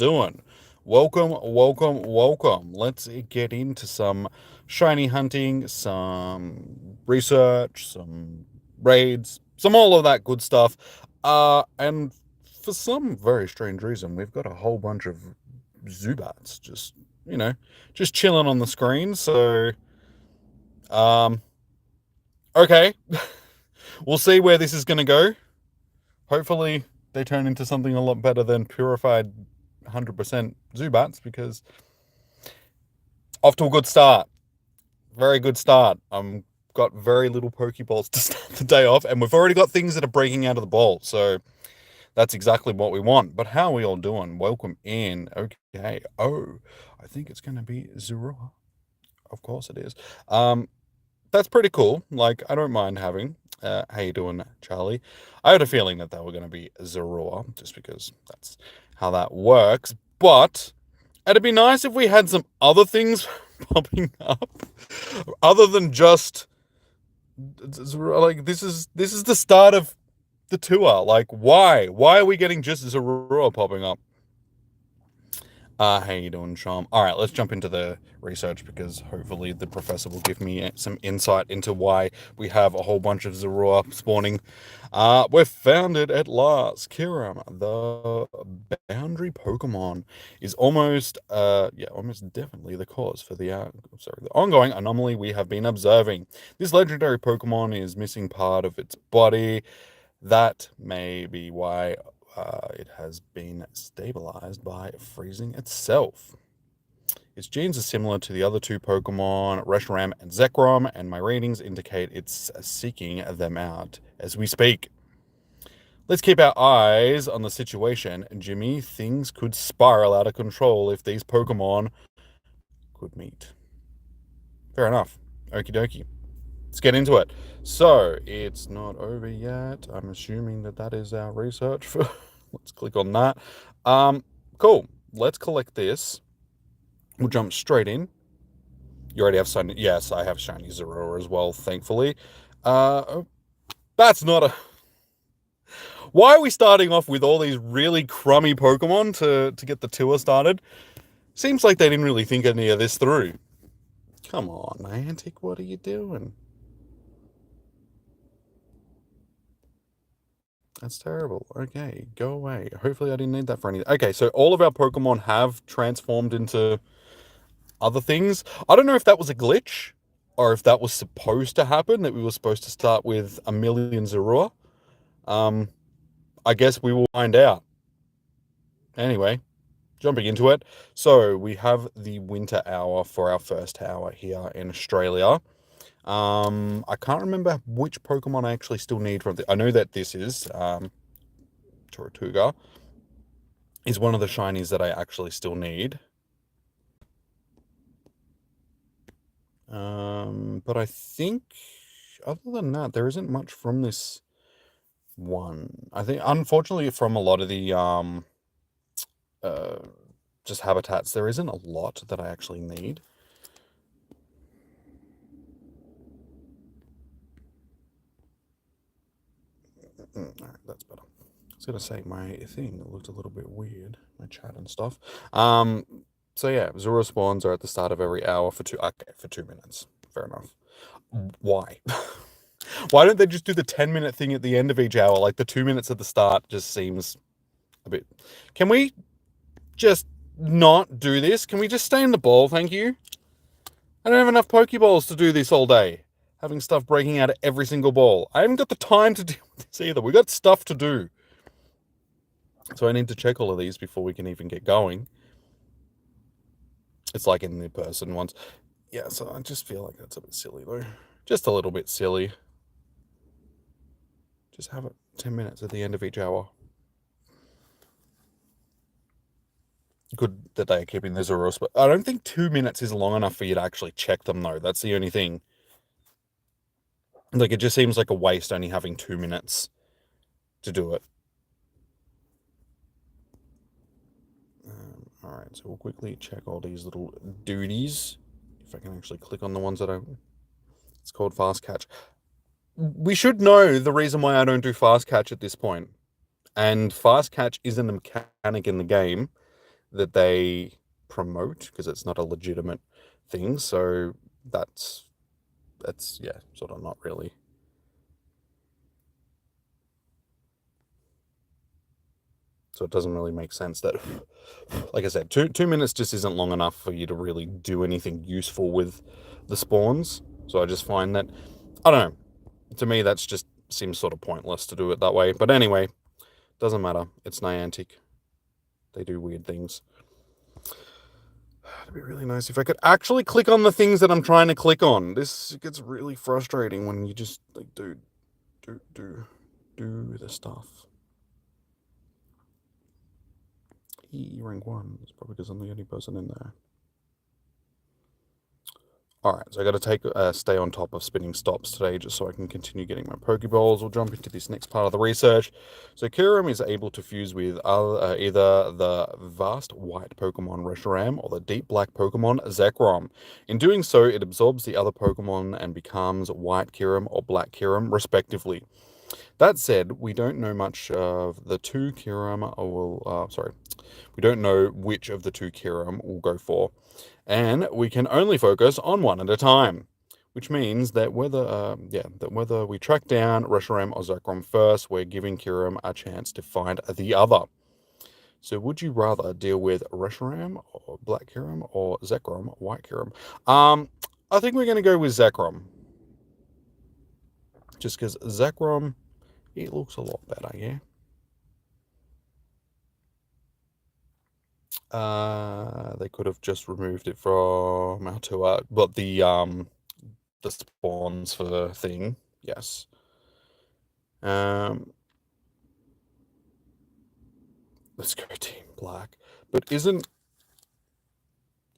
doing? Welcome. Let's get into some shiny hunting, some research, some raids, some all of that good stuff. And for some very strange reason, we've got a whole bunch of Zubats just chilling on the screen. So, um, okay, we'll see where this is going to go. Hopefully, they turn into something a lot better than purified 100% Zubats, because off to a good start. Very good start. Got very little Pokeballs to start the day off, and we've already got things that are breaking out of the bowl, so that's exactly what we want. But how are we all doing? Welcome in. Okay. Oh, I think it's going to be Zorua. Of course it is. That's pretty cool. Like, I don't mind having. How you doing, Charlie? I had a feeling that they were going to be Zorua, just because that's how that works. But it'd be nice if we had some other things popping up, other than just like this is the start of the tour. Like, why are we getting just Zorua popping up? How you doing, Sean? All right, let's jump into the research, because hopefully the professor will give me some insight into why we have a whole bunch of Zorua spawning. We've found it at last. Kyurem, the boundary Pokemon, is almost definitely the cause for the ongoing anomaly we have been observing. This legendary Pokemon is missing part of its body. That may be why it has been stabilized by freezing itself. Its genes are similar to the other two Pokemon, Reshiram and Zekrom, and my readings indicate it's seeking them out as we speak. Let's keep our eyes on the situation, Jimmy. Things could spiral out of control if these Pokemon could meet. Fair enough. Okie dokie. Let's get into it. So, it's not over yet. I'm assuming that is our research for... Let's click on that. Cool. Let's collect this. We'll jump straight in. You already have shiny... Yes, I have shiny Zorua as well, thankfully. That's not a... Why are we starting off with all these really crummy Pokemon to get the tour started? Seems like they didn't really think any of this through. Come on, Niantic, what are you doing? That's terrible. Okay, go away. Hopefully I didn't need that for anything. Okay, so all of our Pokemon have transformed into other things. I don't know if that was a glitch, or if that was supposed to happen, that we were supposed to start with a million Zorua. I guess we will find out. Anyway, jumping into it. So we have the winter hour for our first hour here in Australia. I can't remember which Pokemon I actually still need from I know that this is, Tortuga is one of the shinies that I actually still need. But I think, other than that, there isn't much from this one. I think, unfortunately, from a lot of the, just habitats, there isn't a lot that I actually need. Alright, that's better. I was gonna say my thing looked a little bit weird, my chat and stuff. So yeah, Zorua spawns are at the start of every hour for 2 minutes. Fair enough. Why? Why don't they just do the 10-minute thing at the end of each hour? Like, the 2 minutes at the start just seems a bit... Can we just not do this? Can we just stay in the ball, thank you? I don't have enough Pokeballs to do this all day. Having stuff breaking out of every single ball. I haven't got the time to deal with this either. We've got stuff to do. So I need to check all of these before we can even get going. It's like in the person ones. Yeah, so I just feel like that's a bit silly, though. Just a little bit silly. Just have it 10 minutes at the end of each hour. Good that they are keeping the Zorua, but I don't think 2 minutes is long enough for you to actually check them, though. That's the only thing. Like, it just seems like a waste only having 2 minutes to do it. Alright, so we'll quickly check all these little duties. If I can actually click on the ones that I... It's called Fast Catch. We should know the reason why I don't do Fast Catch at this point. And Fast Catch isn't a mechanic in the game. that they promote, because it's not a legitimate thing. So that's yeah, sort of not really. So it doesn't really make sense that, like I said, 2 minutes just isn't long enough for you to really do anything useful with the spawns. So I just find that, I don't know, to me that's just seems sort of pointless to do it that way. But anyway, doesn't matter. It's Niantic. They do weird things. It'd be really nice if I could actually click on the things that I'm trying to click on. This gets really frustrating when you just like do the stuff. Rank 1. It's probably because I'm the only person in there. Alright, so I got to stay on top of spinning stops today just so I can continue getting my Pokeballs. We'll jump into this next part of the research. So Kyurem is able to fuse with either the vast white Pokemon Reshiram or the deep black Pokemon Zekrom. In doing so, it absorbs the other Pokemon and becomes white Kyurem or black Kyurem, respectively. That said, we don't know much of the two Kyurem, we don't know which of the two Kyurem will go for, and we can only focus on one at a time. Which means that whether we track down Reshiram or Zekrom first, we're giving Kyurem a chance to find the other. So, would you rather deal with Reshiram or Black Kyurem or Zekrom White Kyurem? I think we're going to go with Zekrom, just because Zekrom, it looks a lot better, yeah. They could have just removed it from our tour, but the spawns for the thing, yes. Let's go Team Black. But isn't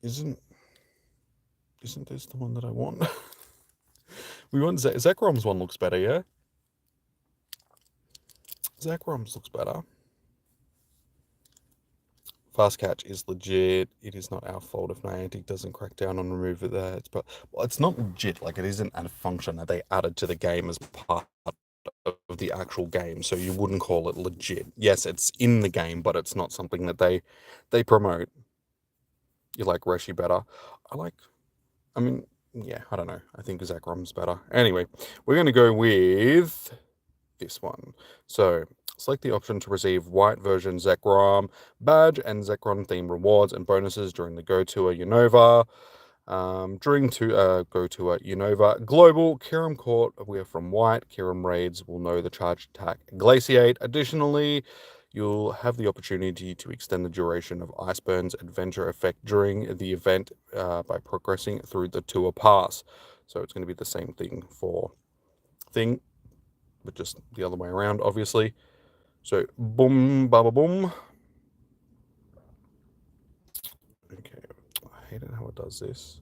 this the one that I want? We want Zekrom's one looks better, yeah. Zekrom's looks better. Fast catch is legit. It is not our fault if Niantic doesn't crack down on remove it there. It's not legit. Like, it isn't a function that they added to the game as part of the actual game, so you wouldn't call it legit. Yes, it's in the game, but it's not something that they promote. You like Reshi better. I mean, yeah, I don't know. I think Zekrom's better. Anyway, we're going to go with this one. So, select the option to receive white version Zekrom badge and Zekrom theme rewards and bonuses during the Go Tour Unova. During Go Tour Unova Global, Kyurem Court, we're from white. Kyurem raids will know the charge attack Glaciate. Additionally, you'll have the opportunity to extend the duration of Iceburn's adventure effect during the event by progressing through the tour pass. So it's going to be the same thing for thing, but just the other way around, obviously. So boom, baba boom. Okay, I hate it how it does this.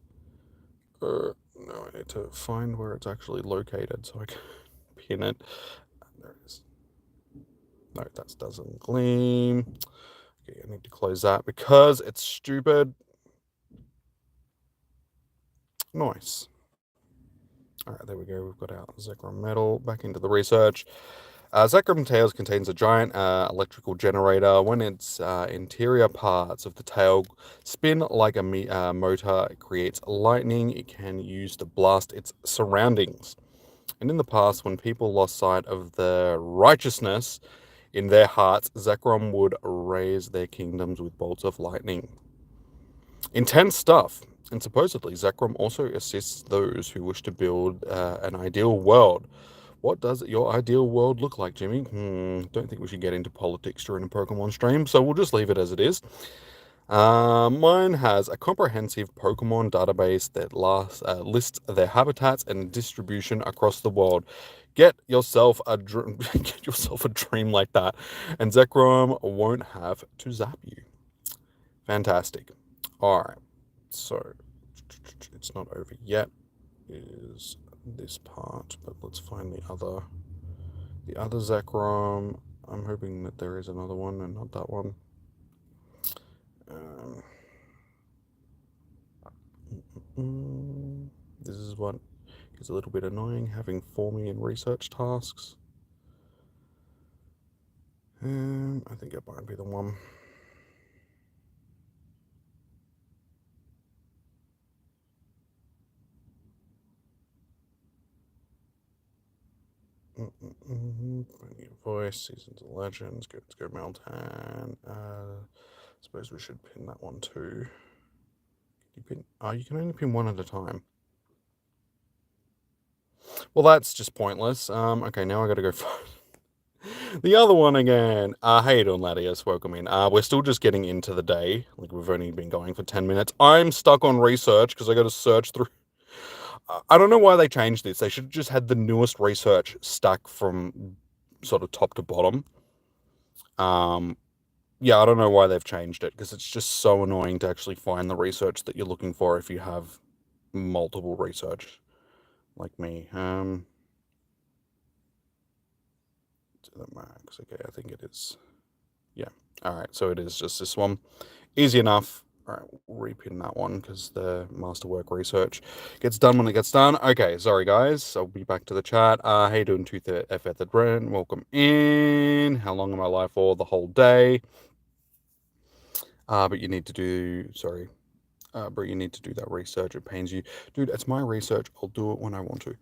No, I need to find where it's actually located so I can pin it. There it is. No, that doesn't gleam. Okay, I need to close that because it's stupid. Nice. All right, there we go. We've got our Zekrom metal back into the research. Zekrom tails contains a giant electrical generator. When its interior parts of the tail spin like a motor, it creates lightning it can use to blast its surroundings. And in the past, when people lost sight of the righteousness in their hearts, Zekrom would raise their kingdoms with bolts of lightning. Intense stuff. And supposedly, Zekrom also assists those who wish to build an ideal world. What does your ideal world look like, Jimmy? Don't think we should get into politics during a Pokemon stream, so we'll just leave it as it is. Mine has a comprehensive Pokemon database that lists their habitats and distribution across the world. Get yourself a get yourself a dream like that, and Zekrom won't have to zap you. Fantastic. All right, so it's not over yet. Is this part, but let's find the other Zekrom. I'm hoping that there is another one and not that one. This is what is a little bit annoying, having for me in research tasks. I think it might be the one. Voice, Seasons of Legends, let's go Meltan. Suppose we should pin that one too. You can only pin one at a time. Well, that's just pointless. Okay, now I gotta go find the other one again. How you doing, Ladius? Welcome in. We're still just getting into the day. Like, we've only been going for 10 minutes. I'm stuck on research because I gotta search through. I don't know why they changed this. They should have just had the newest research stack from sort of top to bottom. Yeah, I don't know why they've changed it because it's just so annoying to actually find the research that you're looking for if you have multiple research like me. To the max. Okay, I think it is. Yeah. All right, so it is just this one. Easy enough. All right, we'll repin that one because the masterwork research gets done when it gets done. Okay, sorry guys. I'll be back to the chat. How you doing, Tooth F at the Brent? Welcome in. How long am I live for? The whole day. But you need to do. Sorry. But you need to do that research. It pains you, dude. It's my research. I'll do it when I want to.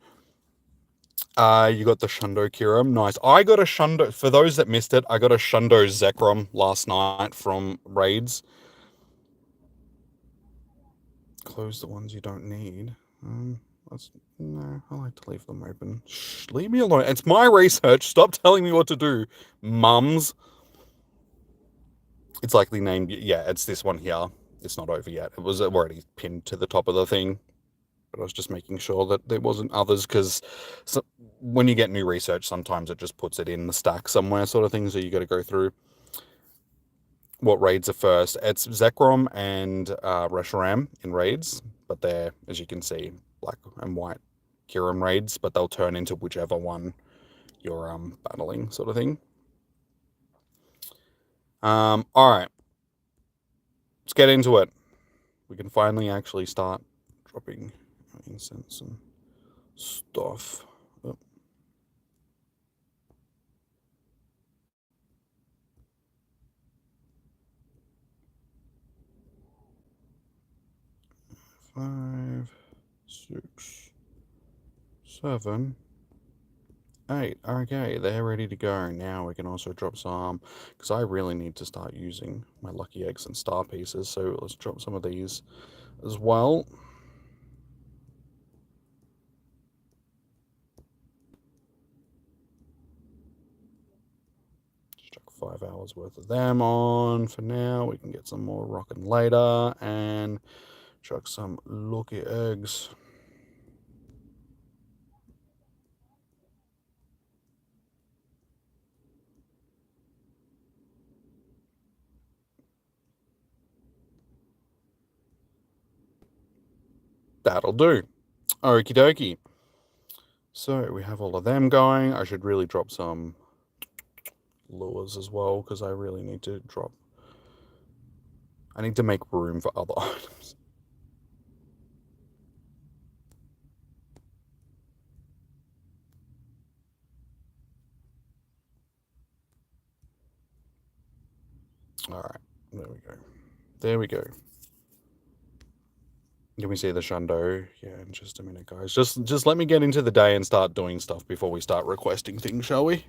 You got the Shundo Kyurem. Nice. I got a Shundo. For those that missed it, I got a Shundo Zekrom last night from raids. Close the ones you don't need. No, I like to leave them open. Shh, leave me alone. It's my research. Stop telling me what to do, mums. It's likely named. Yeah, it's this one here. It's not over yet. It was already pinned to the top of the thing. But I was just making sure that there wasn't others because when you get new research, sometimes it just puts it in the stack somewhere, sort of thing. So you got to go through what raids are first. It's Zekrom and Reshiram in raids, but they're, as you can see, black and white Kyurem raids, but they'll turn into whichever one you're battling, sort of thing. All right, let's get into it. We can finally actually start dropping incense and stuff. Oh. Five, 6, 7, 8. Okay, they're ready to go. Now we can also drop some, because I really need to start using my lucky eggs and star pieces. So let's drop some of these as well. Just chuck 5 hours worth of them on for now. We can get some more rocking later and chuck some lucky eggs. That'll do. Okie dokie. So we have all of them going. I should really drop some lures as well because I really need to drop. I need to make room for other items. All right, there we go. There we go. Can we see the Shundo? Yeah, in just a minute, guys. Just let me get into the day and start doing stuff before we start requesting things, shall we?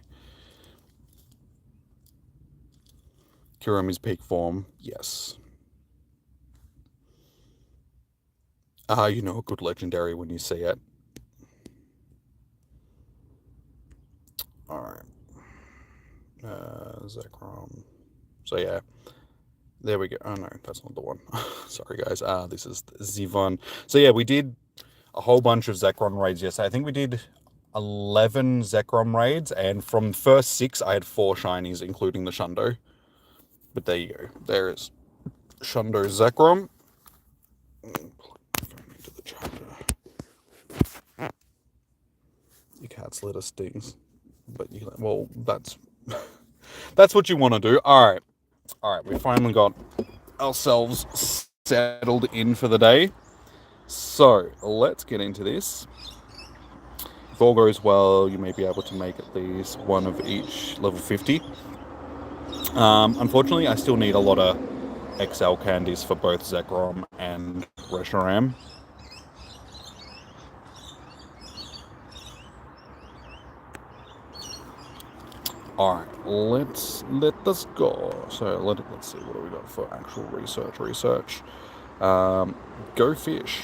Kyurem is peak form. Yes. You know a good legendary when you see it. All right. Zekrom. So yeah. There we go. Oh no, that's not the one. Sorry guys. This is Zivon. So yeah, we did a whole bunch of Zekrom raids yesterday. I think we did 11 Zekrom raids, and from the first 6 I had 4 shinies, including the Shundo. But there you go. There is Shundo Zekrom. Into the charger. Your cat's litter stings. But well, that's what you want to do. Alright, we finally got ourselves settled in for the day. So, let's get into this. If all goes well, you may be able to make at least one of each level 50. Unfortunately, I still need a lot of XL candies for both Zekrom and Reshiram. Alright, let us go. So let's see, what do we got for actual research? Go fish.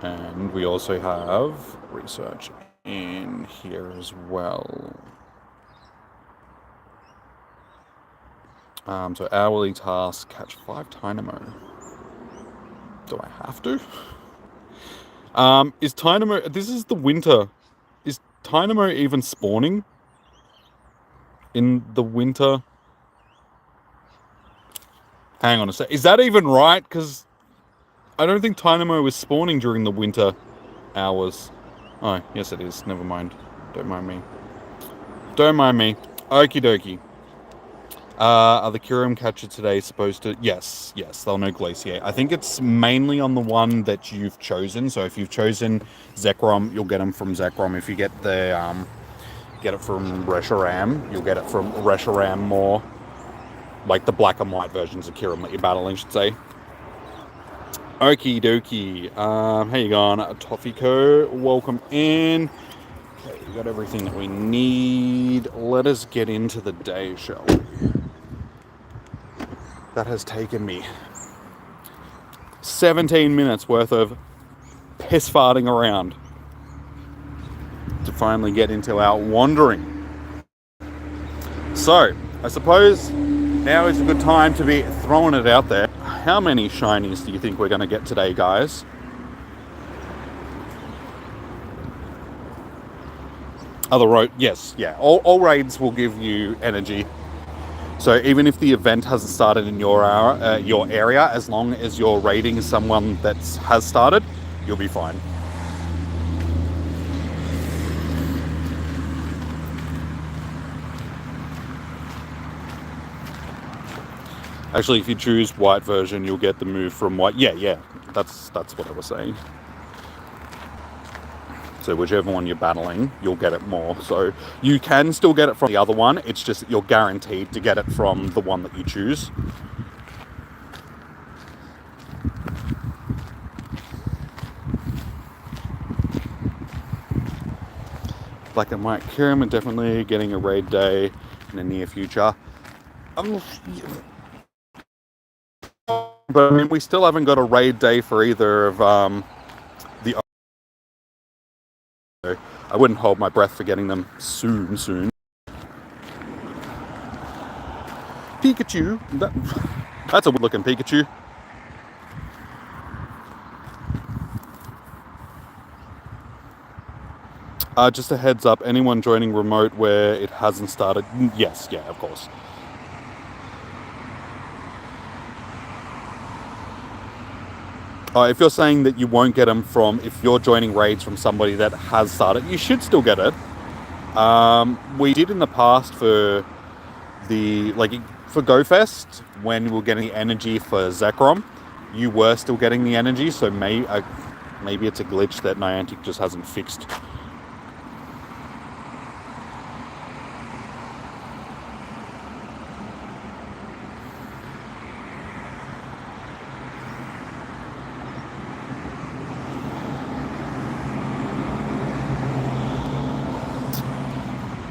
And we also have research in here as well. So hourly task, catch 5 Dynamo. Do I have to? Is Dynamo, this is the winter. Is Dynamo even spawning in the winter? Hang on a sec. Is that even right? Because I don't think Dynamo was spawning during the winter hours. Oh, yes it is. Never mind. Don't mind me. Don't mind me. Okie dokie. Are the Kyurem catcher today supposed to... Yes, they'll no glaciate. I think it's mainly on the one that you've chosen. So if you've chosen Zekrom, you'll get them from Zekrom. If you get the get it from Reshiram, you'll get it from Reshiram more. Like the black and white versions of Kyurem that you're battling, I should say. Okie dokie. How you going, Toffeeco? Welcome in. Okay, we got everything that we need. Let us get into the day, shall we? That has taken me 17 minutes worth of piss farting around to finally get into our wandering. So, I suppose now is a good time to be throwing it out there. How many shinies do you think we're going to get today, guys? Yes, yeah. All raids will give you energy. So even if the event hasn't started in your area, as long as you're raiding someone that has started, you'll be fine. Actually, if you choose white version, you'll get the move from white. Yeah. That's what I was saying. So whichever one you're battling, you'll get it more. So you can still get it from the other one. It's just that you're guaranteed to get it from the one that you choose. Black and white Kyurem are definitely getting a raid day in the near future. But I mean, we still haven't got a raid day for either of the... I wouldn't hold my breath for getting them soon. Pikachu. That's a good looking Pikachu. Just a heads up, anyone joining remote where it hasn't started? Yes, yeah, of course. If you're saying that you won't get them from, if you're joining raids from somebody that has started, you should still get it. We did in the past for GoFest, when we were getting the energy for Zekrom, you were still getting the energy, so maybe it's a glitch that Niantic just hasn't fixed.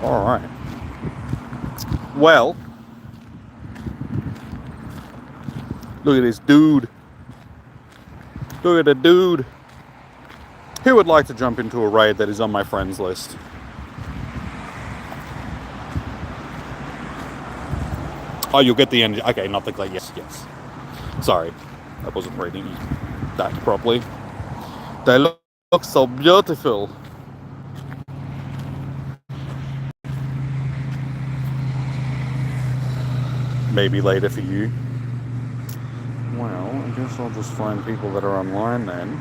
Alright. Well, look at this dude. Look at the dude. Who would like to jump into a raid that is on my friends list? Oh, you'll get the energy. Okay, not the glare. Yes. Sorry, I wasn't reading that properly. They look so beautiful. Maybe later for you. Well, I guess I'll just find people that are online then.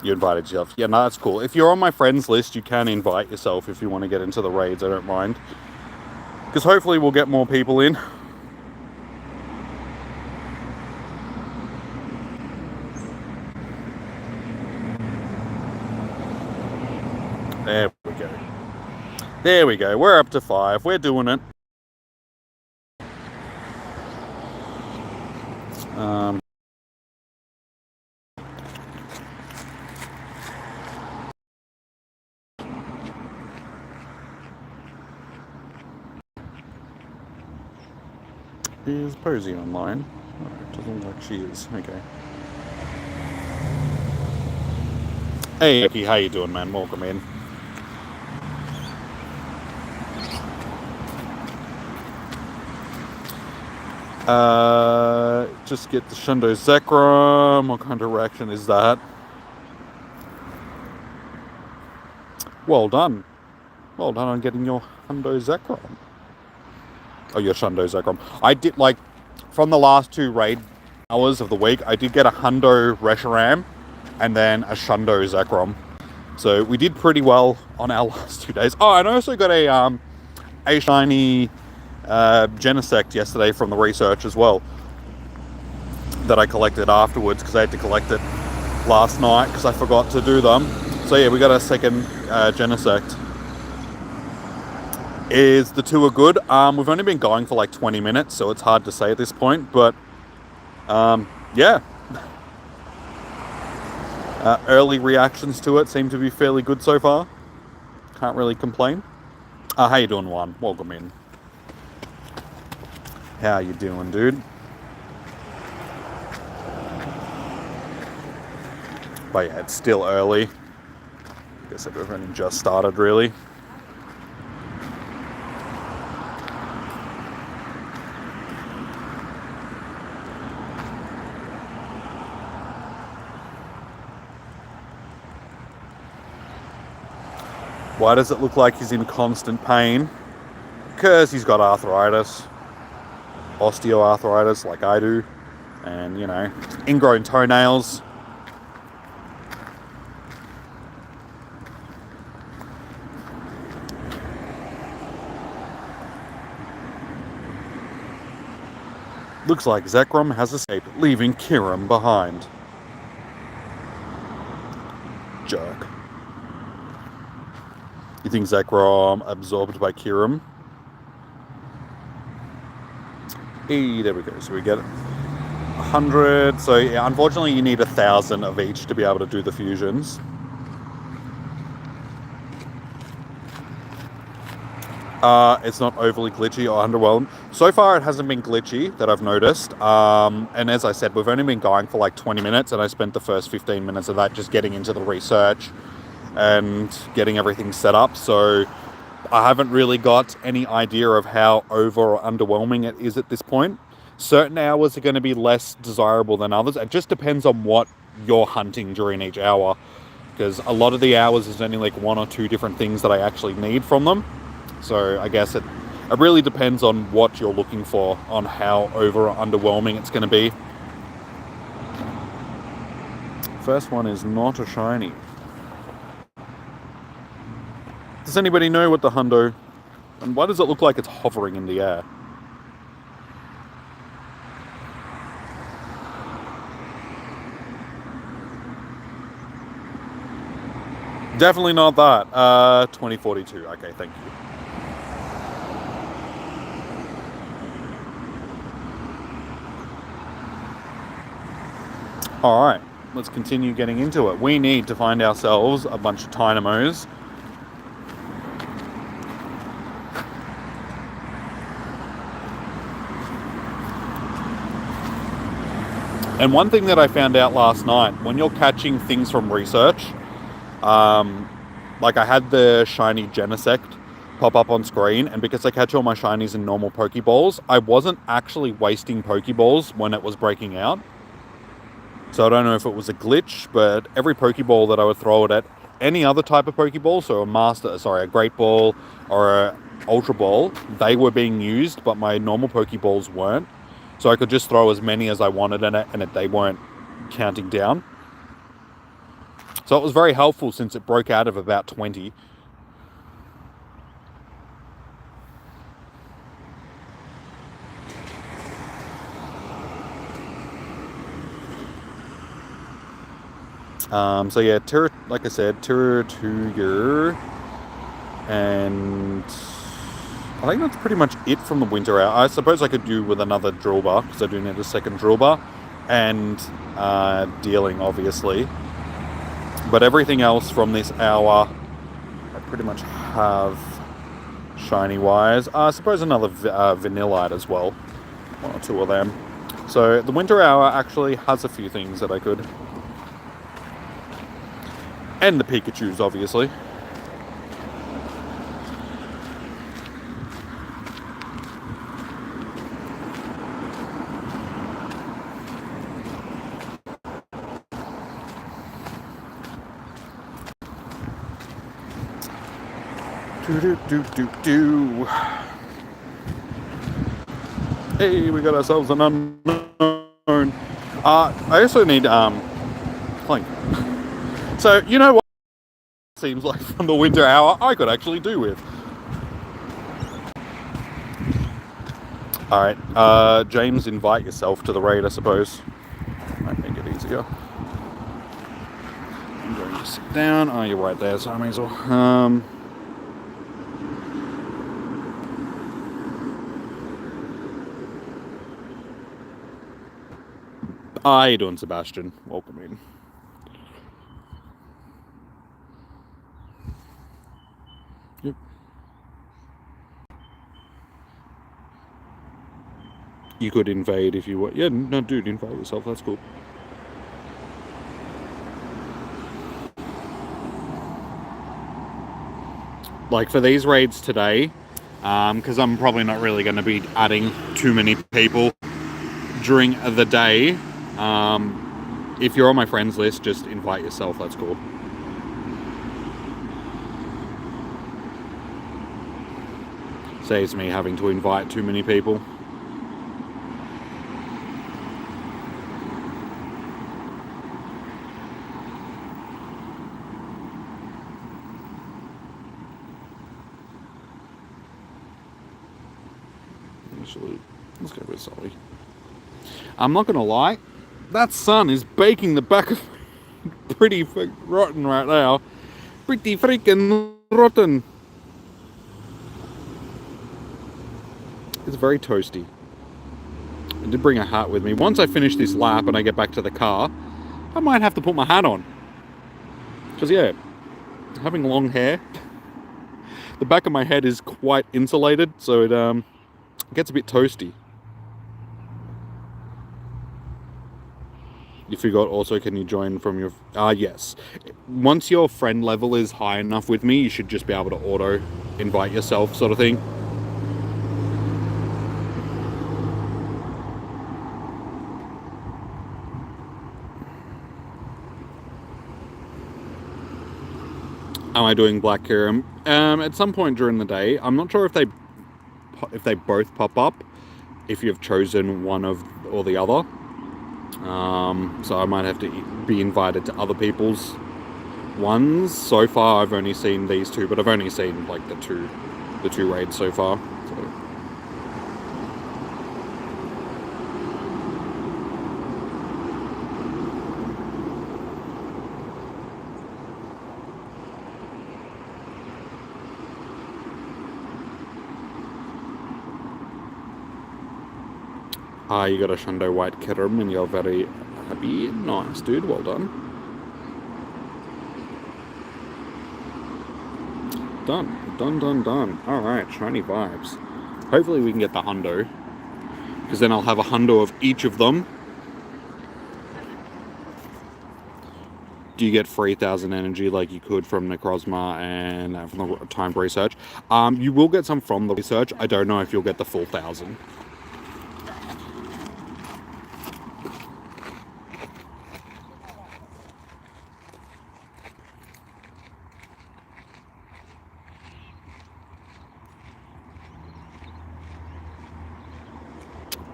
You invited yourself. Yeah, no, that's cool. If you're on my friends list, you can invite yourself if you want to get into the raids. I don't mind. Because hopefully we'll get more people in. There we go. There we go. We're up to 5. We're doing it. Is Posey online? Oh, it doesn't look like she is. Okay. Hey, Becky, how you doing, man? Welcome in. Just get the Shundo Zekrom. What kind of reaction is that? Well done. Well done on getting your Hundo Zekrom. Oh, your Shundo Zekrom. I did, like, from the last 2 raid hours of the week, I did get a Hundo Reshiram and then a Shundo Zekrom. So we did pretty well on our last 2 days. Oh, and I also got a shiny Genesect yesterday from the research as well that I collected afterwards because I had to collect it last night because I forgot to do them. So yeah, we got a second Genesect. The 2 are good. We've only been going for like 20 minutes, so it's hard to say at this point, but yeah. Early reactions to it seem to be fairly good so far. Can't really complain. How you doing, Juan? Welcome in. How you doing, dude? But yeah, it's still early. I guess we've only just started, really. Why does it look like he's in constant pain? Because he's got arthritis. Osteoarthritis, like I do. And, you know, ingrown toenails. Looks like Zekrom has escaped, leaving Kyurem behind. Jerk. You think Zekrom absorbed by Kyurem? Hey, there we go. So we get 100. So yeah, unfortunately you need 1,000 of each to be able to do the fusions. It's not overly glitchy or underwhelming. So far it hasn't been glitchy that I've noticed. And as I said, we've only been going for like 20 minutes and I spent the first 15 minutes of that just getting into the research and getting everything set up. So I haven't really got any idea of how over or underwhelming it is at this point. Certain hours are going to be less desirable than others. It just depends on what you're hunting during each hour, because a lot of the hours is only like 1 or 2 different things that I actually need from them. So I guess it really depends on what you're looking for, on how over or underwhelming it's going to be. First one is not a shiny. Does anybody know what the Hundo... And why does it look like it's hovering in the air? Definitely not that. 2042. Okay, thank you. Alright, let's continue getting into it. We need to find ourselves a bunch of Dynamos. And one thing that I found out last night, when you're catching things from research, like I had the shiny Genesect pop up on screen, and because I catch all my shinies in normal Pokeballs, I wasn't actually wasting Pokeballs when it was breaking out. So I don't know if it was a glitch, but every Pokeball that I would throw it at any other type of Pokeball, so a Great Ball or a Ultra Ball, they were being used, but my normal Pokeballs weren't. So I could just throw as many as I wanted in it, and they weren't counting down. So it was very helpful since it broke out of about 20. So yeah, like I said, Tiratugur, and I think that's pretty much it from the winter hour. I suppose I could do with another drill bar, because I do need a second drill bar, and dealing, obviously. But everything else from this hour, I pretty much have shiny wires. I suppose another vanillite as well, one or two of them. So the winter hour actually has a few things that I could. And the Pikachus, obviously. Do. Hey, we got ourselves an unknown. I also need like. So you know what? Seems like from the winter hour I could actually do with. All right, James, invite yourself to the raid, I suppose. Might make it easier. I'm going to sit down. Oh, you're right there, so I may as well. How you doing, Sebastian? Welcome in. Yep. You could invade if you want. Yeah, no, dude, invite yourself. That's cool. Like for these raids today, because I'm probably not really going to be adding too many people during the day. If you're on my friends list, just invite yourself. That's cool. Saves me having to invite too many people. Actually, let's go with Sully. I'm not gonna lie, that sun is baking the back of pretty rotten right now. Pretty freaking rotten. It's very toasty. I did bring a hat with me. Once I finish this lap and I get back to the car, I might have to put my hat on. Because yeah, having long hair, the back of my head is quite insulated, so it gets a bit toasty. You forgot also, can you join from your... yes. Once your friend level is high enough with me, you should just be able to auto invite yourself, sort of thing. Am I doing Black Kyurem? At some point during the day. I'm not sure if they both pop up, if you've chosen one of or the other. So I might have to be invited to other people's ones. So far I've only seen these two, but I've only seen like the two raids so far. So. You got a Shundo White Kyurem and you're very happy. Nice, dude. Well done. Done. Alright, shiny vibes. Hopefully we can get the hundo, because then I'll have a hundo of each of them. Do you get 3,000 energy like you could from Necrozma and from the timed research? You will get some from the research. I don't know if you'll get the full 1,000.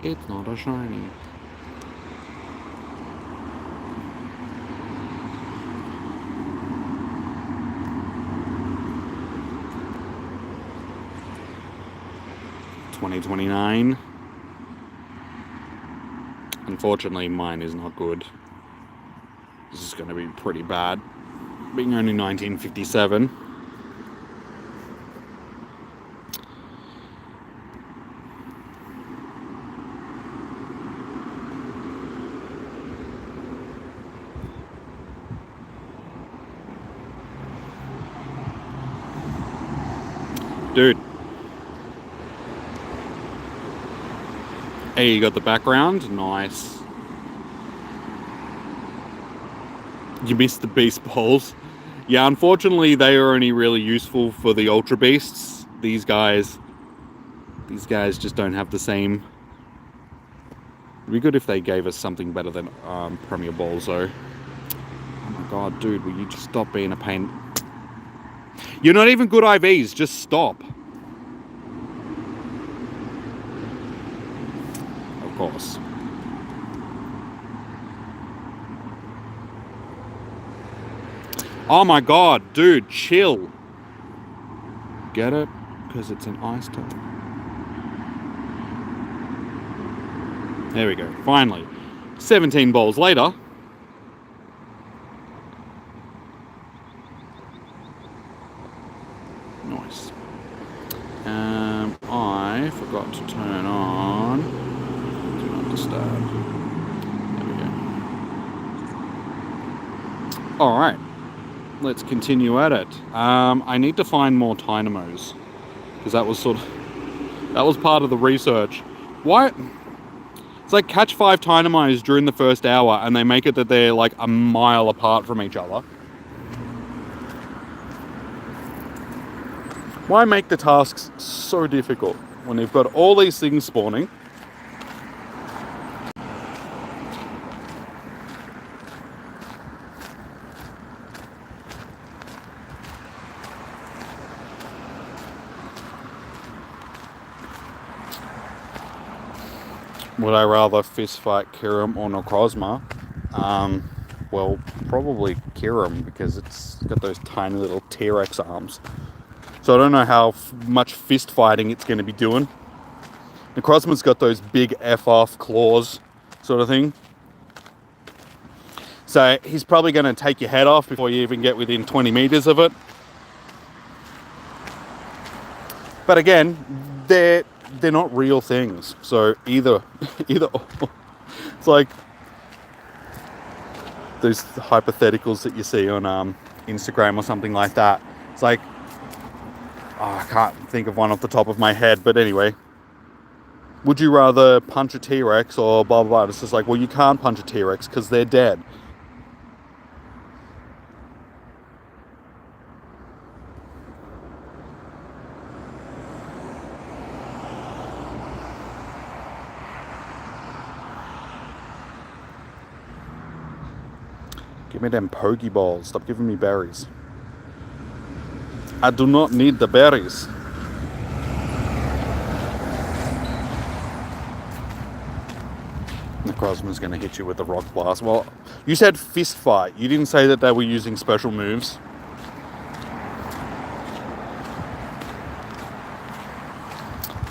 It's not a shiny. $20.29. Unfortunately, mine is not good. This is going to be pretty bad. Being only 1957. Dude. Hey, you got the background? Nice. You missed the beast balls. Yeah, unfortunately, they are only really useful for the ultra beasts. These guys just don't have the same. It'd be good if they gave us something better than Premier Balls, though. Oh my god, dude, will you just stop being a pain? You're not even good IVs, just stop. Of course. Oh my god, dude, chill. Get it? Because it's an ice type. There we go, finally. 17 balls later. Nice. I forgot to turn on Do Not Disturb. There we go. Alright. Let's continue at it. I need to find more dynamos. Because that was part of the research. Why? It's like catch 5 dynamos during the first hour and they make it that they're like a mile apart from each other. Why make the tasks so difficult when you've got all these things spawning? Would I rather fistfight Kyurem or Necrozma? Well, probably Kyurem because it's got those tiny little T-Rex arms. So I don't know how much fist fighting it's going to be doing. Necrozma's got those big F-off claws sort of thing. So he's probably going to take your head off before you even get within 20 meters of it. But again, they're not real things. So either it's like those hypotheticals that you see on Instagram or something like that. It's like, I can't think of one off the top of my head, but anyway, would you rather punch a T-Rex or blah blah blah? It's just like, well, you can't punch a T-Rex because they're dead. Give me them Pokeballs. Stop giving me berries. I do not need the berries. Necrozma's going to hit you with the Rock Blast. Well, you said fist fight. You didn't say that they were using special moves.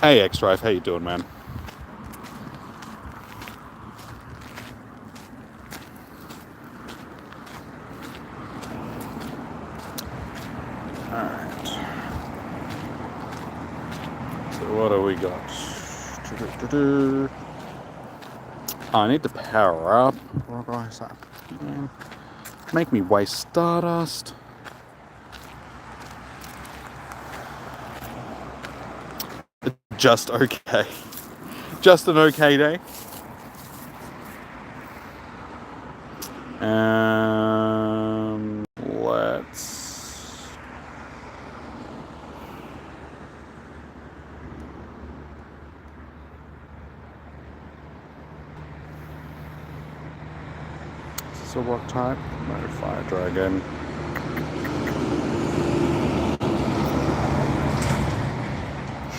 Hey, X-Drive. How you doing, man? What do we got? I need to power up. Make me waste Stardust. Just okay. Just an okay day. Let's... So what type? No Fire Dragon.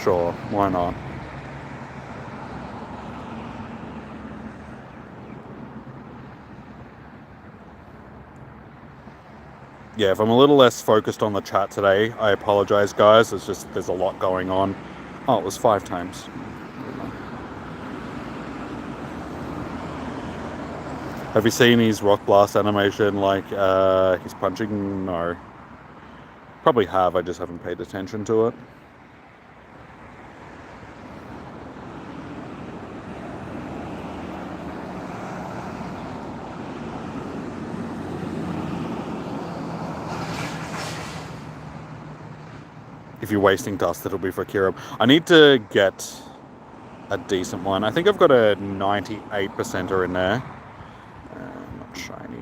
Sure, why not? Yeah, if I'm a little less focused on the chat today, I apologize, guys. It's just, there's a lot going on. Oh, it was 5 times. Have you seen his Rock Blast animation? Like, he's punching? No. Probably have, I just haven't paid attention to it. If you're wasting dust, it'll be for Kyurem. I need to get a decent one. I think I've got a 98%er in there. Not shiny.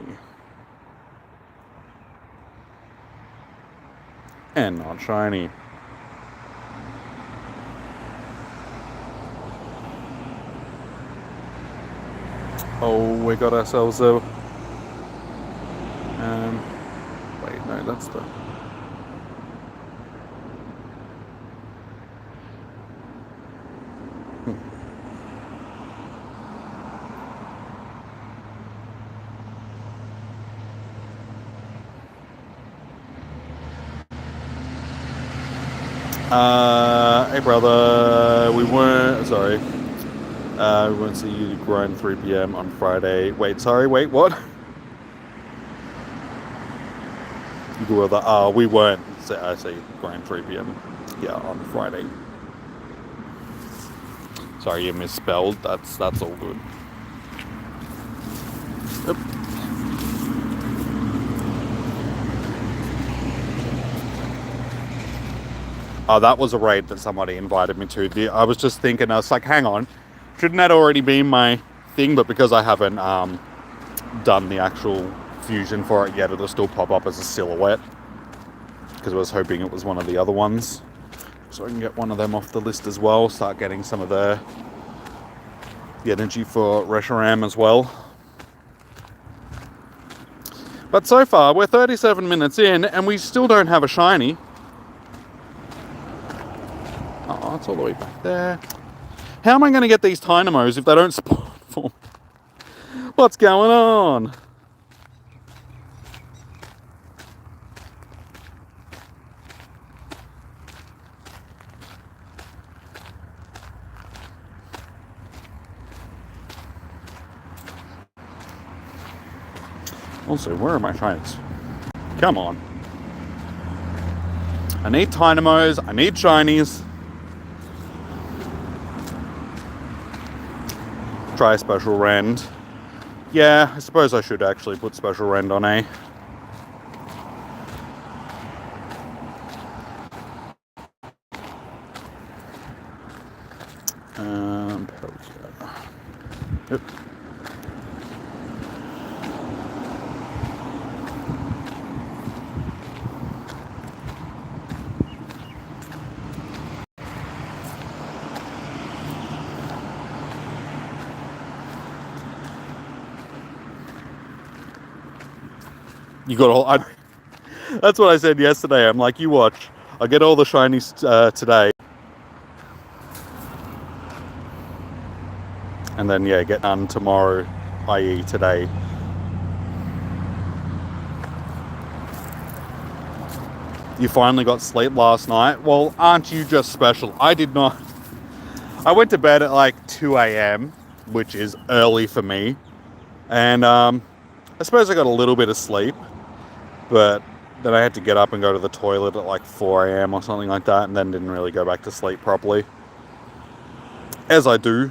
And not shiny. Oh, we got ourselves a... wait, no, that's the... Hey brother, we won't see you grind 3 PM on Friday. Wait, what? You brother, we weren't, I say grind 3 PM, yeah, on Friday. Sorry, you misspelled, that's all good. Yep. Oh, that was a raid that somebody invited me to. I was just thinking, I was like, hang on, shouldn't that already be my thing? But because I haven't done the actual fusion for it yet, it'll still pop up as a silhouette. Because I was hoping it was one of the other ones. So I can get one of them off the list as well. Start getting some of the energy for Reshiram as well. But so far, we're 37 minutes in, and we still don't have a shiny. Oh, it's all the way back there. How am I going to get these Dynamos if they don't spawn for me? What's going on? Also, where are my shinies? Come on. I need Dynamos, I need shinies. Try Special Rend. Yeah, I suppose I should actually put Special Rend on A. Yep. You got all... that's what I said yesterday. I'm like, you watch. I'll get all the shinies today. And then, yeah, get done tomorrow, i.e. today. You finally got sleep last night? Well, aren't you just special? I did not. I went to bed at like 2 a.m, which is early for me. And I suppose I got a little bit of sleep. But then I had to get up and go to the toilet at like 4 a.m. or something like that, and then didn't really go back to sleep properly. As I do.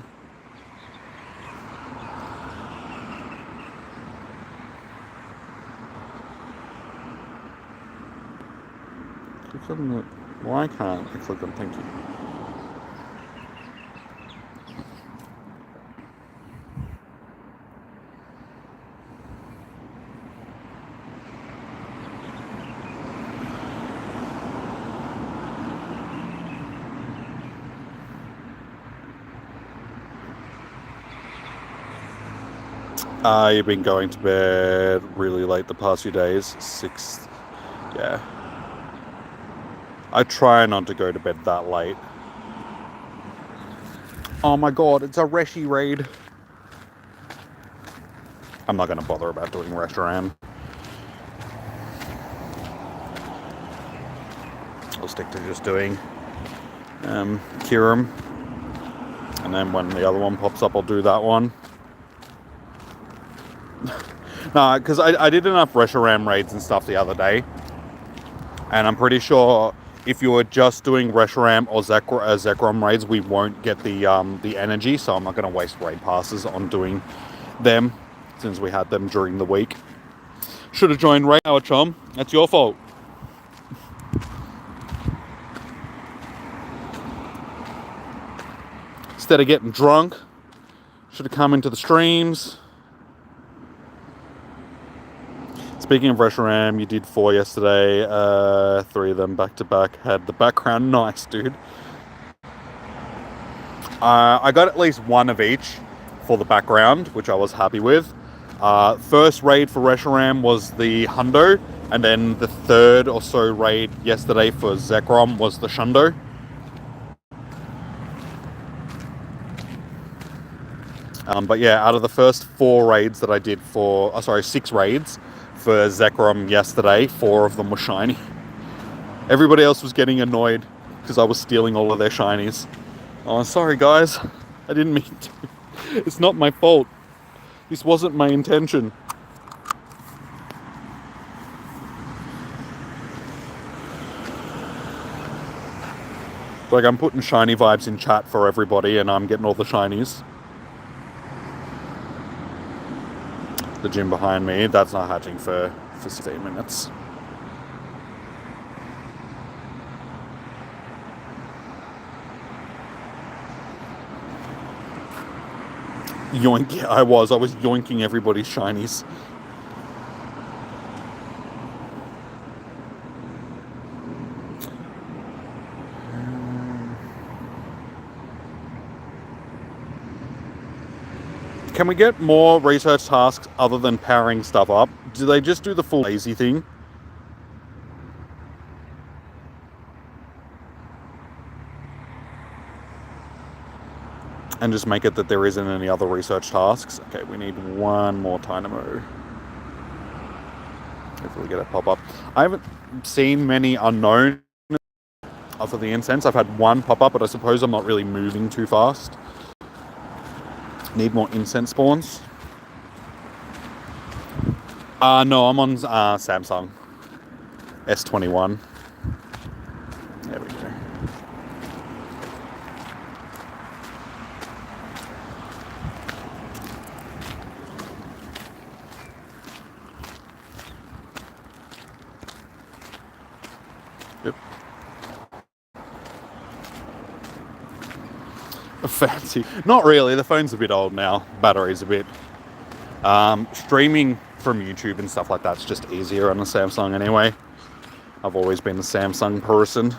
Click on the... Why can't I click on thank you? You've been going to bed really late the past few days. 6, yeah. I try not to go to bed that late. Oh my god, it's a Reshi raid. I'm not going to bother about doing Reshiram. I'll stick to just doing Kyurem. And then when the other one pops up, I'll do that one. Nah, because I did enough Reshiram raids and stuff the other day, and I'm pretty sure if you were just doing Reshiram or Zekrom raids, we won't get the energy, so I'm not going to waste raid passes on doing them, since we had them during the week. Should have joined Raid Hour, chum. That's your fault. Instead of getting drunk, should have come into the streams. Speaking of Reshiram, you did 4 yesterday. 3 of them back to back. Had the background nice, dude. I got at least 1 of each for the background, which I was happy with. First raid for Reshiram was the Hundo, and then the 3rd or so raid yesterday for Zekrom was the Shundo. But yeah, out of the first 4 raids that I did 6 raids for Zekrom yesterday, 4 of them were shiny. Everybody else was getting annoyed because I was stealing all of their shinies. Oh, sorry guys, I didn't mean to. It's not my fault. This wasn't my intention. Like, I'm putting shiny vibes in chat for everybody and I'm getting all the shinies. The gym behind me, that's not hatching for 16 minutes. Yoink, yeah, I was yoinking everybody's shinies. Can we get more research tasks other than powering stuff up? Do they just do the full lazy thing? And just make it that there isn't any other research tasks? Okay, we need 1 more Dynamo. Hopefully we get a pop-up. I haven't seen many unknown for the incense. I've had 1 pop-up, but I suppose I'm not really moving too fast. Need more incense spawns. No, I'm on Samsung S21. There we go. Yep. Fancy. Not really. The phone's a bit old now. Battery's a bit. Streaming from YouTube and stuff like that's just easier on a Samsung anyway. I've always been a Samsung person.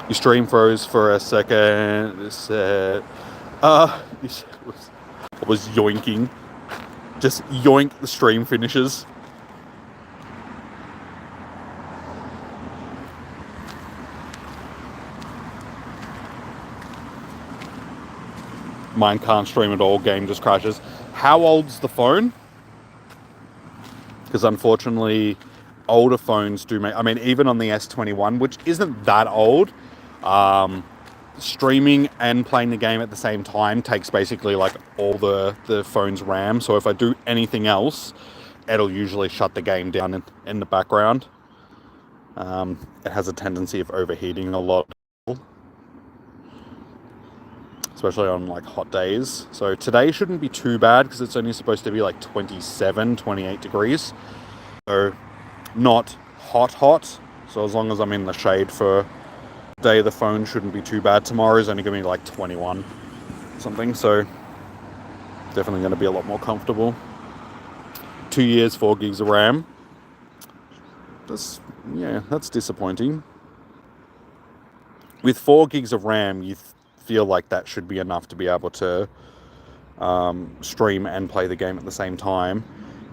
Your stream froze for a second. I was yoinking. Just yoink the stream finishes. Mine can't stream at all, game just crashes. How old's the phone? Because unfortunately, older phones do make... I mean, even on the S21, which isn't that old, streaming and playing the game at the same time takes basically like all the phone's RAM. So if I do anything else, it'll usually shut the game down in the background. It has a tendency of overheating a lot, especially on like hot days. So today shouldn't be too bad because it's only supposed to be like 27, 28 degrees. So not hot. So as long as I'm in the shade for a day, the phone shouldn't be too bad. Tomorrow's only going to be like 21 something. So definitely going to be a lot more comfortable. 2 years, 4 gigs of RAM. That's disappointing. With 4 gigs of RAM, you feel like that should be enough to be able to stream and play the game at the same time.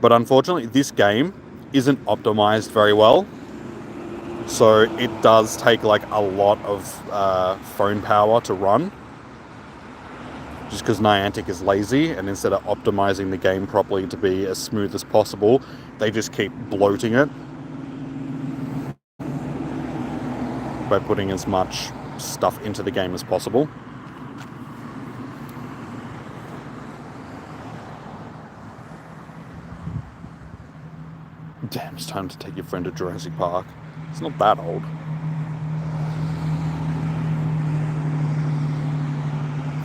But unfortunately, this game isn't optimized very well. So it does take like a lot of phone power to run. Just because Niantic is lazy, and instead of optimizing the game properly to be as smooth as possible, they just keep bloating it. by putting as much stuff into the game as possible. Damn, it's time to take your friend to Jurassic Park. It's not that old.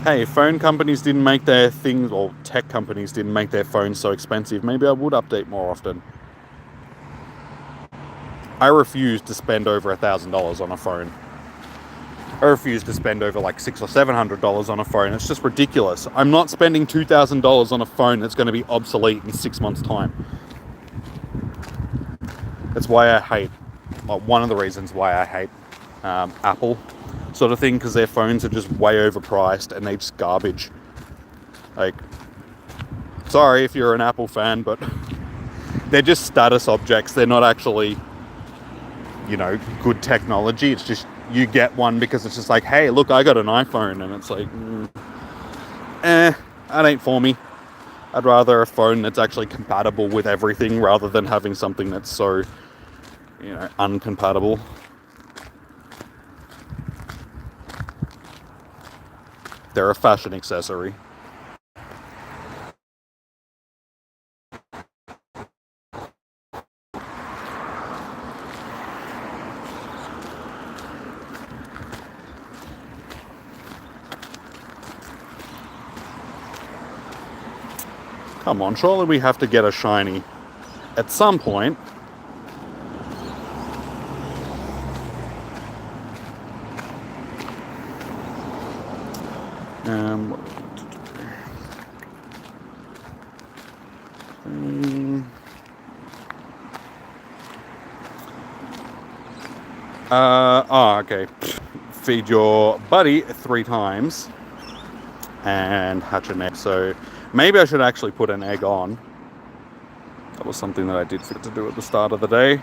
Hey, if phone companies didn't make their things, or tech companies didn't make their phones so expensive, maybe I would update more often. I refuse to spend over $1,000 on a phone. I refuse to spend over like $600 or $700 on a phone. It's just ridiculous. I'm not spending $2,000 on a phone that's going to be obsolete in 6 months' time. That's why I hate, well, one of the reasons why I hate Apple sort of thing, because their phones are just way overpriced and they're just garbage. Like, sorry if you're an Apple fan, but they're just status objects. They're not actually, you know, good technology. It's just you get one because it's just like, hey, look, I got an iPhone, and it's like, that ain't for me. I'd rather a phone that's actually compatible with everything rather than having something that's so, you know, uncompatible. They're a fashion accessory. Come on, surely we have to get a shiny at some point. Okay. Feed your buddy 3 times and hatch an egg. So maybe I should actually put an egg on. That was something that I did forget to do at the start of the day.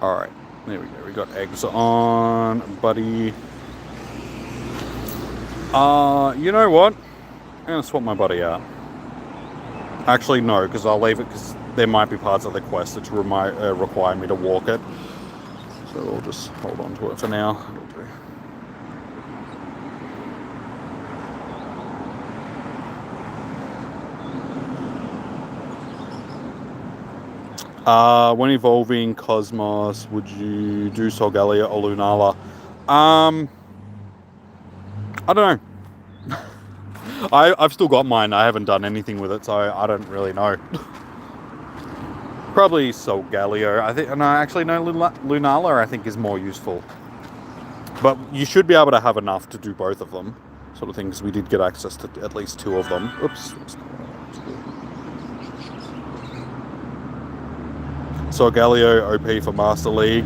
Alright, there we go. We got eggs on, buddy. You know what? I'm going to swap my buddy out. Actually, no, because I'll leave it because there might be parts of the quest that require me to walk it. So we'll just hold on to it for now. When evolving Cosmos, would you do Solgaleo or Lunala? I don't know. I've still got mine. I haven't done anything with it, so I don't really know. Probably Solgaleo. I think. No, actually, no. Lunala, I think, is more useful. But you should be able to have enough to do both of them, sort of thing, because we did get access to at least 2 of them. Oops. Solgaleo OP for Master League.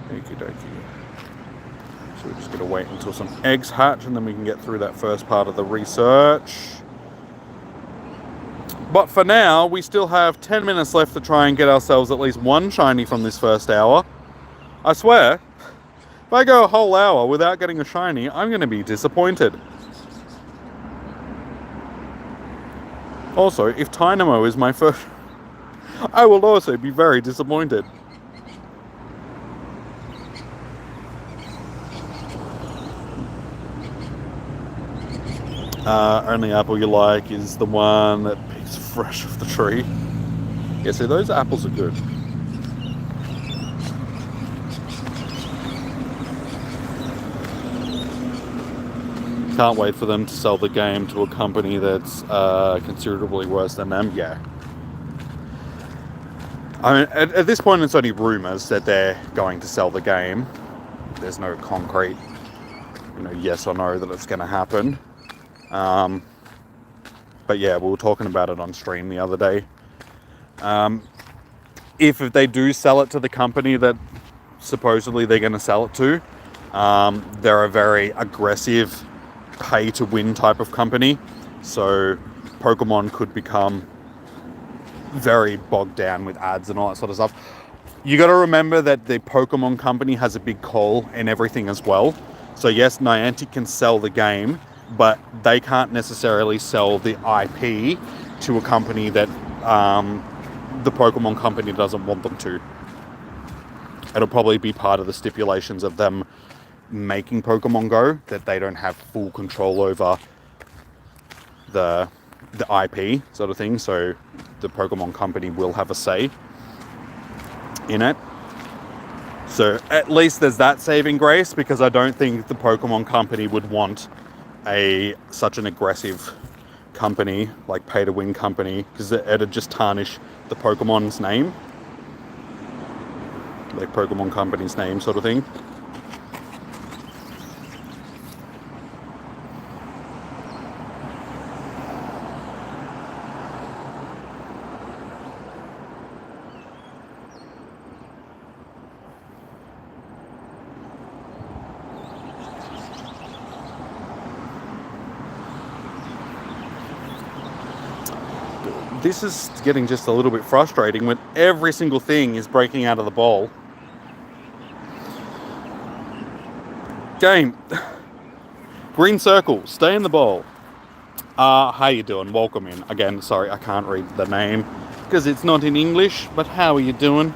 Okie dokie. So we're just going to wait until some eggs hatch and then we can get through that first part of the research. But for now, we still have 10 minutes left to try and get ourselves at least 1 shiny from this first hour. I swear, if I go a whole hour without getting a shiny, I'm going to be disappointed. Also, if Tynamo is my first, I will also be very disappointed. Only apple you like is the one that picks fresh off the tree. Yeah, see, those apples are good. Can't wait for them to sell the game to a company that's considerably worse than them. Yeah. I mean, at this point, it's only rumours that they're going to sell the game. There's no concrete, yes or no that it's going to happen. But yeah, we were talking about it on stream the other day. If they do sell it to the company that supposedly they're going to sell it to, they're a very aggressive pay-to-win type of company. So Pokemon could become very bogged down with ads and all that sort of stuff. You got to remember that the Pokemon company has a big call in everything as well. So yes, Niantic can sell the game, but they can't necessarily sell the IP to a company that the Pokemon company doesn't want them to. It'll probably be part of the stipulations of them making Pokemon Go, that they don't have full control over the IP sort of thing. So the Pokemon company will have a say in it. So at least there's that saving grace, because I don't think the Pokemon company would want such an aggressive company, like pay-to-win company, because it'd just tarnish the Pokemon's name, like Pokemon company's name sort of thing. This is getting just a little bit frustrating when every single thing is breaking out of the bowl. Game. Green circle, stay in the bowl. How you doing? Welcome in. Again, sorry, I can't read the name because it's not in English, but how are you doing?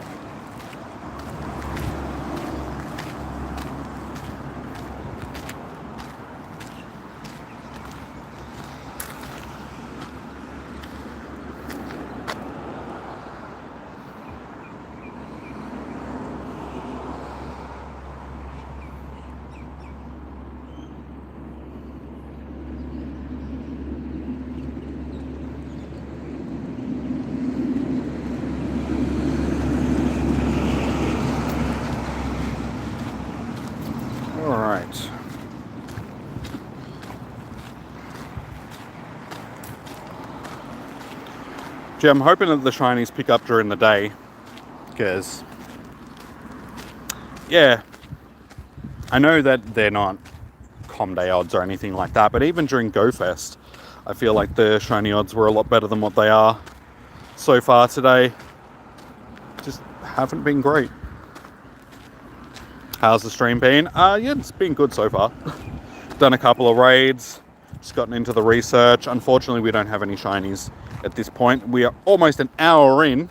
I'm hoping that the shinies pick up during the day, because yeah, I know that they're not com day odds or anything like that, but even during GoFest I feel like the shiny odds were a lot better than what they are so far today. Just haven't been great. How's the stream been? Yeah, it's been good so far. Done a couple of raids, just gotten into the research. Unfortunately, we don't have any shinies at this point. We are almost an hour in,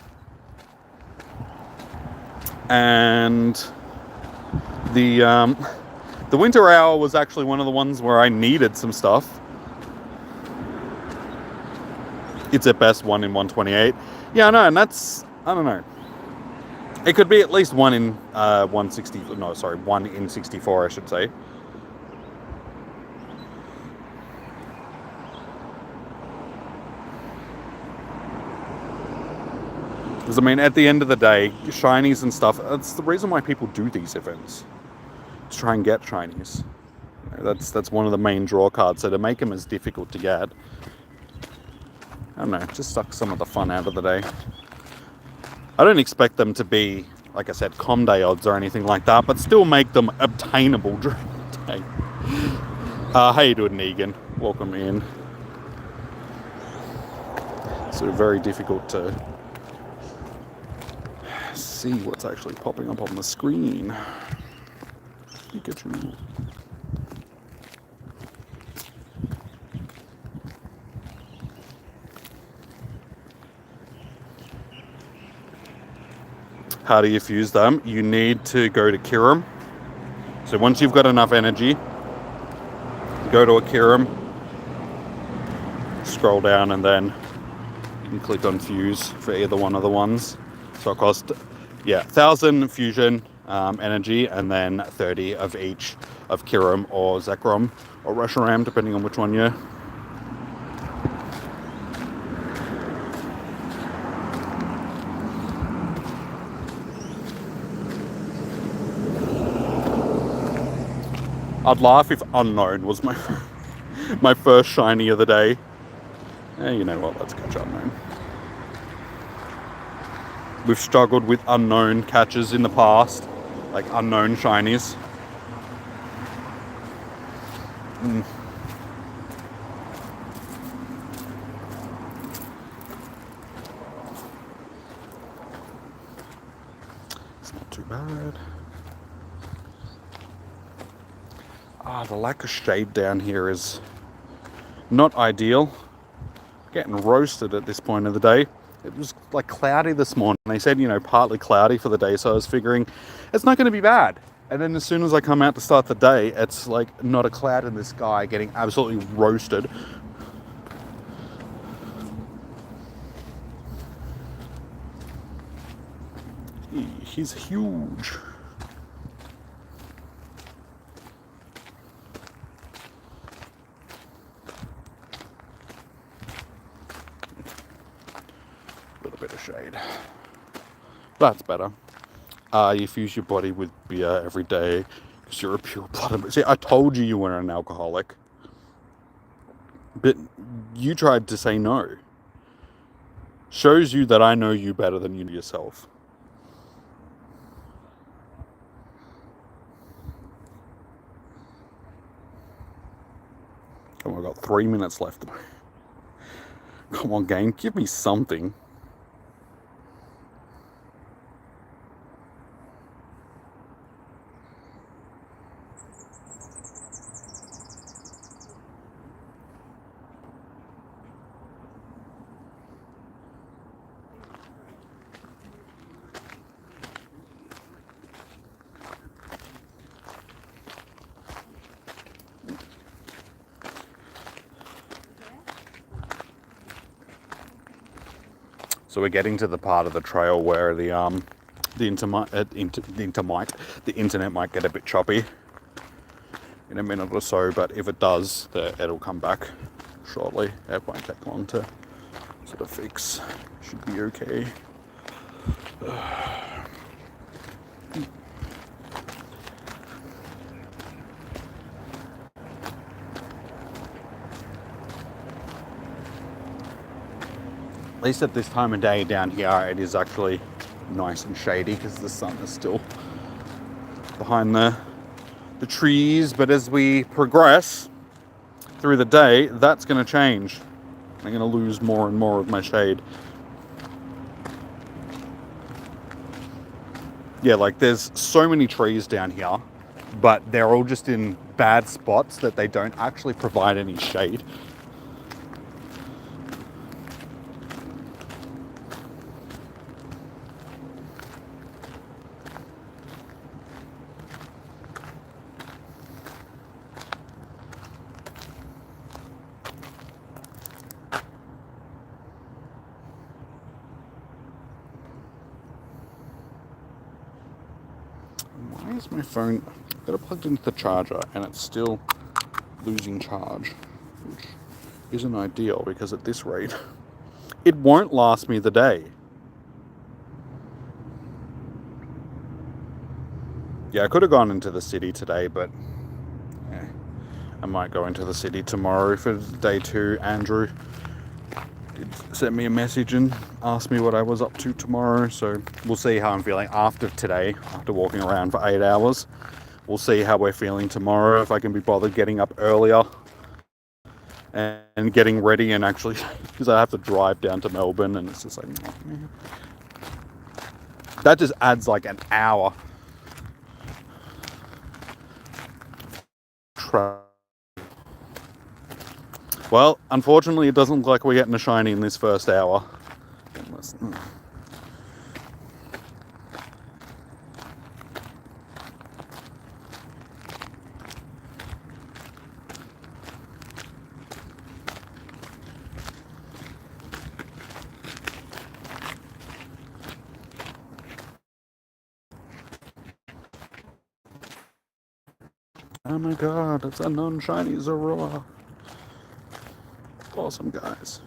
and the winter hour was actually one of the ones where I needed some stuff. It's at best 1 in 128. Yeah, I know, and that's, I don't know. It could be at least 1 in 160. No, sorry, 1 in 64, I should say. Because, I mean, at the end of the day, shinies and stuff, that's the reason why people do these events. To try and get shinies. That's one of the main draw cards, so to make them as difficult to get, I don't know, it just sucks some of the fun out of the day. I don't expect them to be, like I said, com day odds or anything like that, but still make them obtainable during the day. How you doing, Negan? Welcome in. So very difficult to see what's actually popping up on the screen. Pikachu. How do you fuse them? You need to go to Kyurem. So once you've got enough energy, go to a Kyurem, scroll down, and then you can click on fuse for either one of the ones. So it costs, 1,000 fusion energy, and then 30 of each of Kyurem or Zekrom or Reshiram, depending on which one you're. I'd laugh if Unknown was my my first shiny of the day. You know what? Let's catch up, man. We've struggled with unknown catches in the past, like unknown shinies. It's not too bad. The lack of shade down here is not ideal. Getting roasted at this point of the day. It was like cloudy this morning. They said, you know, partly cloudy for the day, so I was figuring it's not going to be bad. And then as soon as I come out to start the day, it's like not a cloud in the sky, getting absolutely roasted. He's huge. Little bit of shade. That's better. You fuse your body with beer every day because you're a pure-blooded. See, I told you weren't an alcoholic, but you tried to say no. Shows you that I know you better than you know yourself. Come on, I've got 3 minutes left. Come on, game, give me something. So we're getting to the part of the trail where the internet might get a bit choppy in a minute or so, but if it does, it'll come back shortly. It won't take long to sort of fix. Should be okay. At least at this time of day down here, it is actually nice and shady because the sun is still behind the trees. But as we progress through the day, that's going to change. I'm going to lose more and more of my shade. Yeah, like there's so many trees down here, but they're all just in bad spots that they don't actually provide any shade. Why is my phone... I've got it plugged into the charger and it's still losing charge, which isn't ideal because at this rate it won't last me the day. Yeah, I could have gone into the city today, but yeah, I might go into the city tomorrow for day 2. Andrew did send me a message and asked me what I was up to tomorrow, so we'll see how I'm feeling after today, after walking around for 8 hours. We'll see how we're feeling tomorrow, if I can be bothered getting up earlier and getting ready, and actually, because I have to drive down to Melbourne, and it's just like, oh, man. That just adds like an hour. Well, unfortunately, it doesn't look like we're getting a shiny in this first hour. Oh my god, it's a non-shiny Zorua. Awesome, guys.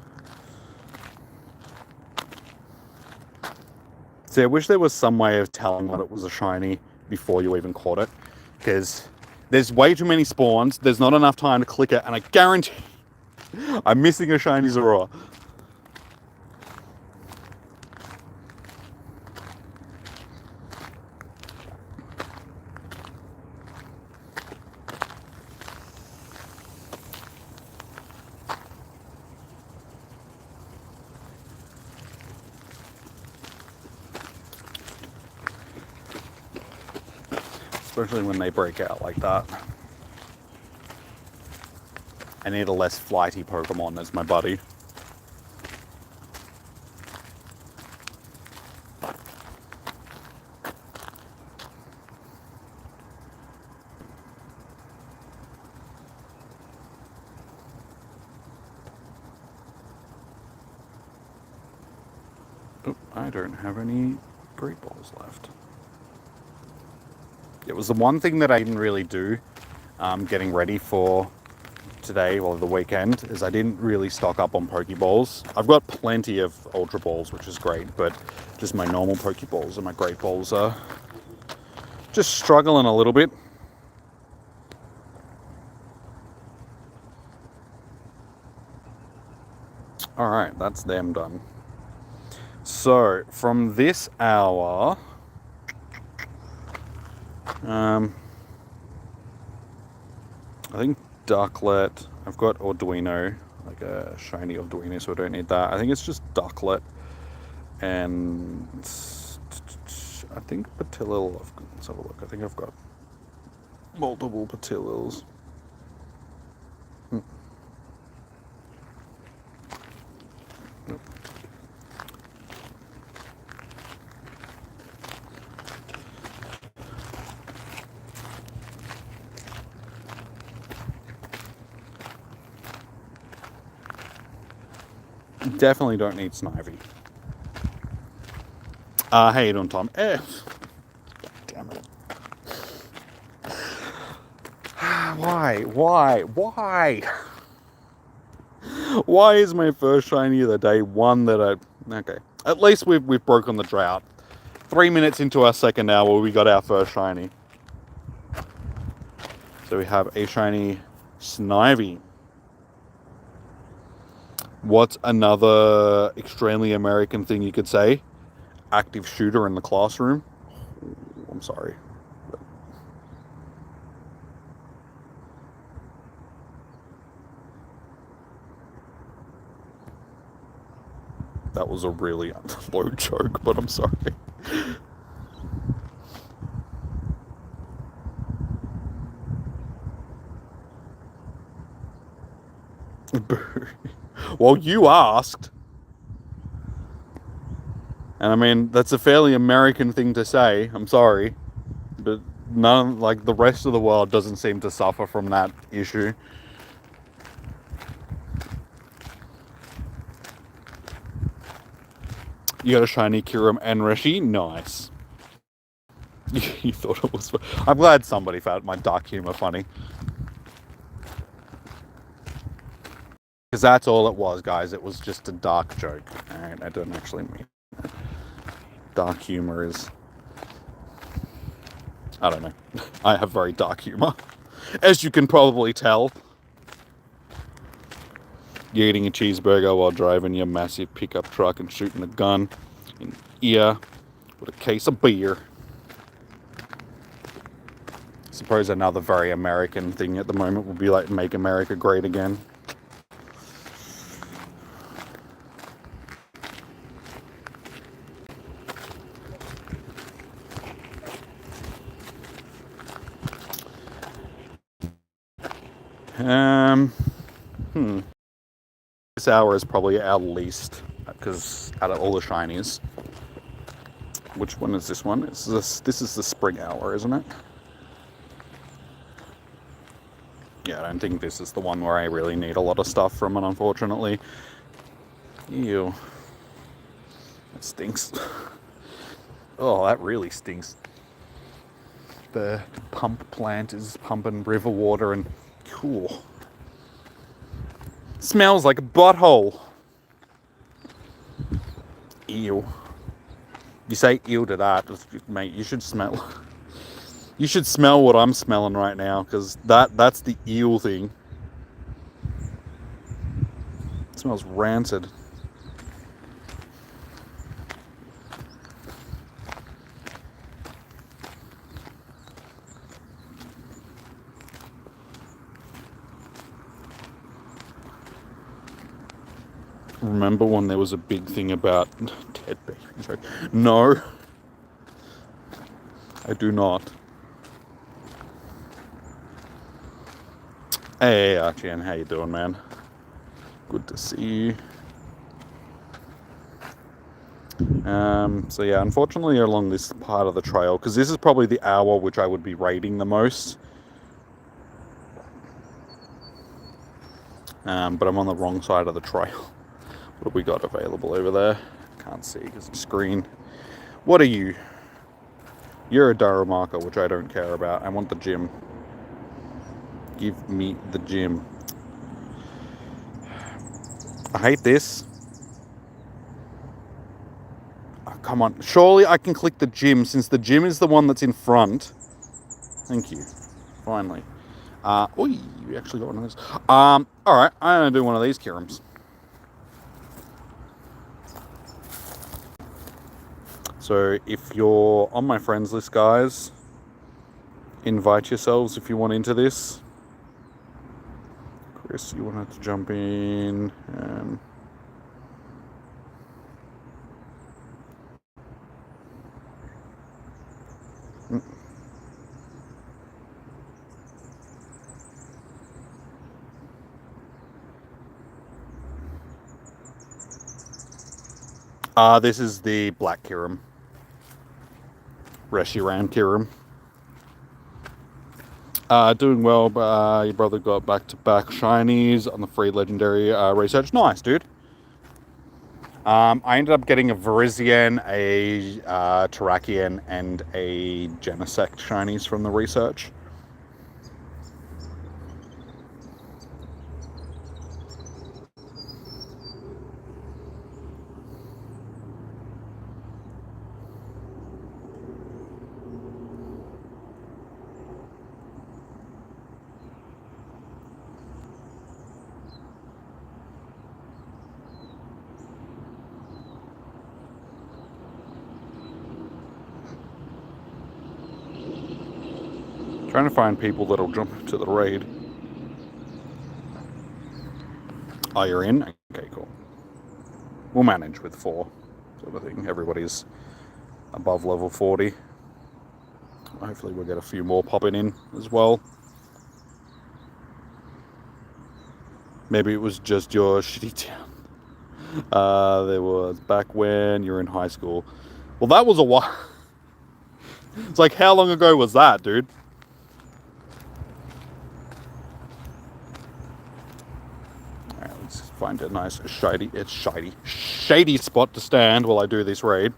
See, I wish there was some way of telling that it was a shiny before you even caught it, because there's way too many spawns, there's not enough time to click it, and I guarantee I'm missing a shiny Zorua. especially when they break out like that. I need a less flighty Pokemon as my buddy. Oh, I don't have any Great Balls left. It was the one thing that I didn't really do getting ready for today or the weekend, is I didn't really stock up on Pokeballs. I've got plenty of Ultra Balls, which is great, but just my normal Pokeballs and my Great Balls are just struggling a little bit. Alright, that's them done. So, from this hour, I think Ducklet, I've got Arduino, like a shiny Arduino, so I don't need that. I think it's just Ducklet, and I think Patilil, let's have a look, I think I've got multiple Patilils. Definitely don't need Snivy. How you doing, Tom? Damn it. Why? Why is my first shiny of the day one that okay. At least we've broken the drought. 3 minutes into our second hour, we got our first shiny. So we have a shiny Snivy. What's another extremely American thing you could say? Active shooter in the classroom. I'm sorry. That was a really low joke, but I'm sorry. Well, you asked. And I mean, that's a fairly American thing to say. I'm sorry. But none, like, the rest of the world doesn't seem to suffer from that issue. You got a shiny Kyurem and Rishi? Nice. You thought it was... I'm glad somebody found my dark humor funny. Because that's all it was, guys. It was just a dark joke. Alright, I don't actually mean it. Dark humor is... I don't know. I have very dark humor. As you can probably tell. You're eating a cheeseburger while driving your massive pickup truck and shooting a gun in ear with a case of beer. I suppose another very American thing at the moment would be like, make America great again. This hour is probably our least, because out of all the shinies. Which one is this one? This is the spring hour, isn't it? Yeah, I don't think this is the one where I really need a lot of stuff from it, unfortunately. Ew. That stinks. Oh, that really stinks. The pump plant is pumping river water and cool. Smells like a butthole. Ew. You say ew to that, mate, you should smell... You should smell what I'm smelling right now, because that's the eel thing. It smells rancid. Remember when there was a big thing about dead babies? No, I do not. Hey, Archie, how you doing, man? Good to see you. So yeah, unfortunately along this part of the trail, because this is probably the hour which I would be raiding the most, but I'm on the wrong side of the trail. What have we got available over there? Can't see because it's screen. What are you? You're a Daro marker, which I don't care about. I want the gym. Give me the gym. I hate this. Oh, come on. Surely I can click the gym since the gym is the one that's in front. Thank you. Finally. We actually got one of those. Alright, I'm gonna do one of these Kyurems. So if you're on my friends list, guys, invite yourselves if you want into this. Chris, you wanted to jump in. This is the black Kyurem. Reshiram Kyurem. Doing well. Your brother got back-to-back shinies on the free legendary research. Nice, dude. I ended up getting a Virizion, a Terrakion, and a Genesect shinies from the research. Trying to find people that'll jump to the raid. Oh, you're in? Okay, cool. We'll manage with 4, sort of thing. Everybody's above level 40. Hopefully we'll get a few more popping in as well. Maybe it was just your shitty town. There was back when you were in high school. Well, that was a while. It's like, how long ago was that, dude? Alright, let's find a nice shady spot to stand while I do this raid.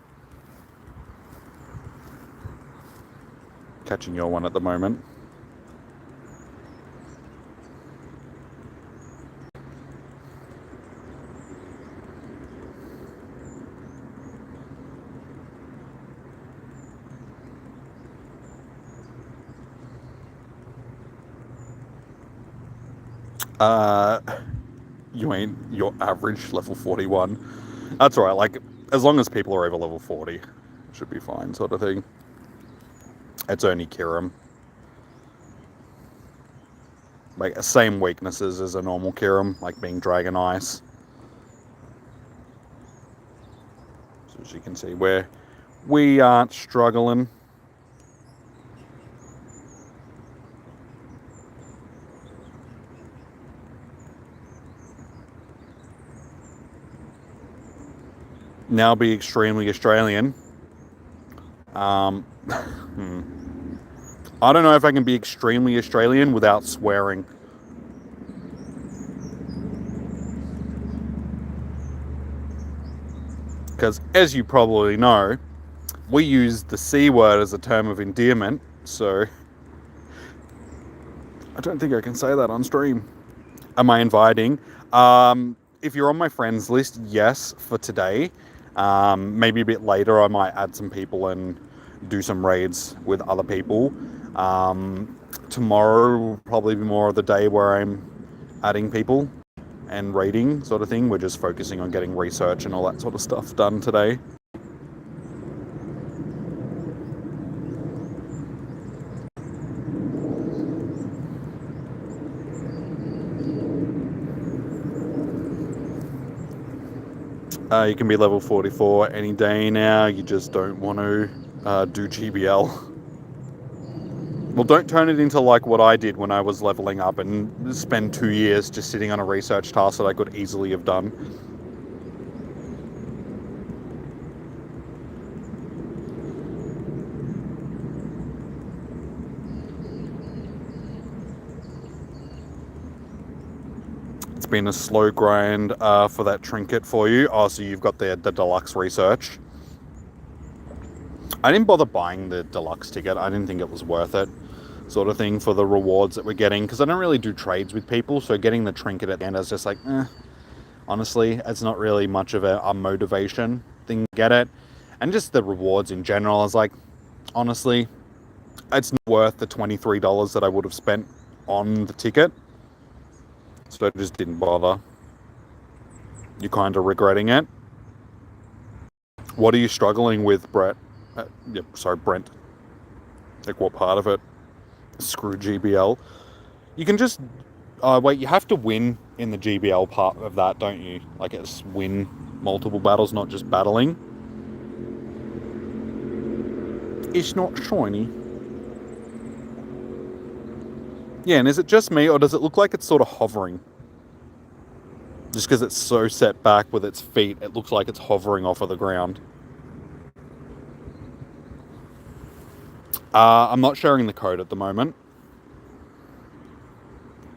Catching your one at the moment. You ain't your average level 41. That's alright, like, as long as people are over level 40, it should be fine, sort of thing. It's only Kyurem. Like, same weaknesses as a normal Kyurem, like being Dragon Ice. So as you can see, we aren't struggling. Now be extremely Australian. I don't know if I can be extremely Australian without swearing. Because, as you probably know, we use the C word as a term of endearment, so I don't think I can say that on stream. Am I inviting? If you're on my friends list, yes, for today. Maybe a bit later I might add some people and do some raids with other people. Tomorrow will probably be more of the day where I'm adding people and raiding, sort of thing. We're just focusing on getting research and all that sort of stuff done today. You can be level 44 any day now. You just don't want to do GBL. Well, don't turn it into like what I did when I was leveling up and spend 2 years just sitting on a research task that I could easily have done. It's been a slow grind for that trinket for you. Oh, so you've got the deluxe research. I didn't bother buying the deluxe ticket. I didn't think it was worth it, sort of thing, for the rewards that we're getting, because I don't really do trades with people, so getting the trinket at the end, I was just like, honestly, it's not really much of a motivation thing to get it. And just the rewards in general, I was like, honestly, it's not worth the $23 that I would have spent on the ticket, so I just didn't bother. You're kind of regretting it. What are you struggling with, Brett? Brent. Like, what part of it? Screw GBL. You can just... wait, you have to win in the GBL part of that, don't you? Like, it's win multiple battles, not just battling. It's not shiny. Yeah, and is it just me, or does it look like it's sort of hovering? Just because it's so set back with its feet, it looks like it's hovering off of the ground. I'm not sharing the code at the moment,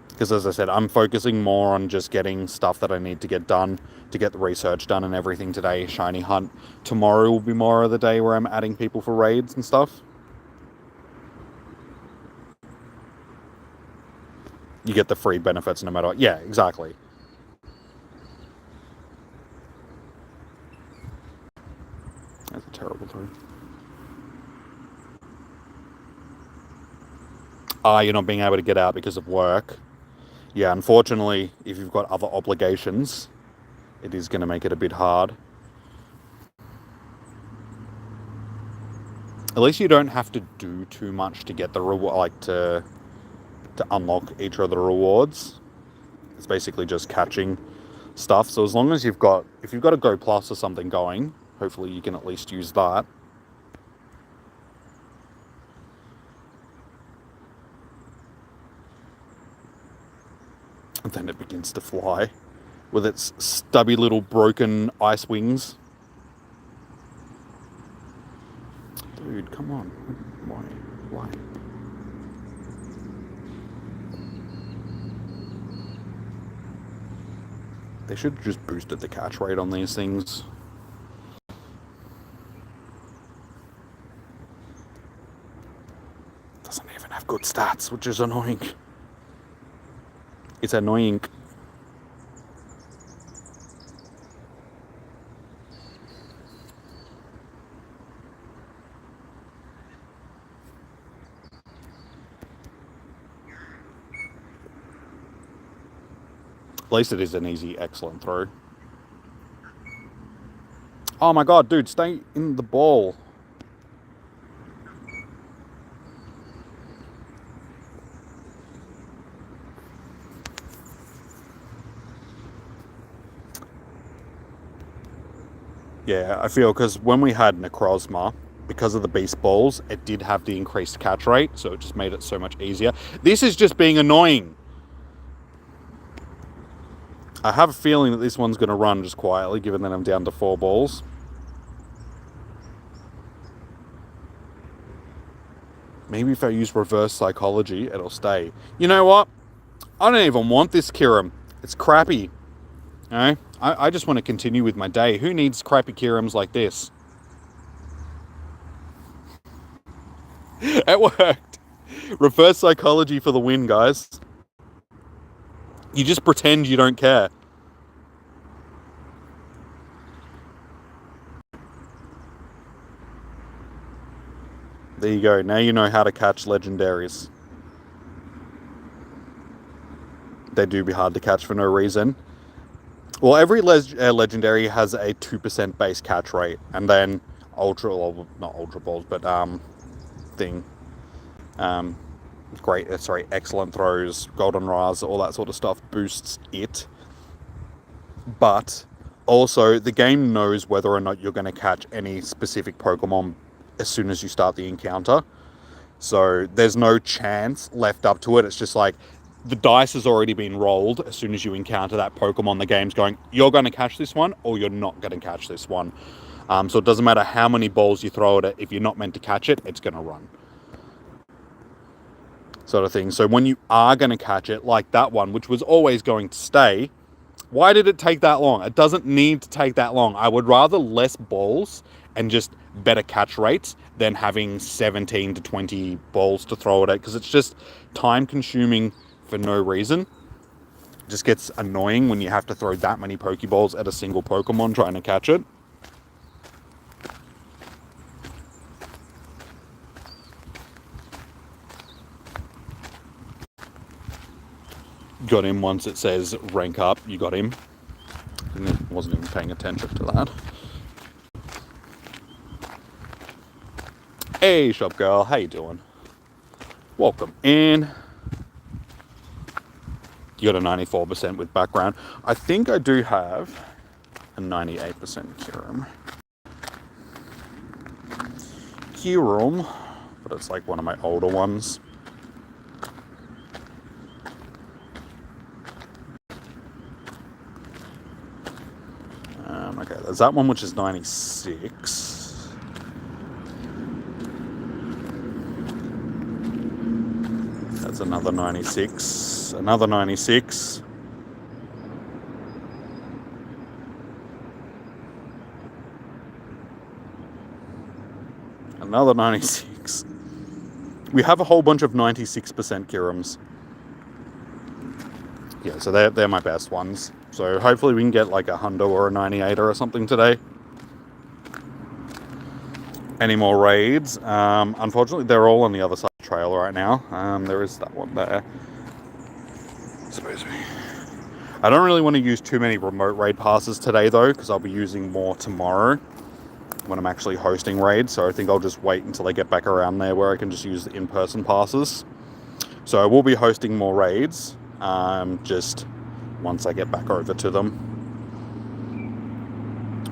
because as I said, I'm focusing more on just getting stuff that I need to get done, to get the research done and everything today. Shiny hunt. Tomorrow will be more of the day where I'm adding people for raids and stuff. You get the free benefits no matter what. Yeah, exactly. That's a terrible throw. You're not being able to get out because of work. Yeah, unfortunately, if you've got other obligations, it is going to make it a bit hard. At least you don't have to do too much to get the reward, like to unlock each of the rewards. It's basically just catching stuff. So as long as if you've got a Go Plus or something going, hopefully you can at least use that. And then it begins to fly with its stubby little broken ice wings. Dude, come on. Why? They should have just boosted the catch rate on these things. Doesn't even have good stats, which is annoying. It's annoying. At least it is an easy, excellent throw. Oh my god, dude, stay in the ball. Yeah, I feel because when we had Necrozma, because of the beast balls, it did have the increased catch rate, so it just made it so much easier. This is just being annoying. I have a feeling that this one's going to run just quietly, given that I'm down to 4 balls. Maybe if I use reverse psychology, it'll stay. You know what? I don't even want this Kyurem. It's crappy. You know? I just want to continue with my day. Who needs crappy Kyurems like this? It worked. Reverse psychology for the win, guys. You just pretend you don't care. There you go. Now you know how to catch legendaries. They do be hard to catch for no reason. Well, every legendary has a 2% base catch rate, and then not ultra balls, but excellent throws, golden rise, all that sort of stuff boosts it. But also, the game knows whether or not you're going to catch any specific Pokemon as soon as you start the encounter. So there's no chance left up to it. It's just like the dice has already been rolled as soon as you encounter that Pokemon. The game's going, you're going to catch this one or you're not going to catch this one. So it doesn't matter how many balls you throw at it. If you're not meant to catch it, it's going to run. Sort of thing. So when you are going to catch it, like that one, which was always going to stay, why did it take that long? It doesn't need to take that long. I would rather less balls and just better catch rates than having 17 to 20 balls to throw at it, because it's just time consuming for no reason. It just gets annoying when you have to throw that many Pokeballs at a single Pokemon trying to catch it. Got him once it says rank up, you got him. And wasn't even paying attention to that. Hey, shop girl, how you doing? Welcome in. You got a 94% with background. I think I do have a 98% Kyurem. Kyurem, but it's like one of my older ones. Okay, there's that one which is 96. That's another 96. Another 96. Another 96. We have a whole bunch of 96% Kyurems. Yeah, so they're my best ones. So hopefully we can get like a Hundo or a 98 or something today. Any more raids? Unfortunately, they're all on the other side of the trail right now. There is that one there. I don't really want to use too many remote raid passes today though, because I'll be using more tomorrow when I'm actually hosting raids. So I think I'll just wait until I get back around there where I can just use the in-person passes. So I will be hosting more raids, just once I get back over to them,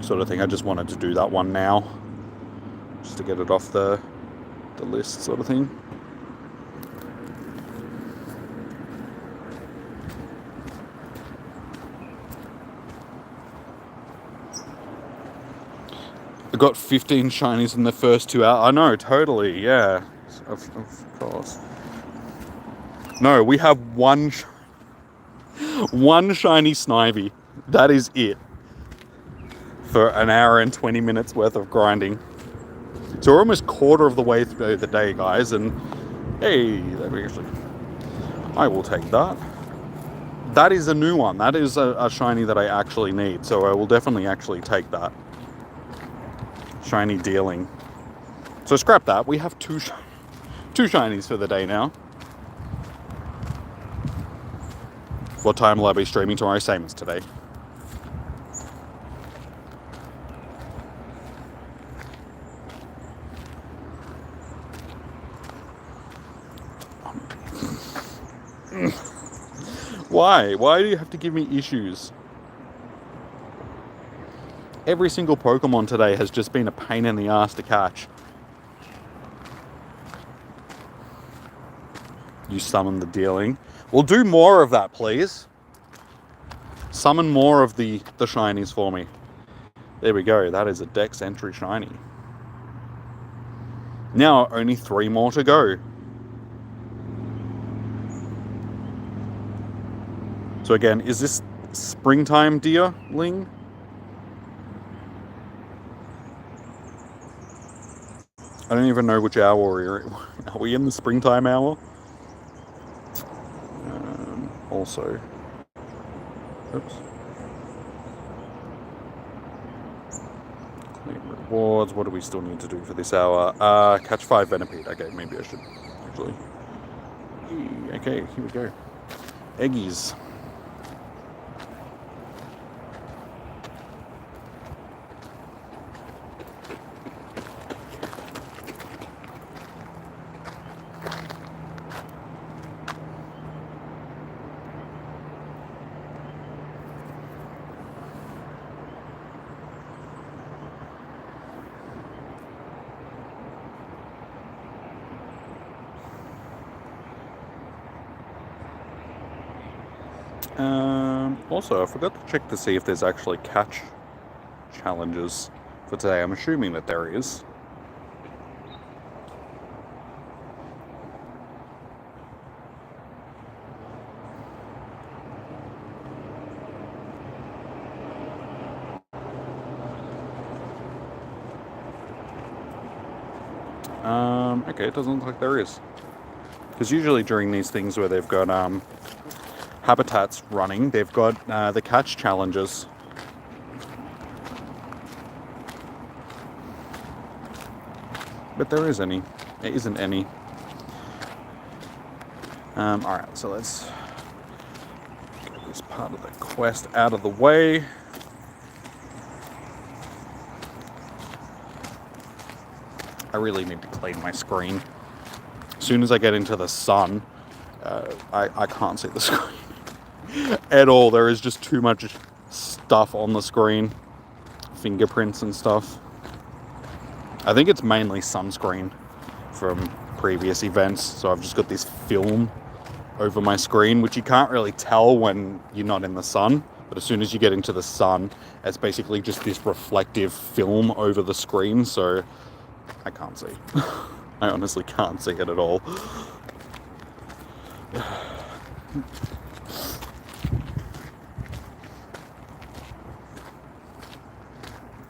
sort of thing. I just wanted to do that one now, just to get it off the list, sort of thing. I got 15 shinies in the first 2 hours. I know, totally, yeah, of course. No, we have one shiny Snivy. That is it. For an hour and 20 minutes worth of grinding. So we're almost quarter of the way through the day, guys. And hey, that actually, I will take that. That is a new one. That is a shiny that I actually need. So I will definitely actually take that. Shiny dealing. So scrap that. We have two shinies for the day now. What time will I be streaming tomorrow? Same as today. Why? Why do you have to give me issues? Every single Pokemon today has just been a pain in the ass to catch. You summon the dealing. We'll do more of that, please. Summon more of the shinies for me. There we go. That is a Dex entry shiny. Now only 3 more to go. So again, is this springtime dealing? I don't even know which hour we're in. Are we in the springtime hour? Also, oops. Claim rewards. What do we still need to do for this hour? Catch 5 Venipede. Okay, maybe I should actually. Okay, here we go. Eggies. Also, I forgot to check to see if there's actually catch challenges for today. I'm assuming that there is. Okay, it doesn't look like there is. Because usually during these things where they've got habitats running, they've got the catch challenges. But there isn't any. Alright, so let's get this part of the quest out of the way. I really need to clean my screen. As soon as I get into the sun, I can't see the screen at all. There is just too much stuff on the screen. Fingerprints and stuff. I think it's mainly sunscreen from previous events. So I've just got this film over my screen, which you can't really tell when you're not in the sun. But as soon as you get into the sun, it's basically just this reflective film over the screen. So I can't see. I honestly can't see it at all.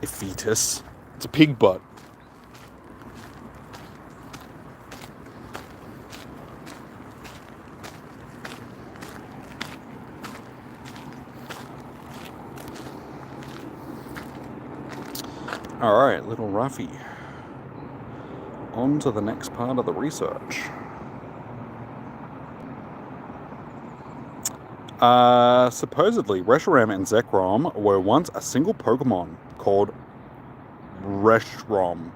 A fetus. It's a pig butt. Alright, little Ruffy. On to the next part of the research. Supposedly, Reshiram and Zekrom were once a single Pokemon called Reshiram.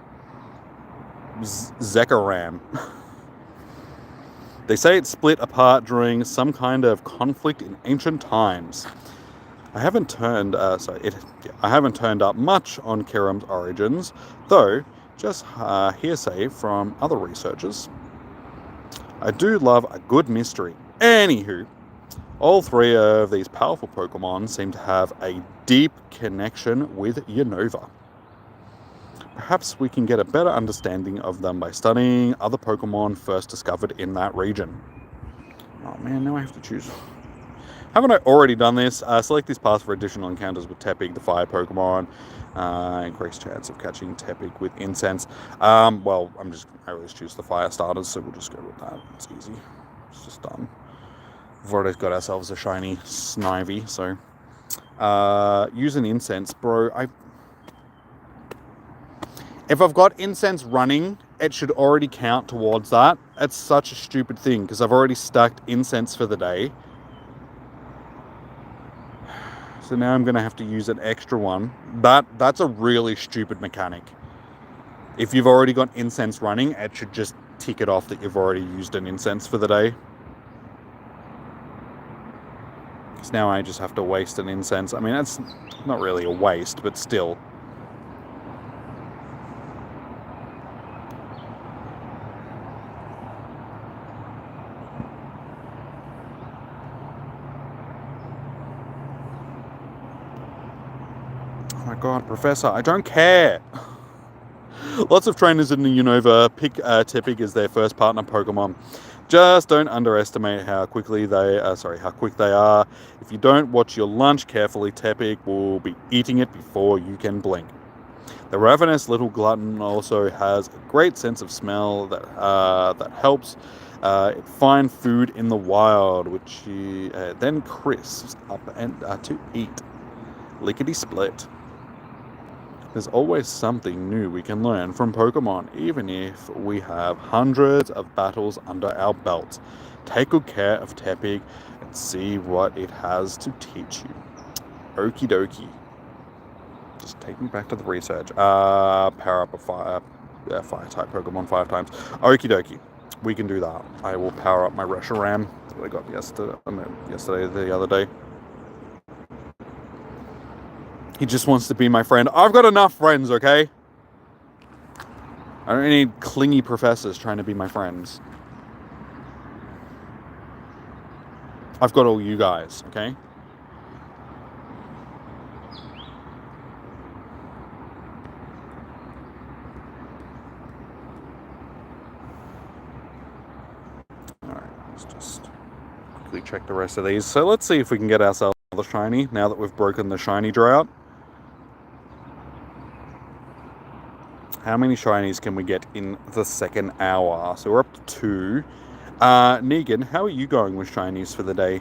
Zekrom. They say it split apart during some kind of conflict in ancient times. I haven't turned up much on Kyurem's origins, though just hearsay from other researchers. I do love a good mystery. Anywho, all three of these powerful Pokemon seem to have a deep connection with Unova. Perhaps we can get a better understanding of them by studying other Pokemon first discovered in that region. Oh man, now I have to choose. Haven't I already done this? Select this path for additional encounters with Tepig, the fire Pokemon. Increased chance of catching Tepig with incense. Well, I always choose the fire starters, so we'll just go with that. It's easy. It's just done. We've already got ourselves a shiny Snivy, so use an incense, bro. If I've got incense running, it should already count towards that. It's such a stupid thing because I've already stacked incense for the day. So now I'm going to have to use an extra one. That's a really stupid mechanic. If you've already got incense running, it should just tick it off that you've already used an incense for the day. Because now I just have to waste an incense. I mean, that's not really a waste, but still. Oh my god, Professor, I don't care. Lots of trainers in the Unova pick Tepig as their first partner Pokemon. Just don't underestimate how quick they are. If you don't watch your lunch carefully, Tepig will be eating it before you can blink. The ravenous little glutton also has a great sense of smell that helps it find food in the wild, which he then crisps up and to eat. Lickety split. There's always something new we can learn from Pokemon, even if we have hundreds of battles under our belts. Take good care of Tepig and see what it has to teach you. Okie dokie. Just take me back to the research. Power up a fire type Pokemon 5 times. Okie dokie. We can do that. I will power up my Reshiram that I got the other day. He just wants to be my friend. I've got enough friends, okay? I don't need clingy professors trying to be my friends. I've got all you guys, okay? Alright, let's just quickly check the rest of these. So let's see if we can get ourselves another shiny now that we've broken the shiny drought. How many shinies can we get in the second hour? So we're up to 2. Negan, how are you going with shinies for the day?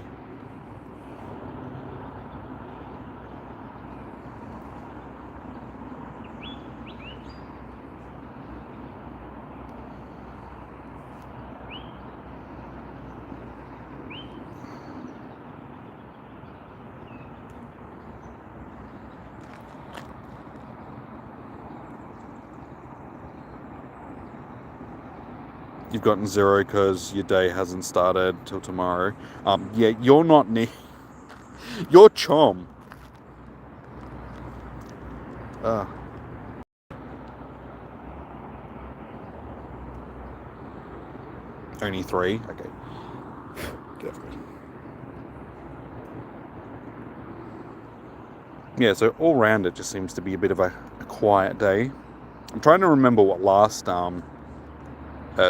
You've gotten 0 because your day hasn't started till tomorrow. Yeah, you're not You're Chom. Only 3? Okay. Definitely. Yeah, so all round it just seems to be a bit of a quiet day. I'm trying to remember what last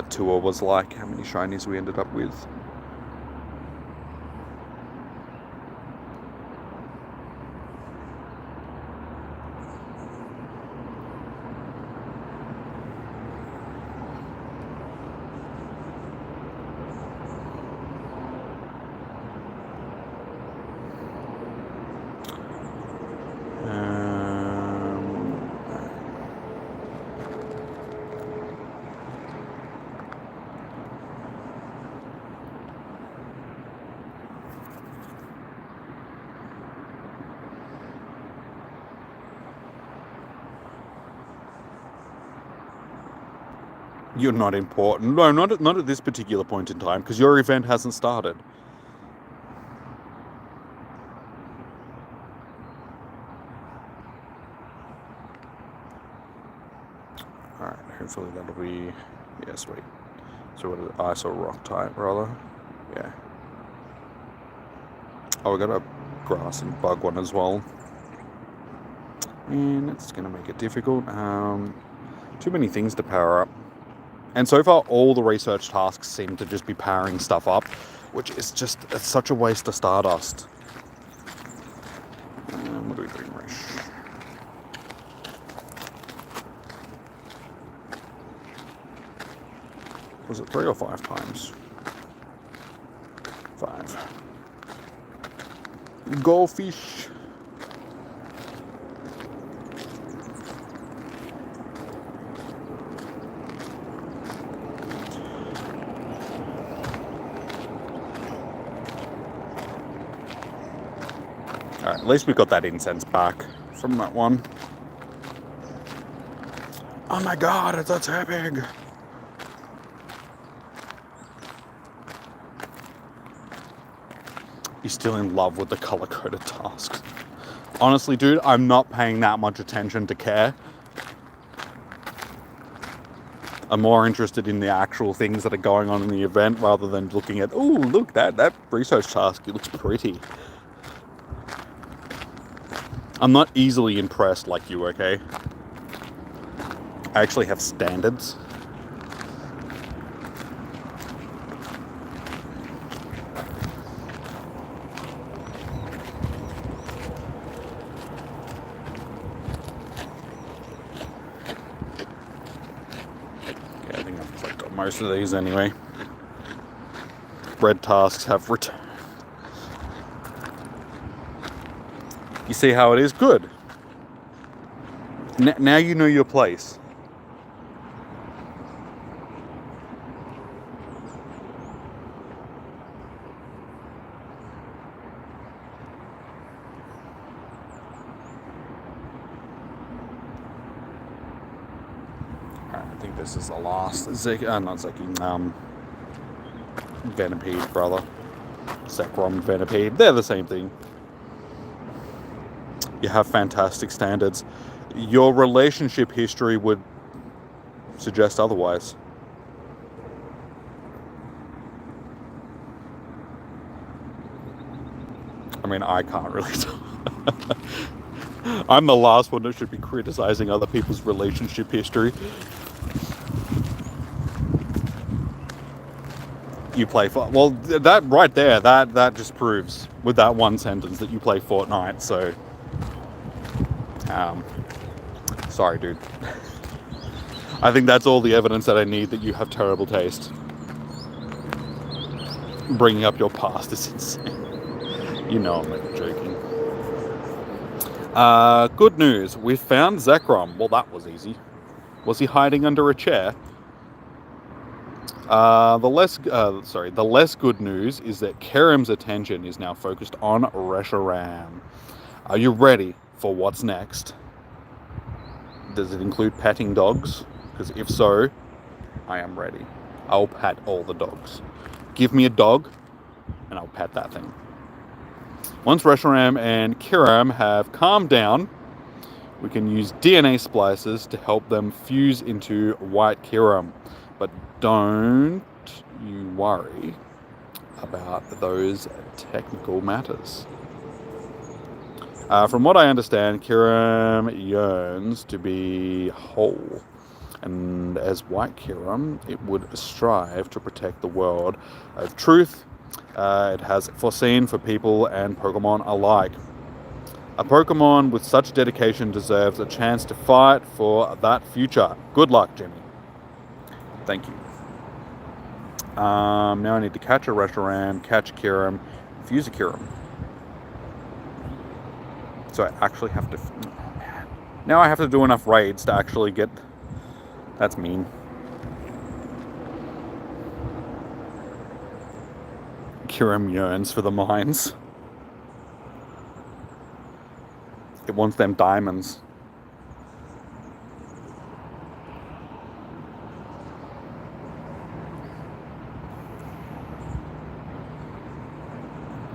tour was like, how many shinies we ended up with. You're not important. No, not at this particular point in time, because your event hasn't started. Alright, hopefully that'll be... Yeah, sweet. So what is it? Ice or rock type, rather? Yeah. Oh, we got a grass and bug one as well. And it's going to make it difficult. Too many things to power up. And so far, all the research tasks seem to just be powering stuff up, which is just, it's such a waste of Stardust. What are we doing, Rish? Was it 3 or 5 times? 5. Goldfish. Alright, at least we got that incense back from that one. Oh my god, it's a Tepig! You're still in love with the color-coded tasks. Honestly, dude, I'm not paying that much attention to care. I'm more interested in the actual things that are going on in the event rather than looking at, oh, look, that research task, it looks pretty. I'm not easily impressed like you, okay? I actually have standards. Yeah, I think I've clicked on most of these anyway. Red tasks have returned. You see how it is? Good. Now you know your place. Alright, I think this is the last. Not Zeki, Venipede, brother. Zekrom, Venipede. They're the same thing. You have fantastic standards. Your relationship history would suggest otherwise. I mean, I can't really tell. I'm the last one that should be criticizing other people's relationship history. You play well, that right there, that just proves with that one sentence that you play Fortnite. So, sorry, dude. I think that's all the evidence that I need that you have terrible taste. Bringing up your past is insane. You know I'm not joking. Good news. We found Zekrom. Well, that was easy. Was he hiding under a chair? The less good news is that Kyurem's attention is now focused on Reshiram. Are you ready for what's next? Does it include petting dogs? Because if so, I am ready. I'll pet all the dogs. Give me a dog, and I'll pet that thing. Once Reshiram and Kyurem have calmed down, we can use DNA splicers to help them fuse into white Kyurem. But don't you worry about those technical matters. From what I understand, Kyurem yearns to be whole. And as white Kyurem, it would strive to protect the world of truth. It has foreseen for people and Pokemon alike. A Pokemon with such dedication deserves a chance to fight for that future. Good luck, Jimmy. Thank you. Now I need to catch a Reshiram, catch a Kyurem, fuse a Kyurem. So I actually have to... Oh, man. Now I have to do enough raids to actually get... That's mean. Kyurem yearns for the mines. It wants them diamonds.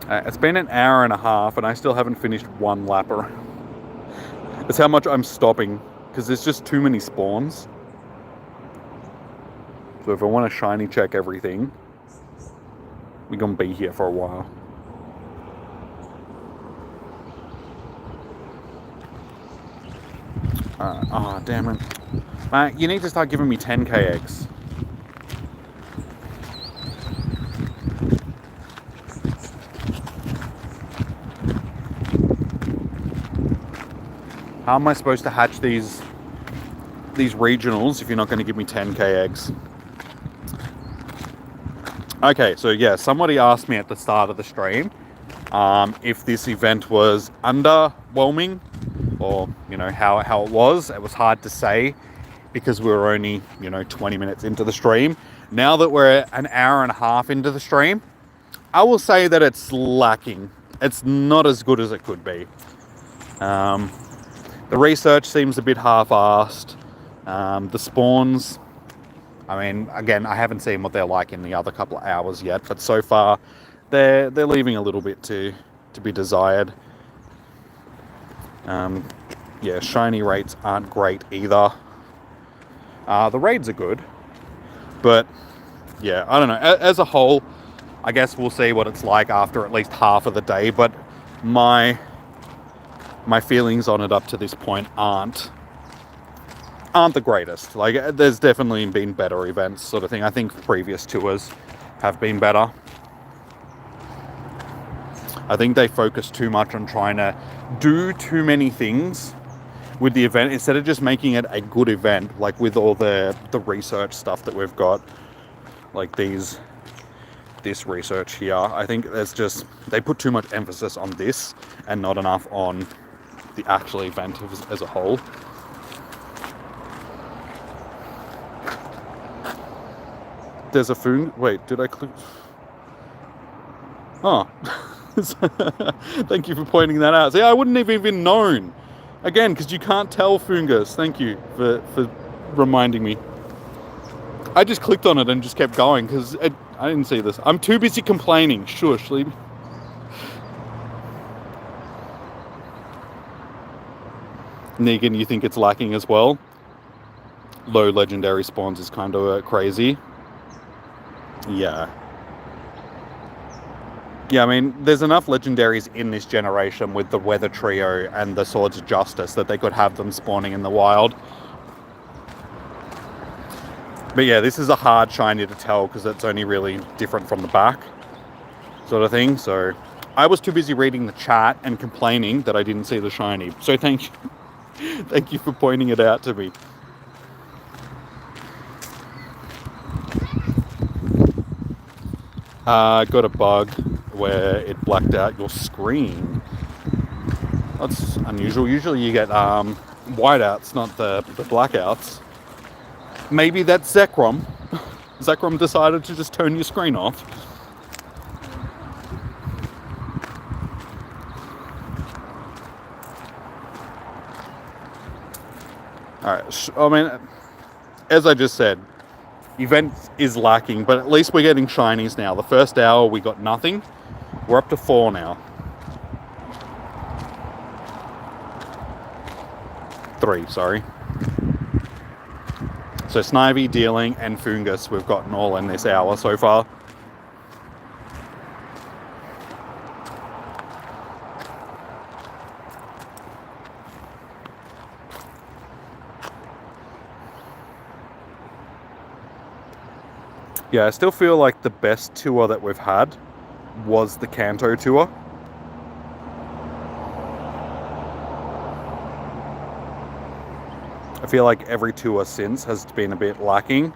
It's been an hour and a half and I still haven't finished one lapper. That's how much I'm stopping, because there's just too many spawns. So if I want to shiny check everything, we're going to be here for a while. Oh, damn it. You need to start giving me 10k eggs. How am I supposed to hatch these regionals if you're not going to give me 10k eggs? Okay, so yeah, somebody asked me at the start of the stream if this event was underwhelming, or, you know, how it was. It was hard to say because we were only, 20 minutes into the stream. Now that we're an hour and a half into the stream, I will say that it's lacking. It's not as good as it could be. The research seems a bit half-assed. The spawns, I mean, again, I haven't seen what they're like in the other couple of hours yet, but so far they're leaving a little bit to be desired. Yeah, shiny rates aren't great either. The raids are good, but yeah, I don't know. As a whole, I guess we'll see what it's like after at least half of the day, but my feelings on it up to this point aren't the greatest. Like, there's definitely been better events, sort of thing. I think previous tours have been better. I think they focus too much on trying to do too many things with the event instead of just making it a good event, like with all the research stuff that we've got, like this research here. I think there's just, they put too much emphasis on this and not enough on the actual event as a whole. There's a food. Wait, did I click? Oh. Thank you for pointing that out. See, I wouldn't have even known. Again, because you can't tell fungus. Thank you for reminding me. I just clicked on it and just kept going because I didn't see this. I'm too busy complaining. Shush, leave me. Negan, you think it's lacking as well? Low legendary spawns is kind of crazy. Yeah. Yeah, I mean, there's enough legendaries in this generation with the Weather Trio and the Swords of Justice that they could have them spawning in the wild. But yeah, this is a hard shiny to tell because it's only really different from the back, sort of thing. So I was too busy reading the chat and complaining that I didn't see the shiny. So thank you, thank you for pointing it out to me. Got a bug where it blacked out your screen. That's unusual. Usually you get whiteouts, not the blackouts. Maybe that's Zekrom. Zekrom decided to just turn your screen off. Alright, I mean, as I just said, event is lacking, but at least we're getting shinies now. The first hour we got nothing. We're up to 4 now. 3, sorry. So Snivy, Dealing, and Fungus we've gotten all in this hour so far. Yeah, I still feel like the best tour that we've had was the Kanto tour. I feel like every tour since has been a bit lacking.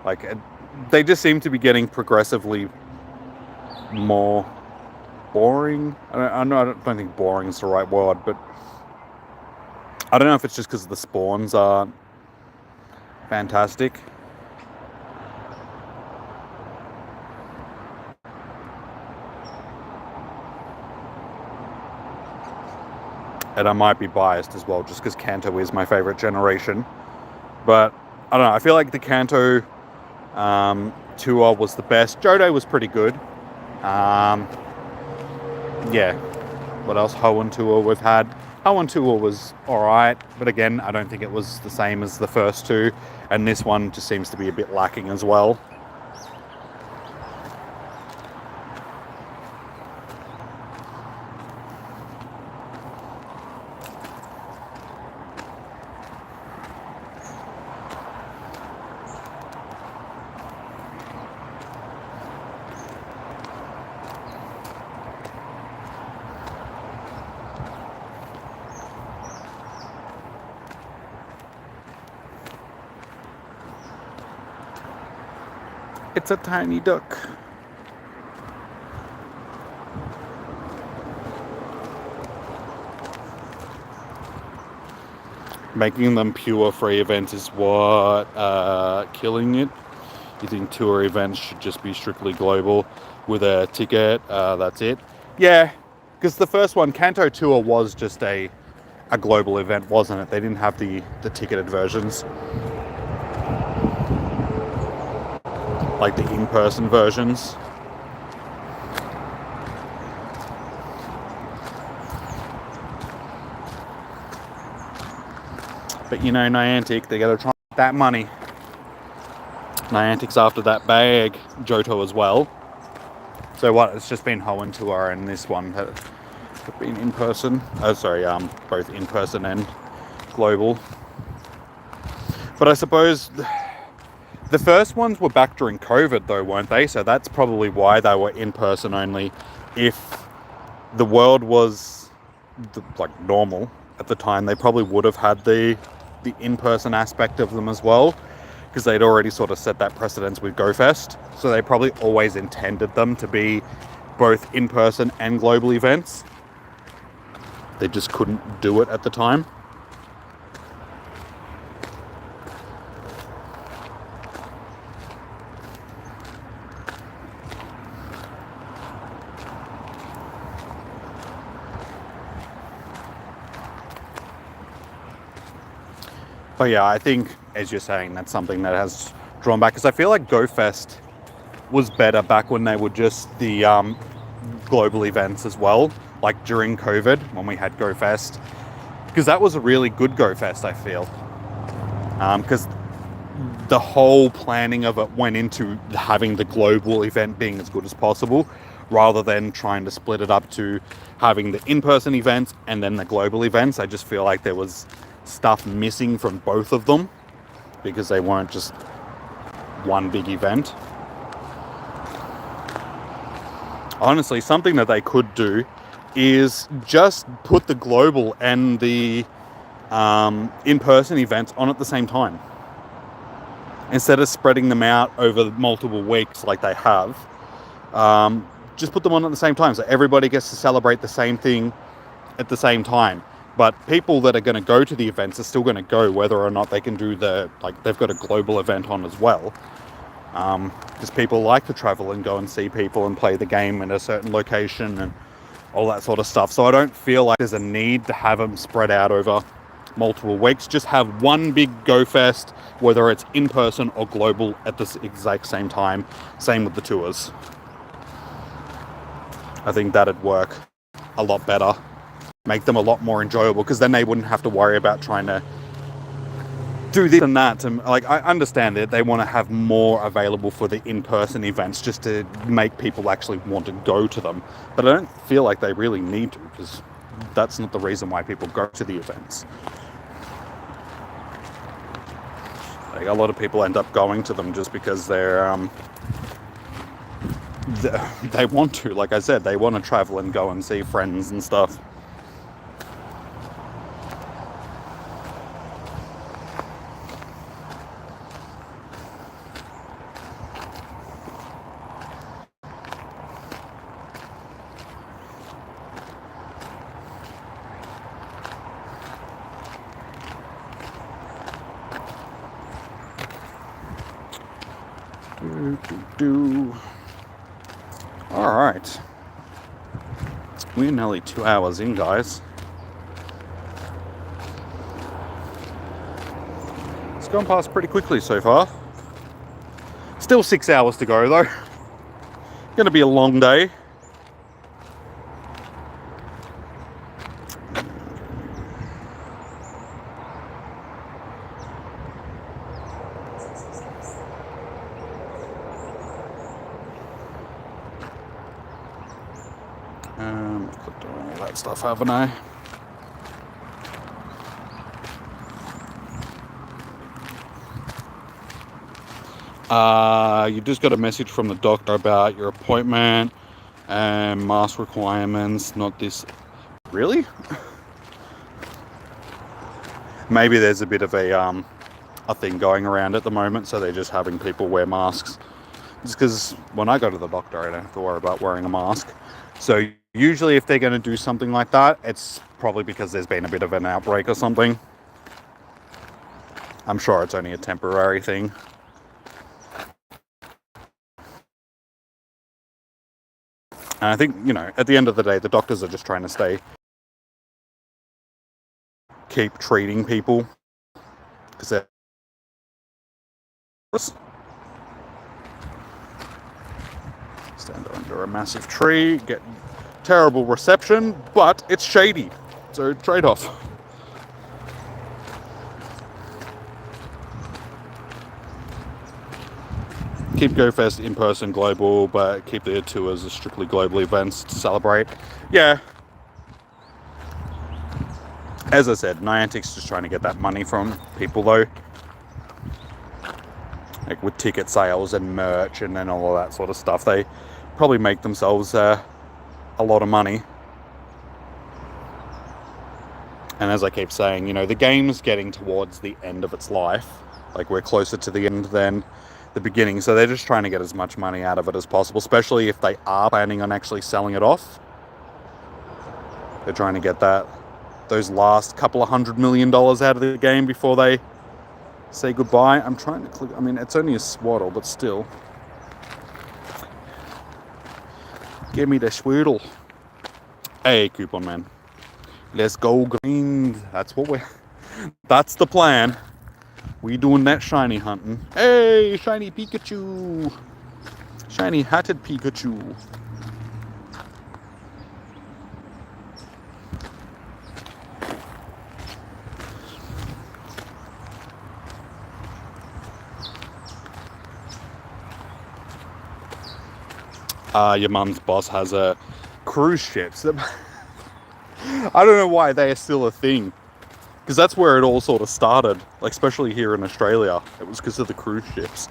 Like, they just seem to be getting progressively more boring. I don't think boring is the right word, but I don't know if it's just because the spawns aren't fantastic. And I might be biased as well, just because Kanto is my favorite generation. But I don't know, I feel like the Kanto tour was the best. Johto was pretty good. Yeah. What else? Hoenn tour we've had. Hoenn tour was alright, but again, I don't think it was the same as the first two. And this one just seems to be a bit lacking as well. It's a tiny duck. Making them pure free events is what killing it. You think tour events should just be strictly global with a ticket? That's it. Yeah, because the first one, Kanto Tour, was just a global event, wasn't it? They didn't have the ticketed versions. Like the in-person versions. But you know, Niantic, they gotta try that money. Niantic's after that bag. Johto as well. So what? It's just been Hoenn Tour and this one have been in person. Oh, sorry, both in person and global. But I suppose the first ones were back during COVID, though, weren't they? So that's probably why they were in person only. If the world was like normal at the time, they probably would have had the in-person aspect of them as well, because they'd already sort of set that precedence with GoFest. So they probably always intended them to be both in-person and global events. They just couldn't do it at the time. But yeah, I think, as you're saying, that's something that has drawn back, because I feel like GoFest was better back when they were just the global events as well, like during COVID when we had GoFest, because that was a really good GoFest, I feel, because the whole planning of it went into having the global event being as good as possible, rather than trying to split it up to having the in-person events and then the global events. I just feel like there was stuff missing from both of them because they weren't just one big event. Honestly, something that they could do is just put the global and the in-person events on at the same time. Instead of spreading them out over multiple weeks like they have, just put them on at the same time so everybody gets to celebrate the same thing at the same time. But people that are going to go to the events are still going to go whether or not they can do they've got a global event on as well. Because people like to travel and go and see people and play the game in a certain location and all that sort of stuff. So I don't feel like there's a need to have them spread out over multiple weeks. Just have one big Go Fest, whether it's in person or global, at the exact same time. Same with the tours. I think that'd work a lot better. Make them a lot more enjoyable, because then they wouldn't have to worry about trying to do this and that. And like, I understand that they want to have more available for the in-person events just to make people actually want to go to them. But I don't feel like they really need to, because that's not the reason why people go to the events. Like, a lot of people end up going to them just because they're they want to. Like I said, they want to travel and go and see friends and stuff. All right, we're nearly 2 hours in, guys. It's gone past pretty quickly so far. Still 6 hours to go though. Gonna be a long day. Clicked on all that stuff, haven't I? You just got a message from the doctor about your appointment and mask requirements, not this. Really? Maybe there's a bit of a thing going around at the moment, so they're just having people wear masks. Just because when I go to the doctor, I don't have to worry about wearing a mask. So usually if they're going to do something like that, it's probably because there's been a bit of an outbreak or something. I'm sure it's only a temporary thing. And I think, you know, at the end of the day, the doctors are just trying to keep treating people. Because they're... Stand under a massive tree, get terrible reception, but it's shady. So trade-off. Keep GoFest in person global, but keep the tours as strictly global events to celebrate. Yeah. As I said, Niantic's just trying to get that money from people though. Like with ticket sales and merch and then all of that sort of stuff. They probably make themselves a lot of money. And as I keep saying, you know, the game's getting towards the end of its life. Like, we're closer to the end than the beginning, so they're just trying to get as much money out of it as possible, especially if they are planning on actually selling it off. They're trying to get those last couple of $100 million out of the game before they say goodbye. I'm trying to click, I mean, it's only a swaddle, but still. Give me the swaddle. Hey, coupon man. Let's go green. That's the plan. We doing that shiny hunting. Hey, shiny Pikachu. Shiny hatted Pikachu. your mum's boss has a cruise ships. I don't know why they are still a thing. Because that's where it all sort of started, like especially here in Australia. It was because of the cruise ships.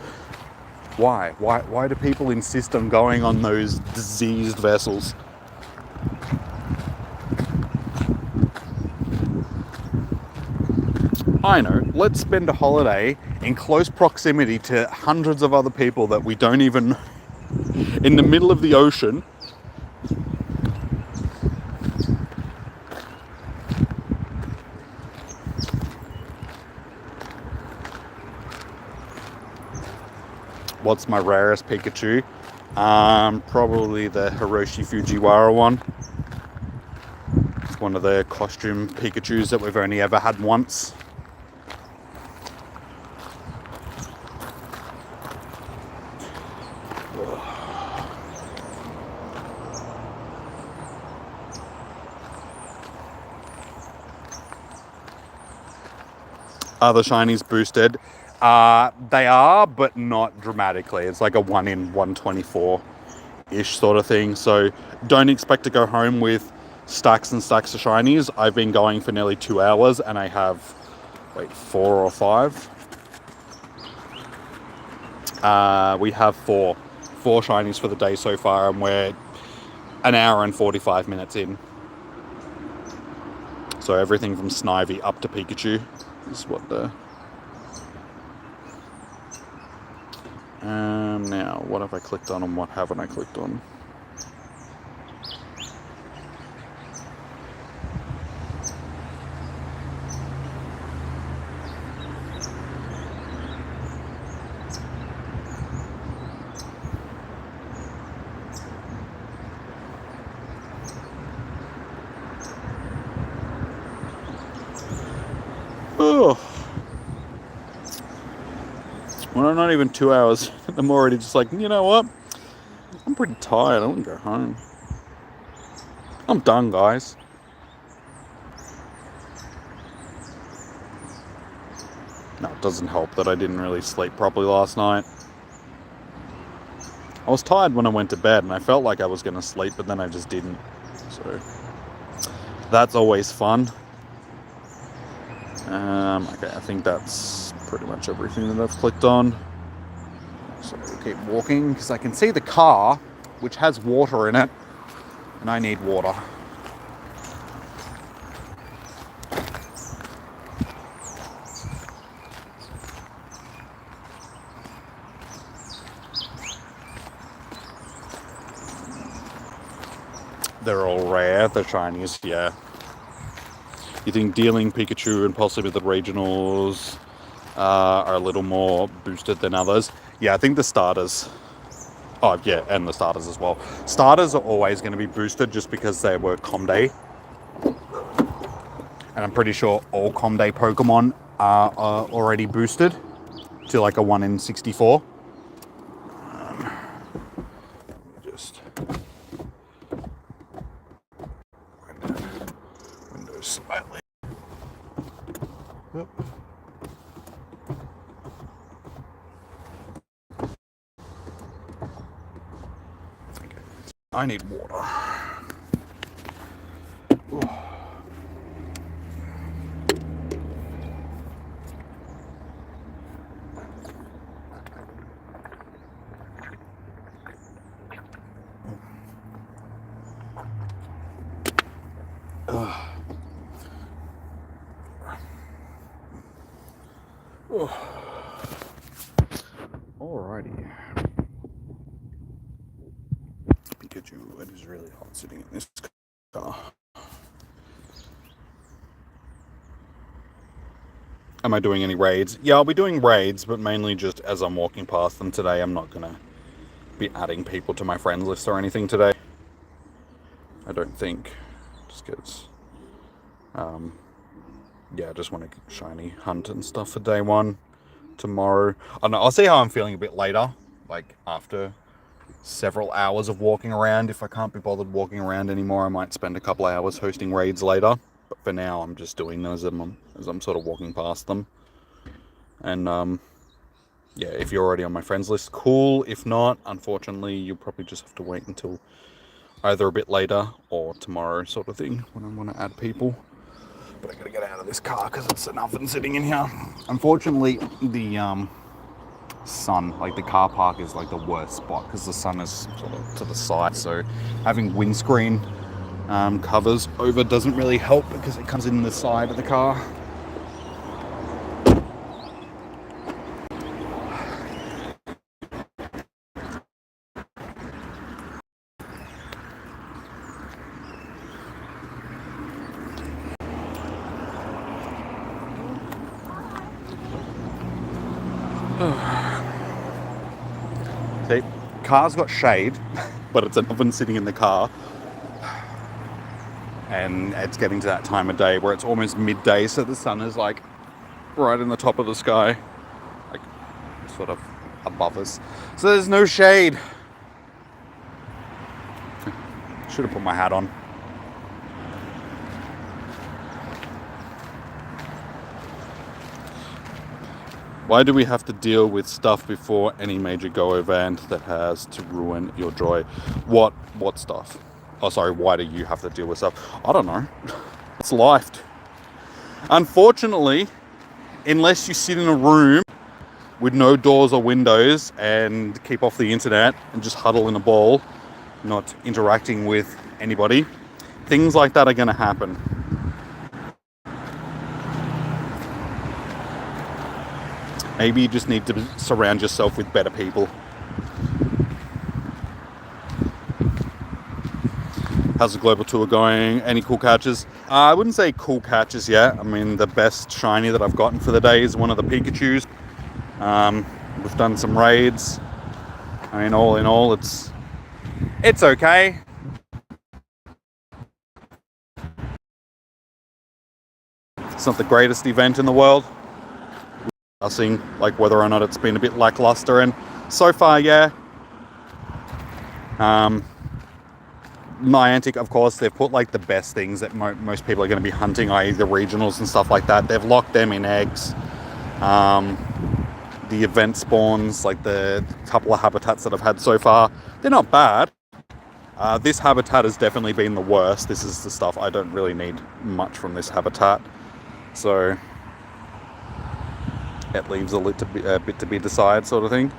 Why? Why do people insist on going on those diseased vessels? I know, let's spend a holiday in close proximity to hundreds of other people that we don't even know, in the middle of the ocean. What's my rarest Pikachu? Probably the Hiroshi Fujiwara one. It's one of the costume Pikachus that we've only ever had once. Are the shinies boosted? They are, but not dramatically. It's like a 1 in 124-ish sort of thing. So don't expect to go home with stacks and stacks of shinies. I've been going for nearly 2 hours and I have, 4 or 5? We have four shinies for the day so far, and we're an hour and 45 minutes in. So everything from Snivy up to Pikachu is what the... now, what have I clicked on and what haven't I clicked on? Oh. Well, I'm not even 2 hours. I'm already just like, you know what? I'm pretty tired. I want to go home. I'm done, guys. No, it doesn't help that I didn't really sleep properly last night. I was tired when I went to bed and I felt like I was going to sleep, but then I just didn't. So that's always fun. Okay, I think that's pretty much everything that I've clicked on. So we'll keep walking because I can see the car, which has water in it, and I need water. They're all rare, the shinies, yeah. You think dealing Pikachu and possibly the regionals are a little more boosted than others? Yeah, I think the starters. Oh, yeah, and the starters as well. Starters are always going to be boosted just because they were Comday. And I'm pretty sure all Comday Pokemon are already boosted to like a 1 in 64. Just windows slightly. Yep. Okay. I need water. Alrighty. Pikachu, it is really hot sitting in this car. Am I doing any raids? Yeah, I'll be doing raids, but mainly just as I'm walking past them today. I'm not going to be adding people to my friends list or anything today. I don't think. Just because, yeah, I just want to shiny hunt and stuff for day 1 tomorrow. I don't know, I'll see how I'm feeling a bit later, like after several hours of walking around. If I can't be bothered walking around anymore, I might spend a couple of hours hosting raids later. But for now, I'm just doing them as I'm sort of walking past them. And yeah, if you're already on my friends list, cool. If not, unfortunately, you'll probably just have to wait until either a bit later or tomorrow sort of thing when I want to add people. But I gotta get out of this car because it's an oven sitting in here. Unfortunately, the sun, like the car park is like the worst spot because the sun is sort of to the side, so having windscreen covers over doesn't really help because it comes in the side of the car. See, car's got shade, but it's an oven sitting in the car. And it's getting to that time of day where it's almost midday, so the sun is like right in the top of the sky, like sort of above us. So there's no shade. Should have put my hat on. Why do we have to deal with stuff before any major go event that has to ruin your joy? What stuff? Oh, sorry, why do you have to deal with stuff? I don't know. It's life. Unfortunately, unless you sit in a room with no doors or windows and keep off the internet and just huddle in a ball, not interacting with anybody, things like that are going to happen. Maybe you just need to surround yourself with better people. How's the global tour going? Any cool catches? I wouldn't say cool catches yet. I mean, the best shiny that I've gotten for the day is one of the Pikachus. We've done some raids. I mean, all in all, it's okay. It's not the greatest event in the world. Discussing like whether or not it's been a bit lackluster, and so far, yeah. Niantic, of course, they've put like the best things that most people are going to be hunting, i.e. the regionals and stuff like that. They've locked them in eggs. The event spawns, like the couple of habitats that I've had so far, they're not bad. This habitat has definitely been the worst. This is the stuff I don't really need much from this habitat. So it leaves a bit to be desired sort of thing.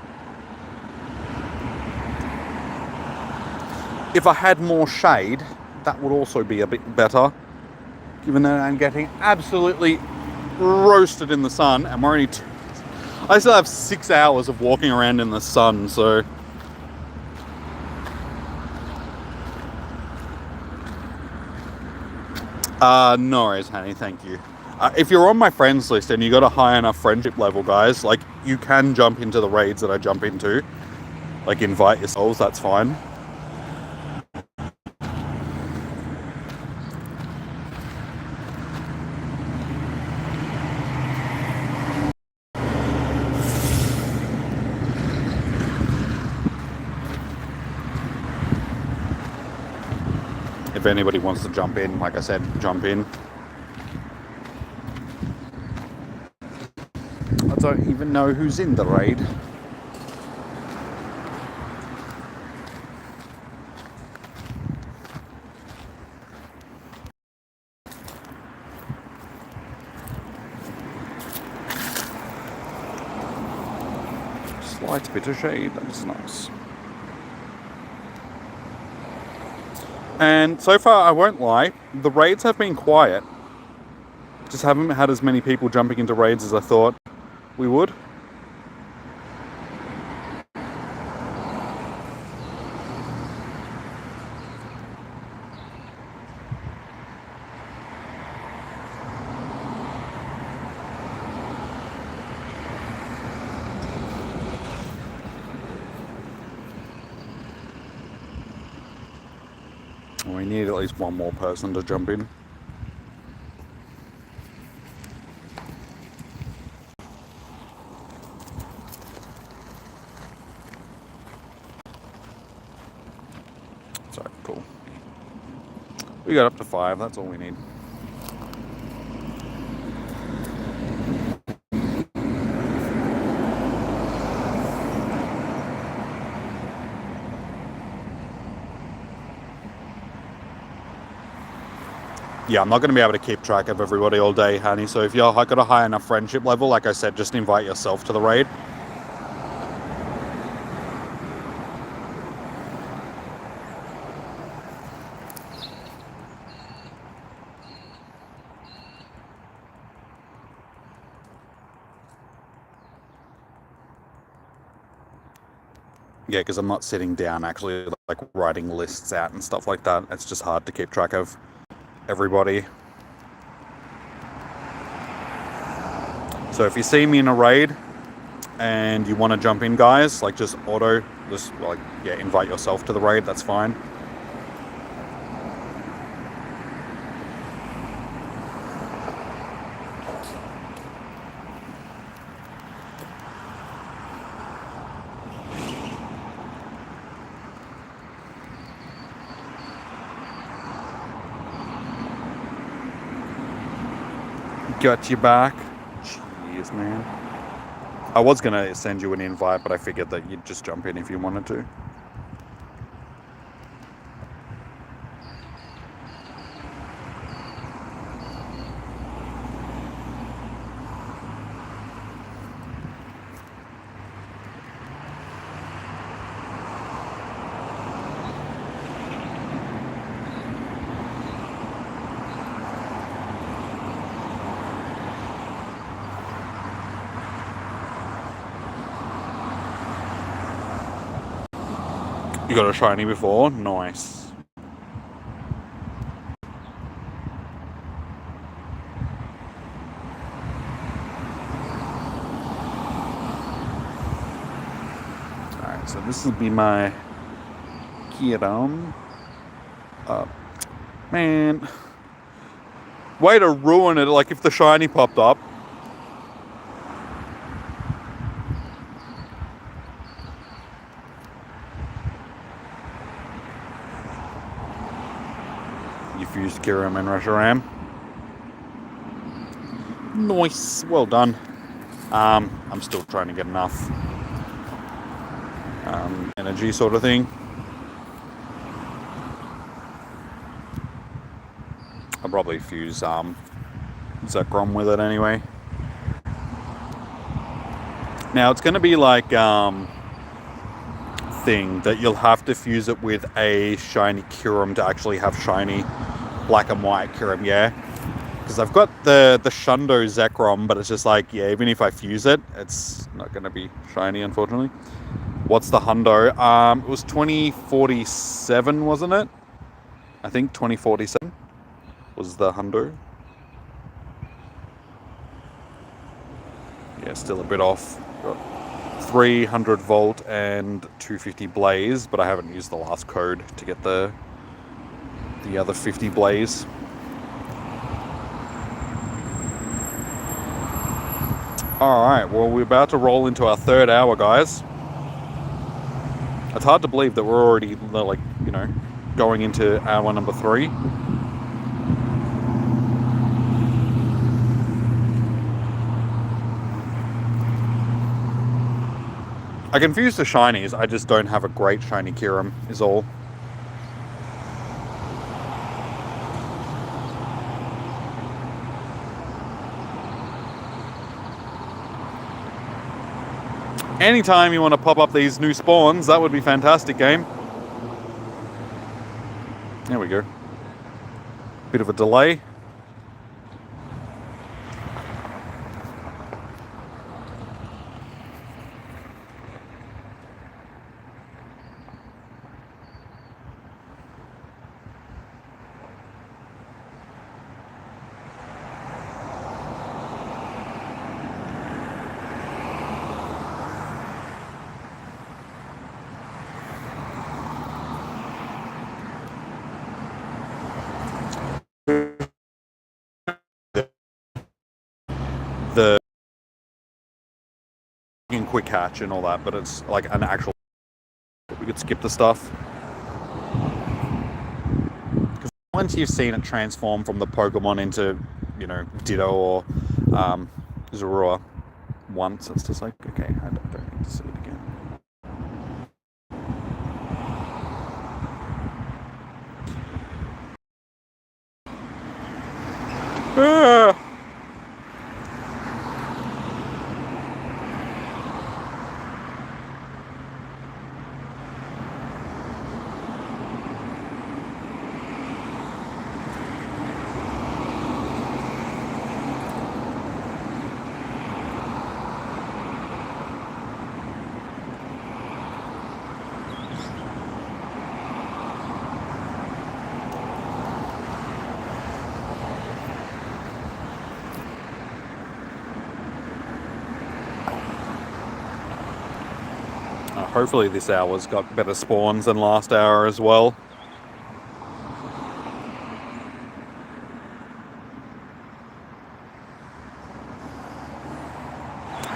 If I had more shade, that would also be a bit better. Given that I'm getting absolutely roasted in the sun, and we're only I still have 6 hours of walking around in the sun, so no worries, honey, thank you. If you're on my friends list and you got a high enough friendship level, guys, like you can jump into the raids that I jump into. Like invite yourselves, that's fine. If anybody wants to jump in, like I said, jump in. I don't even know who's in the raid. Slight bit of shade, that's nice. And so far, I won't lie, the raids have been quiet. Just haven't had as many people jumping into raids as I thought we would. We need at least one more person to jump in. So, cool. We got up to 5, that's all we need. Yeah, I'm not going to be able to keep track of everybody all day, honey. So if you're got a high enough friendship level, like I said, just invite yourself to the raid. Yeah, because I'm not sitting down actually like writing lists out and stuff like that. It's just hard to keep track of everybody. So if you see me in a raid and you want to jump in, guys, like just invite yourself to the raid. That's fine. Got you back. Jeez, man. I was going to send you an invite, but I figured that you'd just jump in if you wanted to. You got a shiny before? Nice. Alright, so this will be my Kyurem. Man. Way to ruin it, like if the shiny popped up. You fused Kyurem and Reshiram. Nice, well done. I'm still trying to get enough energy sort of thing. I'll probably fuse Zekrom with it anyway. Now it's going to be like thing that you'll have to fuse it with a shiny Kyurem to actually have shiny black and white Kyurem, yeah? Because I've got the Shundo Zekrom, but it's just like, yeah, even if I fuse it, it's not going to be shiny, unfortunately. What's the hundo? It was 2047, wasn't it? I think 2047 was the hundo. Yeah, still a bit off. Got 300 volt and 250 blaze, but I haven't used the last code to get the other 50 blaze. Alright, well, we're about to roll into our third hour, guys. It's hard to believe that we're already, like, you know, going into hour number 3. I can fuse the shinies, I just don't have a great shiny Kyurem, is all. Anytime you want to pop up these new spawns, that would be fantastic, game. There we go. Bit of a delay. The quick hatch and all that, but it's like an actual. We could skip the stuff. Because once you've seen it transform from the Pokemon into, you know, Ditto or Zorua once, it's just like, okay, I don't need to see it again. hopefully this hour's got better spawns than last hour as well.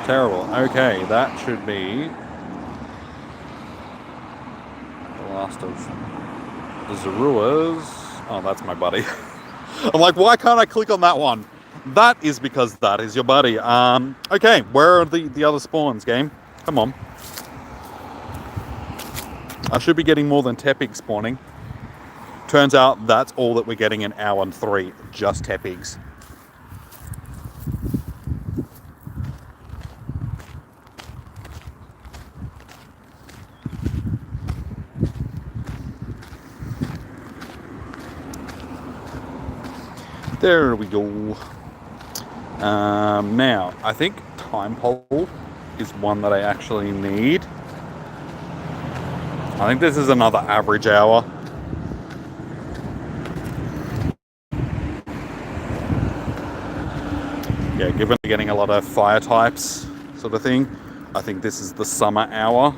Terrible. Okay, that should be the last of the Zaruas. Oh, that's my buddy. I'm like, why can't I click on that one? That is because that is your buddy. Okay, where are the other spawns, game? Come on. I should be getting more than Tepigs spawning. Turns out that's all that we're getting in hour 3, just Tepigs. There we go. Now, I think time pole is one that I actually need. I think this is another average hour. Yeah, given we're getting a lot of fire types sort of thing, I think this is the summer hour.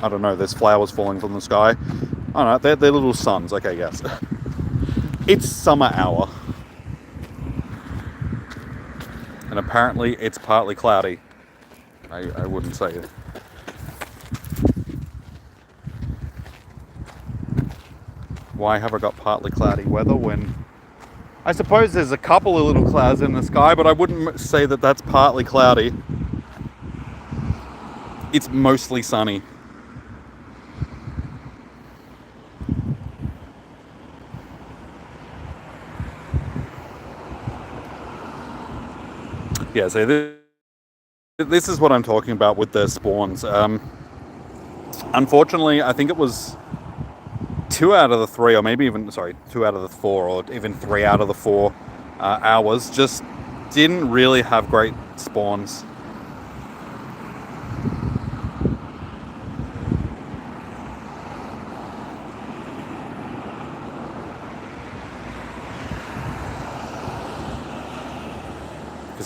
I don't know, there's flowers falling from the sky. I don't know, they're little suns. Okay, yes. It's summer hour. And apparently it's partly cloudy. I wouldn't say it. Why have I got partly cloudy weather when... I suppose there's a couple of little clouds in the sky, but I wouldn't say that that's partly cloudy. It's mostly sunny. Yeah, so this is what I'm talking about with the spawns. Unfortunately, I think it was 2 out of the 3, or maybe even, 2 out of the 4, or even 3 out of the 4 hours just didn't really have great spawns.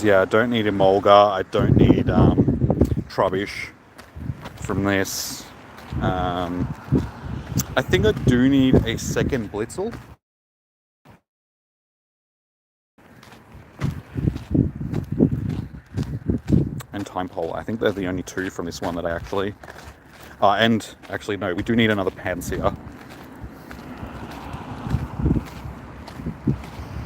Yeah, I don't need Emolga, I don't need Trubbish from this. I think I do need a second Blitzel. And Time Pole. I think they're the only 2 from this one that I actually... and actually no, we do need another Panseer.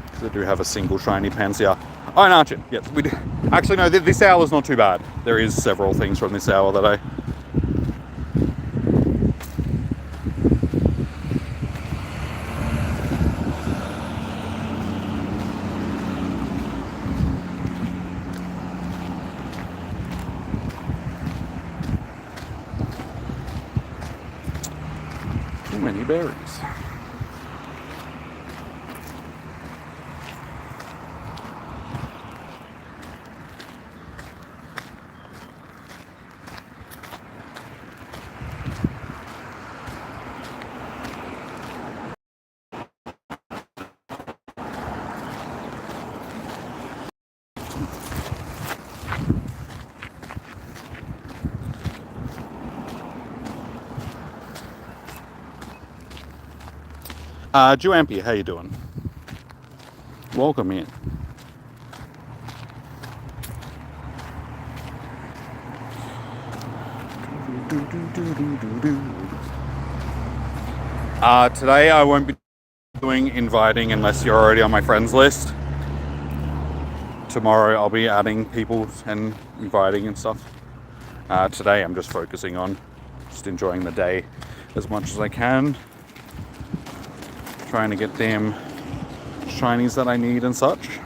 Because I do have a single shiny Panseer. Oh, an Archer. Yes, we do. Actually, no, this hour's not too bad. There is several things from this hour that I... Too many berries. Juampy, how you doing? Welcome in. Today I won't be doing inviting unless you're already on my friends list. Tomorrow I'll be adding people and inviting and stuff. Today I'm just focusing on just enjoying the day as much as I can. Trying to get them shinies that I need and such.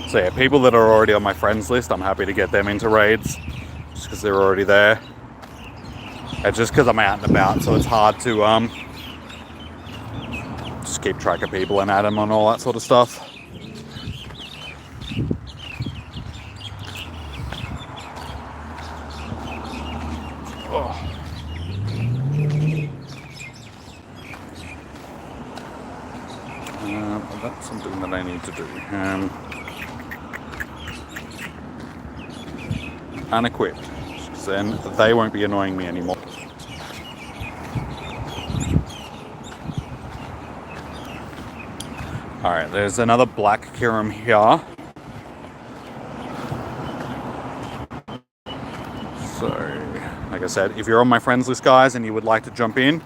So yeah, people that are already on my friends list, I'm happy to get them into raids just because they're already there. It's just because I'm out and about, so it's hard to just keep track of people and add them on all that sort of stuff. Oh. that's something that I need to do. Unequipped. Because then they won't be annoying me anymore. Alright, there's another black Kyurem here. So, like I said, if you're on my friends list, guys, and you would like to jump in,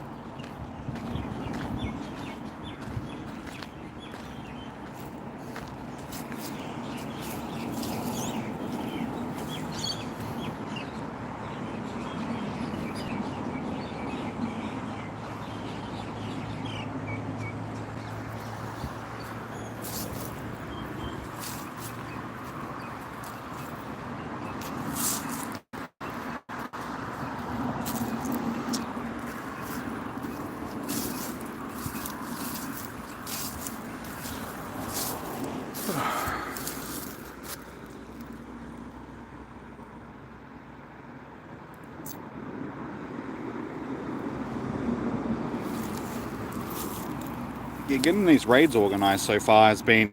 yeah, getting these raids organised so far has been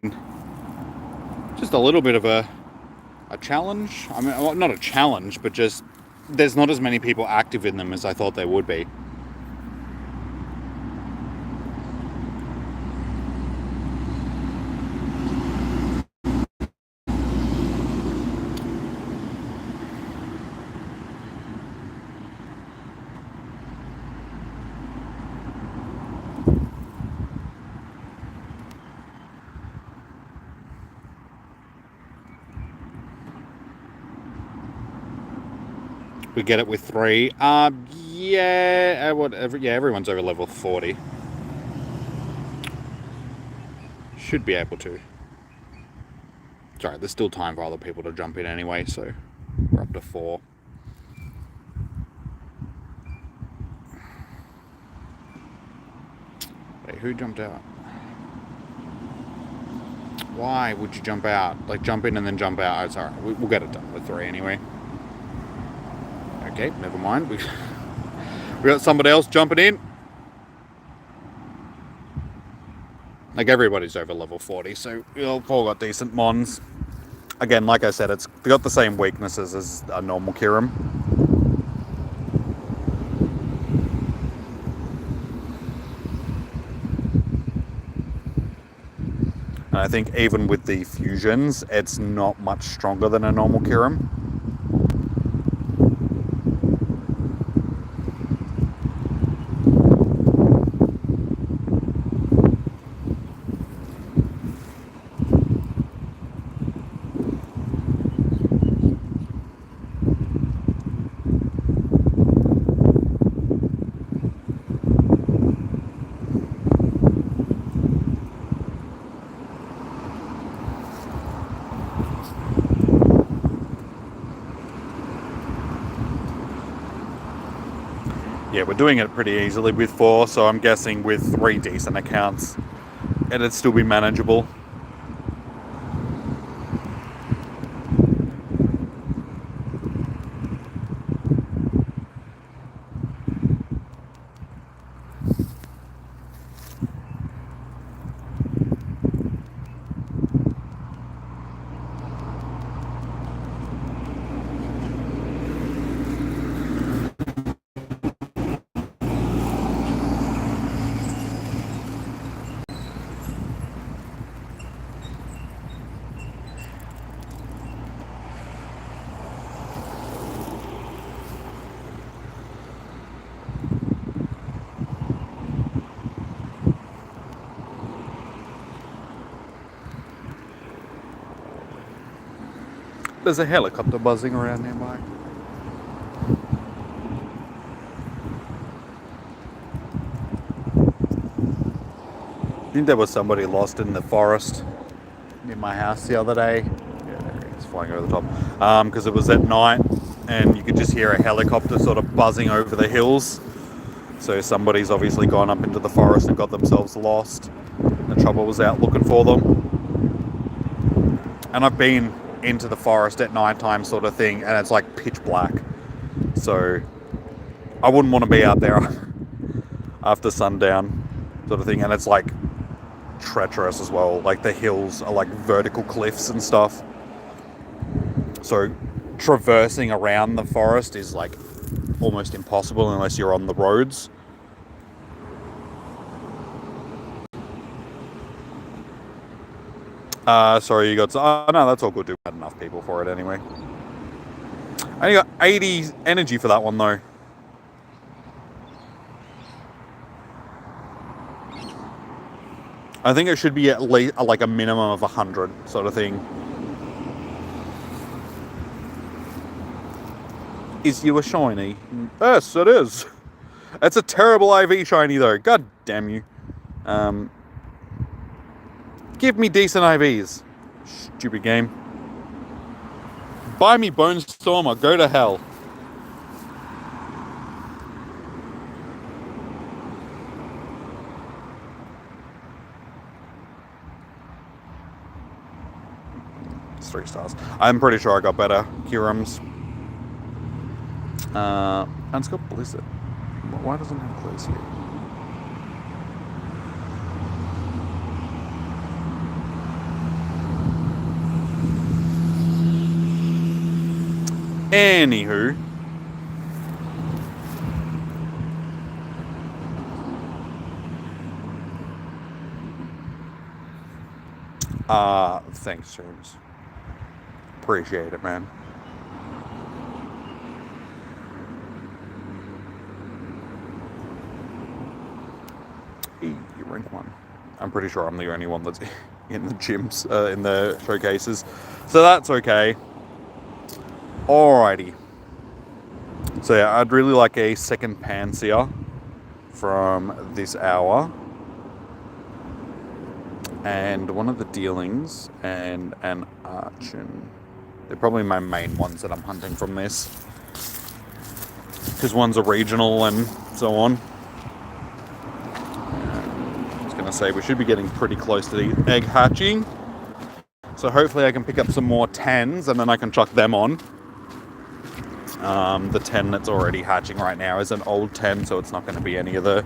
just a little bit of a challenge. I mean, well, not a challenge, but just there's not as many people active in them as I thought there would be. We get it with 3. Yeah, whatever. Yeah, everyone's over level 40. Should be able to. Sorry, there's still time for other people to jump in anyway, so we're up to 4. Wait, who jumped out? Why would you jump out? Like, jump in and then jump out. Oh, it's alright. We'll get it done with 3 anyway. Okay, never mind. We got somebody else jumping in. Like, everybody's over level 40, so we've all got decent mons. Again, like I said, it's got the same weaknesses as a normal Kyurem. And I think even with the fusions, it's not much stronger than a normal Kyurem. Yeah, we're doing it pretty easily with 4, so I'm guessing with 3 decent accounts, it'd still be manageable. There's a helicopter buzzing around nearby. I think there was somebody lost in the forest near my house the other day. Yeah, there he is, flying over the top. Because it was at night and you could just hear a helicopter sort of buzzing over the hills. So somebody's obviously gone up into the forest and got themselves lost. The trouble was out looking for them. And I've been into the forest at night time sort of thing, and it's like pitch black. So I wouldn't want to be out there after sundown sort of thing. And it's like treacherous as well. Like the hills are like vertical cliffs and stuff. So traversing around the forest is like almost impossible unless you're on the roads. Sorry, you got... Oh, no, that's all good. We had enough people for it anyway. I only got 80 energy for that one, though. I think it should be at least like a minimum of 100 sort of thing. Is you a shiny? Yes, it is. It's a terrible IV shiny, though. God damn you. Give me decent IVs. Stupid game. Buy me Bone Stormer. Go to hell. It's 3 stars. I'm pretty sure I got better Kyurems. And it's got Blizzard. Why doesn't it have close here? Anywho. Thanks, James. Appreciate it, man. Hey, you rank 1. I'm pretty sure I'm the only one that's in the gyms, in the showcases. So that's okay. Alrighty. So yeah, I'd really like a second Panseer from this hour. And one of the dealings and an Archon. They're probably my main ones that I'm hunting from this. Because one's a regional and so on. I was going to say, we should be getting pretty close to the egg hatching. So hopefully I can pick up some more 10s and then I can chuck them on. The 10 that's already hatching right now is an old 10, so it's not going to be any of the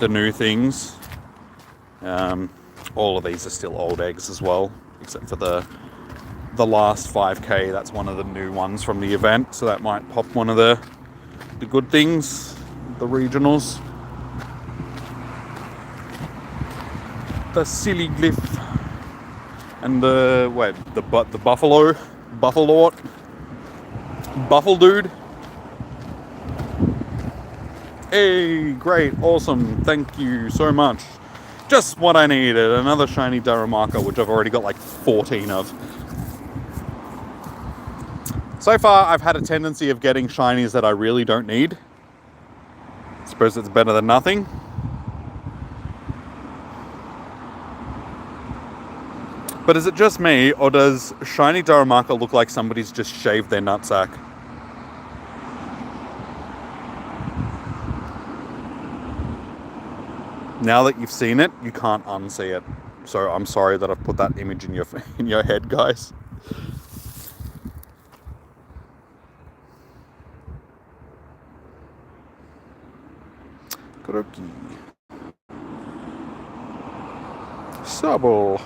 new things. All of these are still old eggs as well, except for the last 5k. That's one of the new ones from the event, so that might pop one of the good things, the regionals. The silly glyph and the Buffle Dude. Hey, great, awesome, thank you so much. Just what I needed, another shiny Darumaka, which I've already got like 14 of. So far, I've had a tendency of getting shinies that I really don't need. I suppose it's better than nothing. But is it just me, or does shiny Darumaka look like somebody's just shaved their nutsack? Now that you've seen it, you can't unsee it. So I'm sorry that I've put that image in your head, guys. Kuroki. Subble.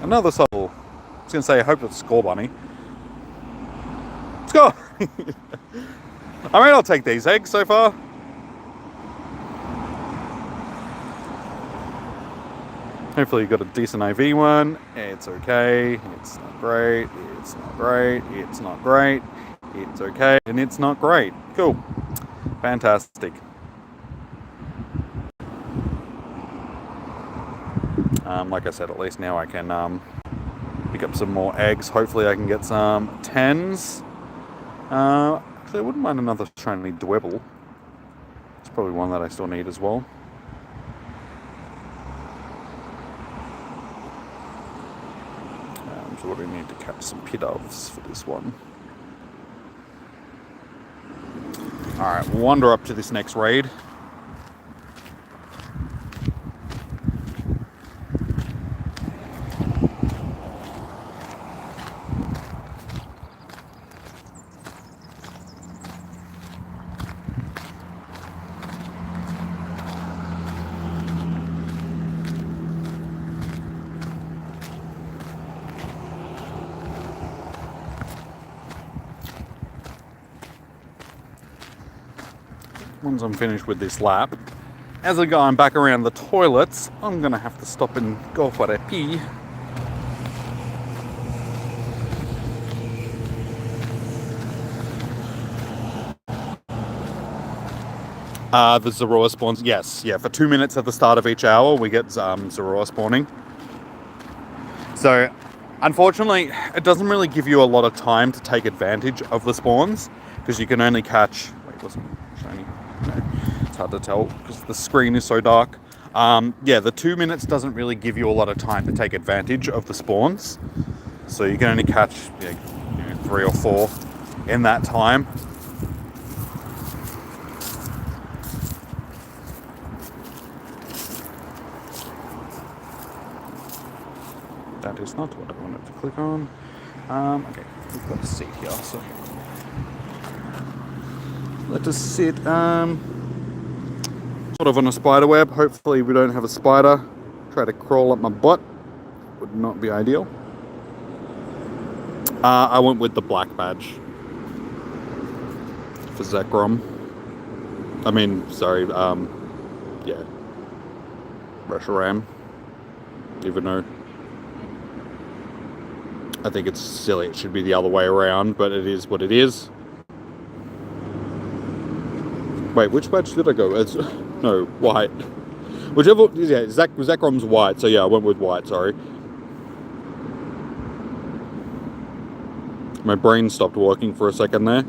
Another Subble. I was going to say, I hope it's Score Bunny. Score! I mean, I'll take these eggs so far. Hopefully you got a decent IV one. It's okay. It's not great. It's not great. It's not great. It's okay. And it's not great. Cool. Fantastic. Like I said, at least now I can pick up some more eggs. Hopefully I can get some 10s. Actually, I wouldn't mind another shiny Dwebble. It's probably one that I still need as well. So what do we need to catch some Pidovs for this one? Alright, we'll wander up to this next raid. once I'm finished with this lap, as I'm going back around the toilets, I'm going to have to stop and go for a pee. The Zorua spawns, yes, yeah, for 2 minutes at the start of each hour, we get Zorua spawning. So, unfortunately, it doesn't really give you a lot of time to take advantage of the spawns, because you can only catch... Wait, wasn't shiny? No, it's hard to tell, because the screen is so dark. Yeah, the 2 minutes doesn't really give you a lot of time to take advantage of the spawns. So you can only catch 3 or 4 in that time. That is not what I wanted to click on. Okay, we've got a seat here, so let us sit sort of on a spider web. Hopefully we don't have a spider try to crawl up my butt. Would not be ideal. I went with the black badge for Zekrom. I mean, sorry, yeah, Reshiram. Even though I think it's silly, it should be the other way around, but it is what it is. Wait, which badge did I go? No, white. Whichever, yeah, Zekrom's white, so yeah, I went with white, sorry. My brain stopped working for a second there.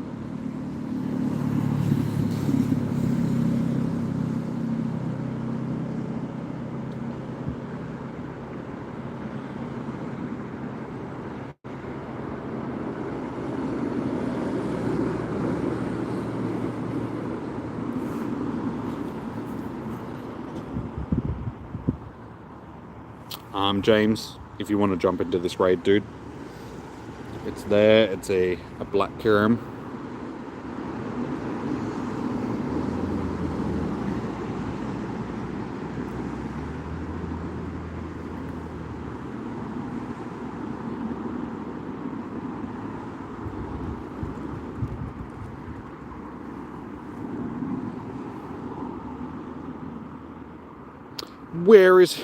James, if you want to jump into this raid, dude, it's there. It's a black Kyurem. Where is...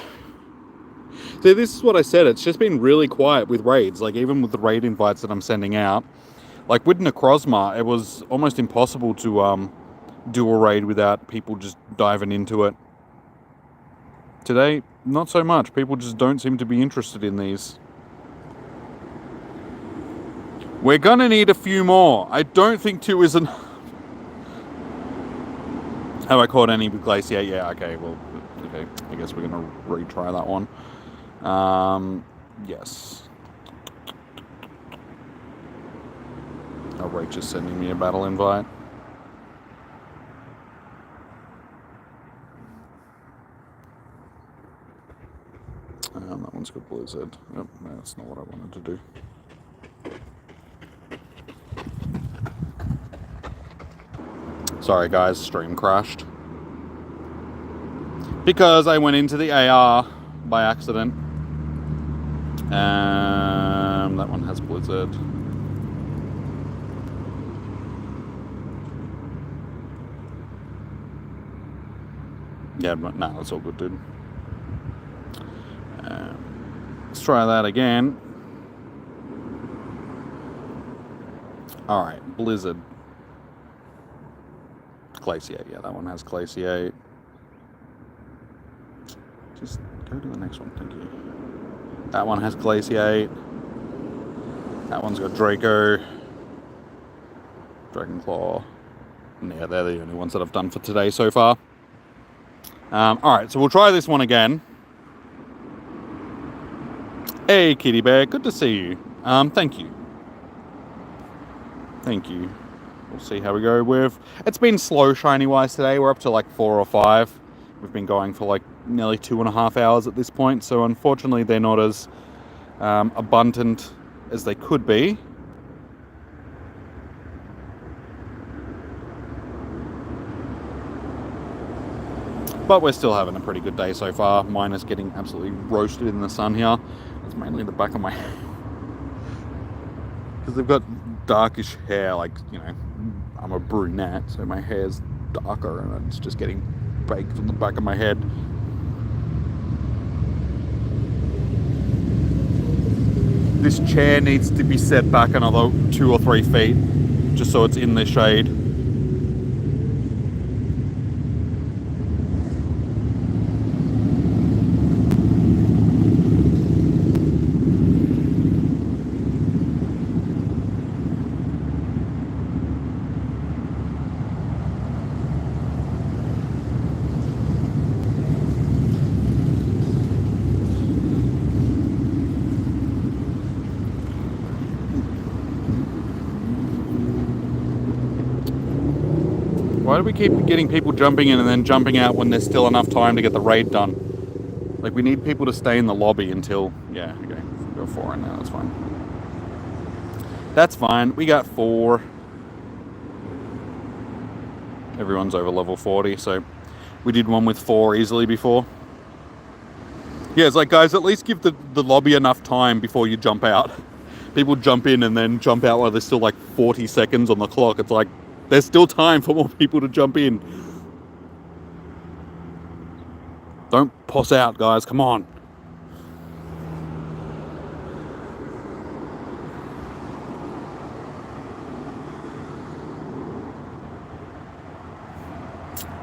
See, this is what I said, it's just been really quiet with raids, like even with the raid invites that I'm sending out. Like with Necrozma, it was almost impossible to do a raid without people just diving into it. Today, not so much. People just don't seem to be interested in these. We're gonna need a few more. I don't think 2 is enough. Have I caught any with Glaciate? Yeah, okay, well, okay. I guess we're gonna retry that one. Yes. Oh, Rach is sending me a battle invite. That one's got Blizzard. Nope, that's not what I wanted to do. Sorry guys, stream crashed. Because I went into the AR by accident. That one has Blizzard. Yeah, but no, that's all good, dude. Let's try that again. Alright, Blizzard. Glaciate, yeah, that one has Glaciate. Just go to the next one, thank you. That one has Glaciate. That one's got Draco. Dragonclaw. And yeah, they're the only ones that I've done for today so far. Alright, so we'll try this one again. Hey, Kitty Bear, good to see you. Thank you. Thank you. We'll see how we go with... It's been slow shiny-wise today. We're up to like 4 or 5. We've been going for like nearly 2.5 hours at this point, so unfortunately they're not as abundant as they could be. But we're still having a pretty good day so far. Mine is getting absolutely roasted in the sun here. It's mainly the back of my head. Because they've got darkish hair, like, you know, I'm a brunette, so my hair's darker and it's just getting baked on the back of my head. This chair needs to be set back another 2 or 3 feet just so it's in the shade. Why do we keep getting people jumping in and then jumping out when there's still enough time to get the raid done? Like, we need people to stay in the lobby until... Yeah, okay. Go 4 in there, that's fine. That's fine. We got 4. Everyone's over level 40, so... We did one with 4 easily before. Yeah, it's like, guys, at least give the lobby enough time before you jump out. People jump in and then jump out while there's still like 40 seconds on the clock. It's like... There's still time for more people to jump in. Don't puss out, guys. Come on.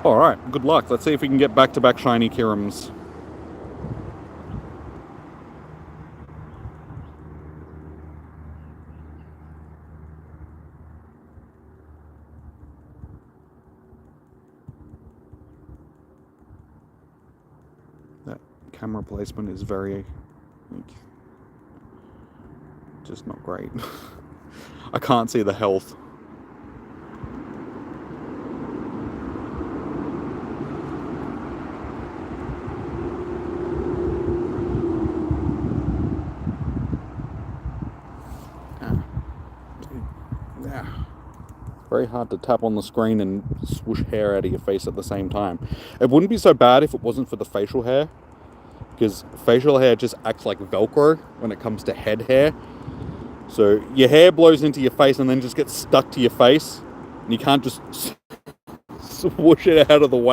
Alright, good luck. Let's see if we can get back-to-back shiny Kyurems. Camera placement is very, like, just not great. I can't see the health. Very hard to tap on the screen and swoosh hair out of your face at the same time. It wouldn't be so bad if it wasn't for the facial hair. Because facial hair just acts like Velcro when it comes to head hair. So your hair blows into your face and then just gets stuck to your face. And you can't just swoosh it out of the way.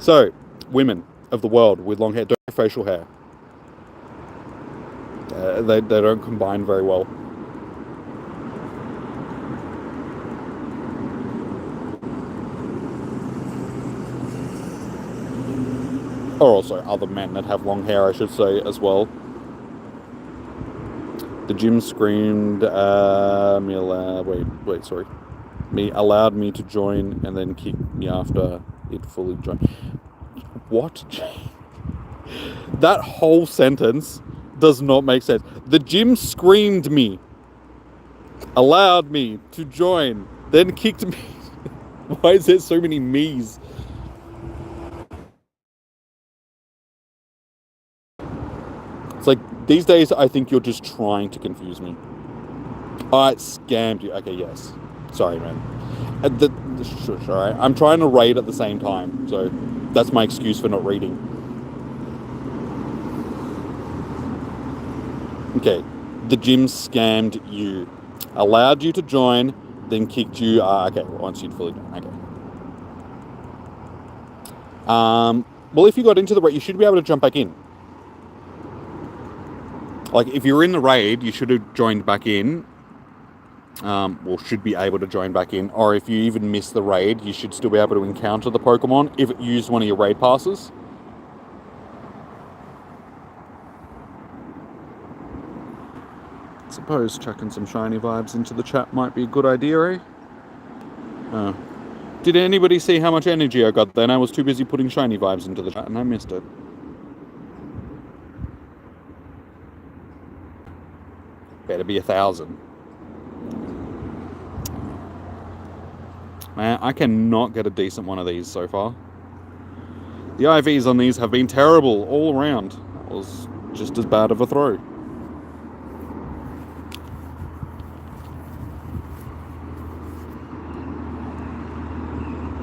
So, women of the world with long hair don't have facial hair. They don't combine very well. Or also other men that have long hair, I should say, as well. The gym screamed, allowed me to join and then kicked me after it fully joined. What? That whole sentence does not make sense. The gym screamed me, allowed me to join, then kicked me. Why is there so many me's? It's like, these days, I think you're just trying to confuse me. I scammed you. Okay, yes. Sorry, man. Sure, I'm trying to raid at the same time, so that's my excuse for not reading. Okay, the gym scammed you. Allowed you to join, then kicked you. Okay, once you'd fully done. Okay. Well, if you got into the raid, you should be able to jump back in. Like, if you're in the raid, you should have joined back in. Or should be able to join back in. Or if you even miss the raid, you should still be able to encounter the Pokemon if it used one of your raid passes. I suppose chucking some shiny vibes into the chat might be a good idea, eh? Did anybody see how much energy I got then? I was too busy putting shiny vibes into the chat and I missed it. Better be 1,000. Man, I cannot get a decent one of these so far. The IVs on these have been terrible all around. It was just as bad of a throw.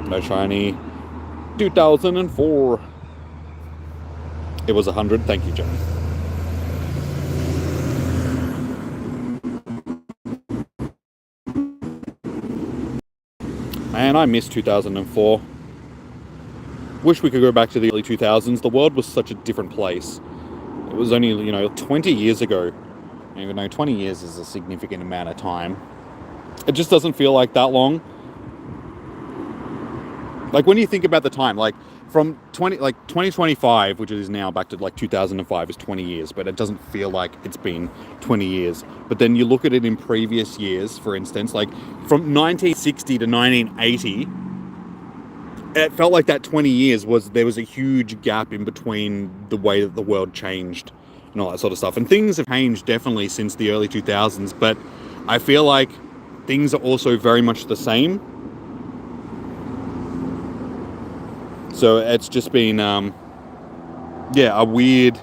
No shiny. 2004. It was 100. Thank you, Jenny. I miss 2004. Wish we could go back to the early 2000s. The world was such a different place. It was only, 20 years ago. Even though 20 years is a significant amount of time, it just doesn't feel like that long. Like when you think about the time, like from 2025, which is now back to like 2005, is 20 years, but it doesn't feel like it's been 20 years. But then you look at it in previous years, for instance, like from 1960 to 1980, it felt like that 20 years there was a huge gap in between the way that the world changed and all that sort of stuff. And things have changed definitely since the early 2000s, but I feel like things are also very much the same. So it's just been, a weird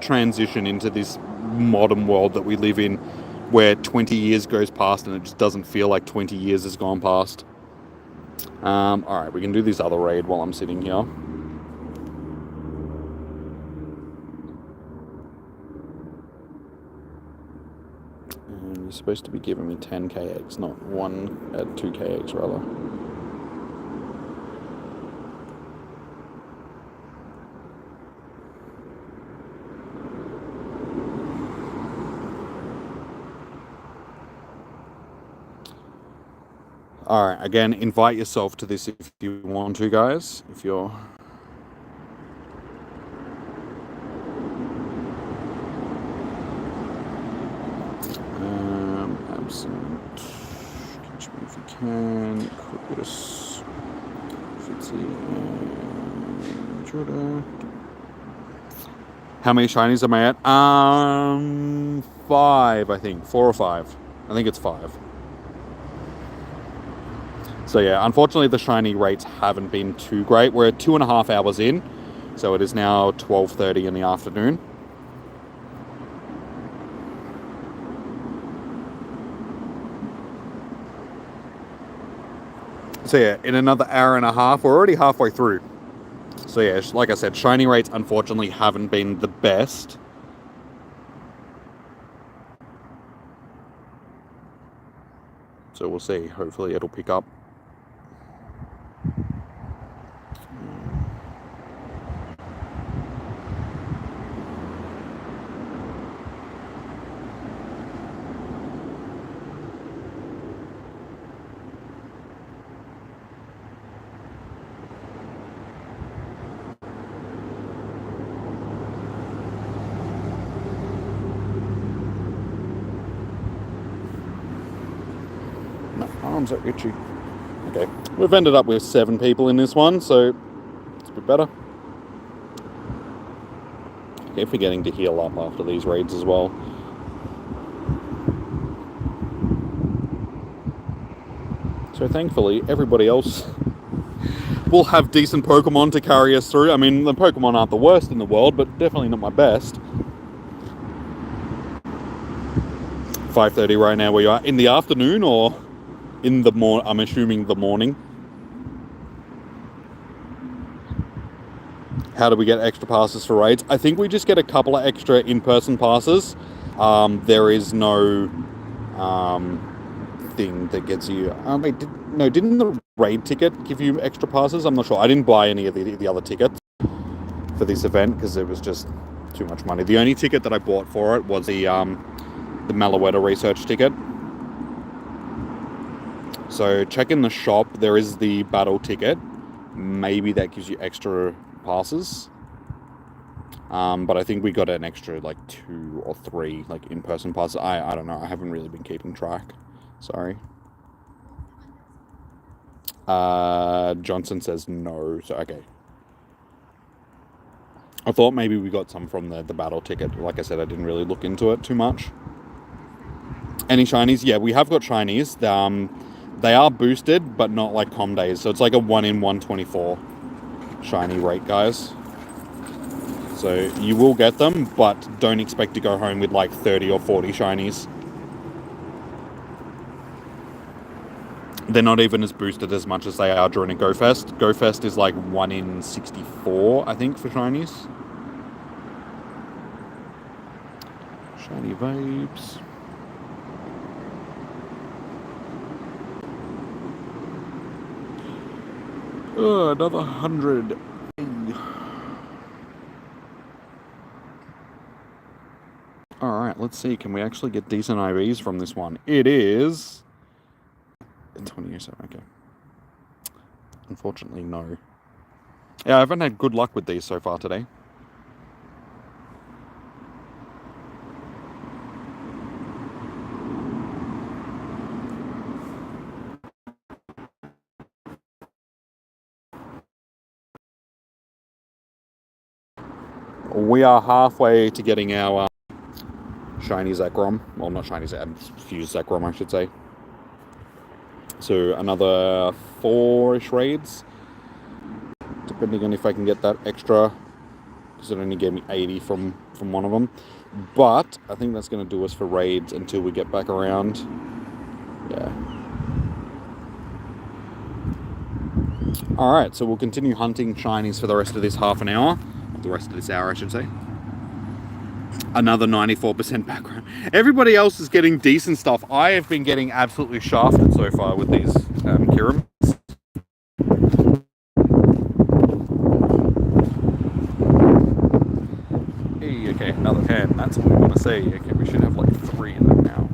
transition into this modern world that we live in, where 20 years goes past and it just doesn't feel like 20 years has gone past. Alright, we can do this other raid while I'm sitting here. You're supposed to be giving me 10k eggs, not 2k eggs rather. Alright, again, invite yourself to this if you want to, guys. If you're... absent. Catch me if you can. Chris. Fitzy and Judah. How many shinies am I at? 5, I think. 4 or 5. I think it's 5. So yeah, unfortunately the shiny rates haven't been too great. We're 2.5 hours in, so it is now 12:30 in the afternoon. So yeah, in another hour and a half, we're already halfway through. So yeah, like I said, shiny rates unfortunately haven't been the best. So we'll see, hopefully it'll pick up. My arms are itchy. Okay, we've ended up with 7 people in this one, so it's a bit better. I keep forgetting to heal up after these raids as well. So thankfully, everybody else will have decent Pokemon to carry us through. I mean, the Pokemon aren't the worst in the world, but definitely not my best. 5:30 right now where you are. In the afternoon or in the morning? I'm assuming the morning. How do we get extra passes for raids? I think we just get a couple of extra in-person passes. There is no thing that gets you... didn't the raid ticket give you extra passes? I'm not sure. I didn't buy any of the other tickets for this event because it was just too much money. The only ticket that I bought for it was the Malaweta research ticket. So check in the shop. There is the battle ticket. Maybe that gives you extra passes. But I think we got an extra 2 or 3 in-person passes. I don't know. I haven't really been keeping track. Sorry. Johnson says no. So okay. I thought maybe we got some from the battle ticket. Like I said, I didn't really look into it too much. Any shinies? Yeah, we have got shinies. They are boosted, but not like com days. So it's like a 1 in 124 shiny rate, guys. So you will get them, but don't expect to go home with 30 or 40 shinies. They're not even as boosted as much as they are during a GoFest. GoFest is 1 in 64, I think, for shinies. Shiny vapes. Another 100. Alright, let's see. Can we actually get decent IVs from this one? It is 27, okay. Unfortunately, no. Yeah, I haven't had good luck with these so far today. We are halfway to getting our shiny Zekrom. Well, not shiny Zekrom, fused Zekrom, I should say. So another 4-ish raids, depending on if I can get that extra, because it only gave me 80 from one of them. But I think that's going to do us for raids until we get back around. Yeah. Alright, so we'll continue hunting shinies for the rest of this half an hour. The rest of this hour, I should say. Another 94% background. Everybody else is getting decent stuff. I have been getting absolutely shafted so far with these Kyurem. Hey, okay, another 10. That's what we want to see. Okay, we should have like 3 of them now.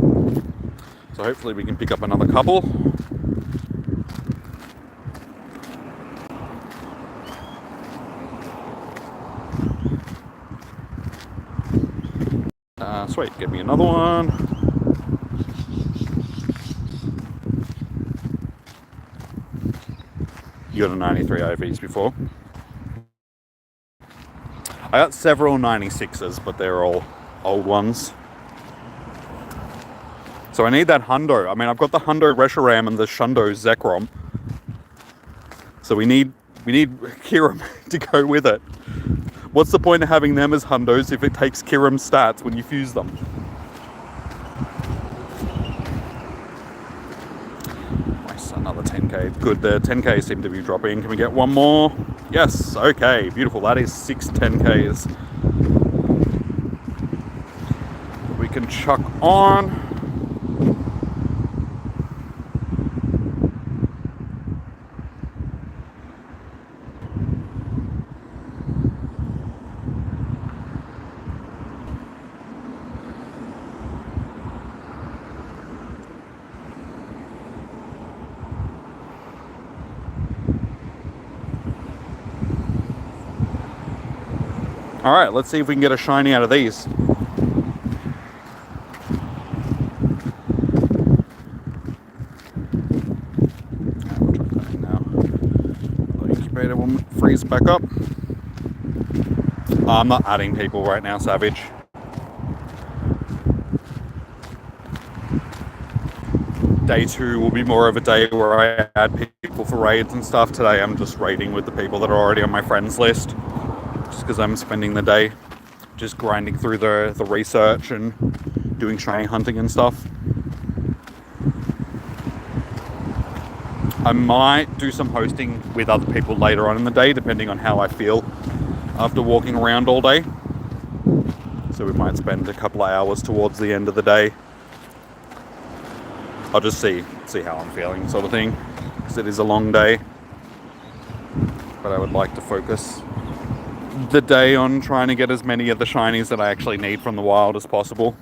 So hopefully we can pick up another couple. Sweet, get me another one. You got a 93 IVs before. I got several 96s, but they're all old ones. So I need that Hundo. I mean, I've got the Hundo Reshiram and the Shundo Zekrom. So we need Kyurem to go with it. What's the point of having them as Hundos if it takes Kyurem stats when you fuse them? Nice, another 10k. Good, the 10k seem to be dropping. Can we get one more? Yes, okay, beautiful. That is 6 10ks. We can chuck on. Alright, let's see if we can get a shiny out of these. We'll chuck that in now. The incubator will freeze back up. I'm not adding people right now, Savage. Day 2 will be more of a day where I add people for raids and stuff. Today I'm just raiding with the people that are already on my friends list. Just because I'm spending the day just grinding through the research and doing shiny hunting and stuff. I might do some hosting with other people later on in the day, depending on how I feel after walking around all day. So we might spend a couple of hours towards the end of the day. I'll just see how I'm feeling, sort of thing, because it is a long day. But I would like to focus the day on trying to get as many of the shinies that I actually need from the wild as possible.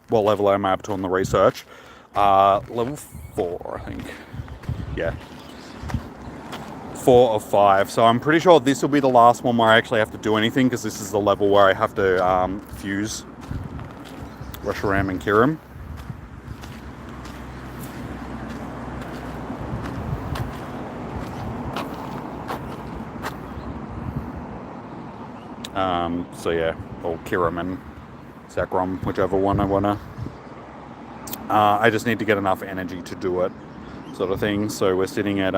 What level am I up to on the research? Level 4, I think. Yeah. 4 of 5. So I'm pretty sure this will be the last one where I actually have to do anything, because this is the level where I have to fuse Reshiram and Kyurem. So yeah, or Kyurem and Zekrom, whichever one I wanna. I just need to get enough energy to do it, sort of thing. So we're sitting at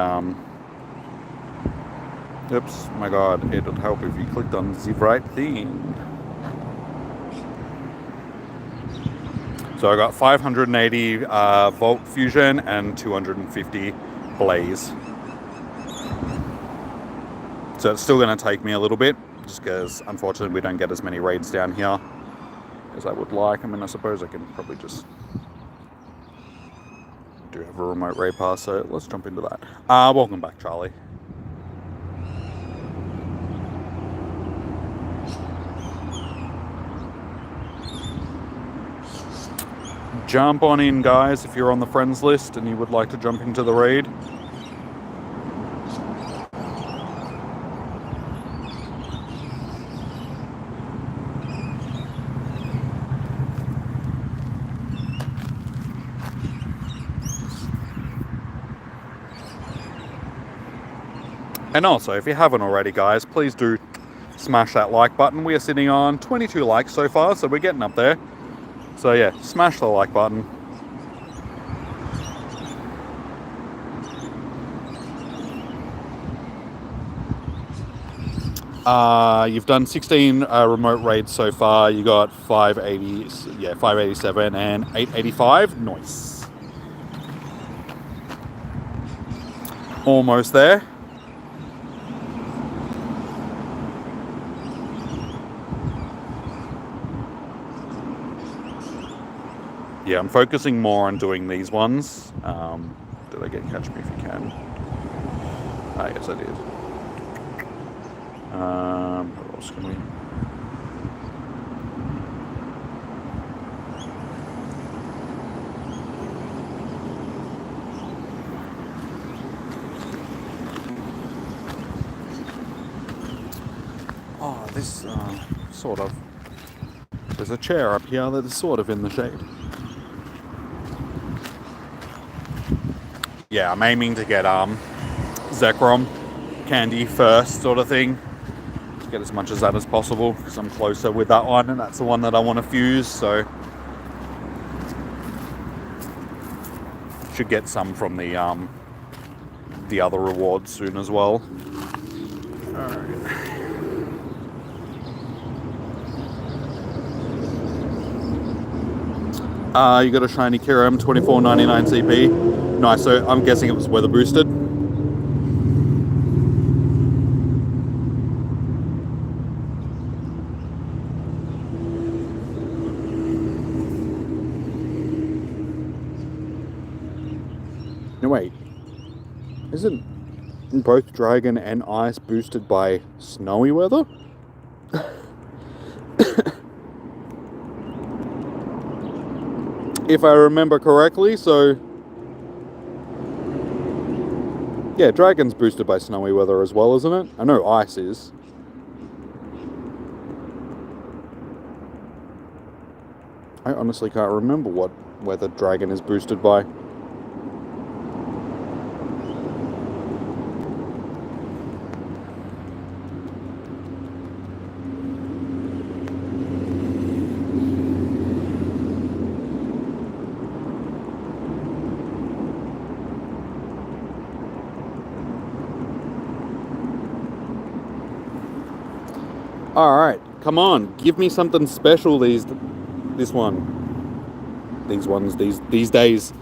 oops, my god, it would help if you clicked on the right thing. So I got 580 volt fusion and 250 blaze. So it's still going to take me a little bit, just because unfortunately we don't get as many raids down here. as I would like. I mean, I suppose I can probably just do have a remote raid pass, so let's jump into that. Welcome back, Charlie. Jump on in, guys, if you're on the friends list and you would like to jump into the raid. And also, if you haven't already, guys, please do smash that like button. We are sitting on 22 likes so far, so we're getting up there. So yeah, smash the like button. You've done 16 remote raids so far. You got 587 and 885. Nice. Almost there. Yeah, I'm focusing more on doing these ones. Did I get Catch Me If You Can? Yes, I did. What else can we... Oh, this sort of... There's a chair up here that is sort of in the shade. Yeah, I'm aiming to get Zekrom candy first, sort of thing. Get as much as that as possible because I'm closer with that one, and that's the one that I want to fuse. So should get some from the other rewards soon as well. All right. You got a shiny Kyurem, 24.99 CP. Nice. So I'm guessing it was weather boosted. No, wait. Isn't both Dragon and Ice boosted by snowy weather? If I remember correctly, so... Yeah, Dragon's boosted by snowy weather as well, isn't it? I know Ice is. I honestly can't remember what weather Dragon is boosted by. Alright, come on, give me something special these days.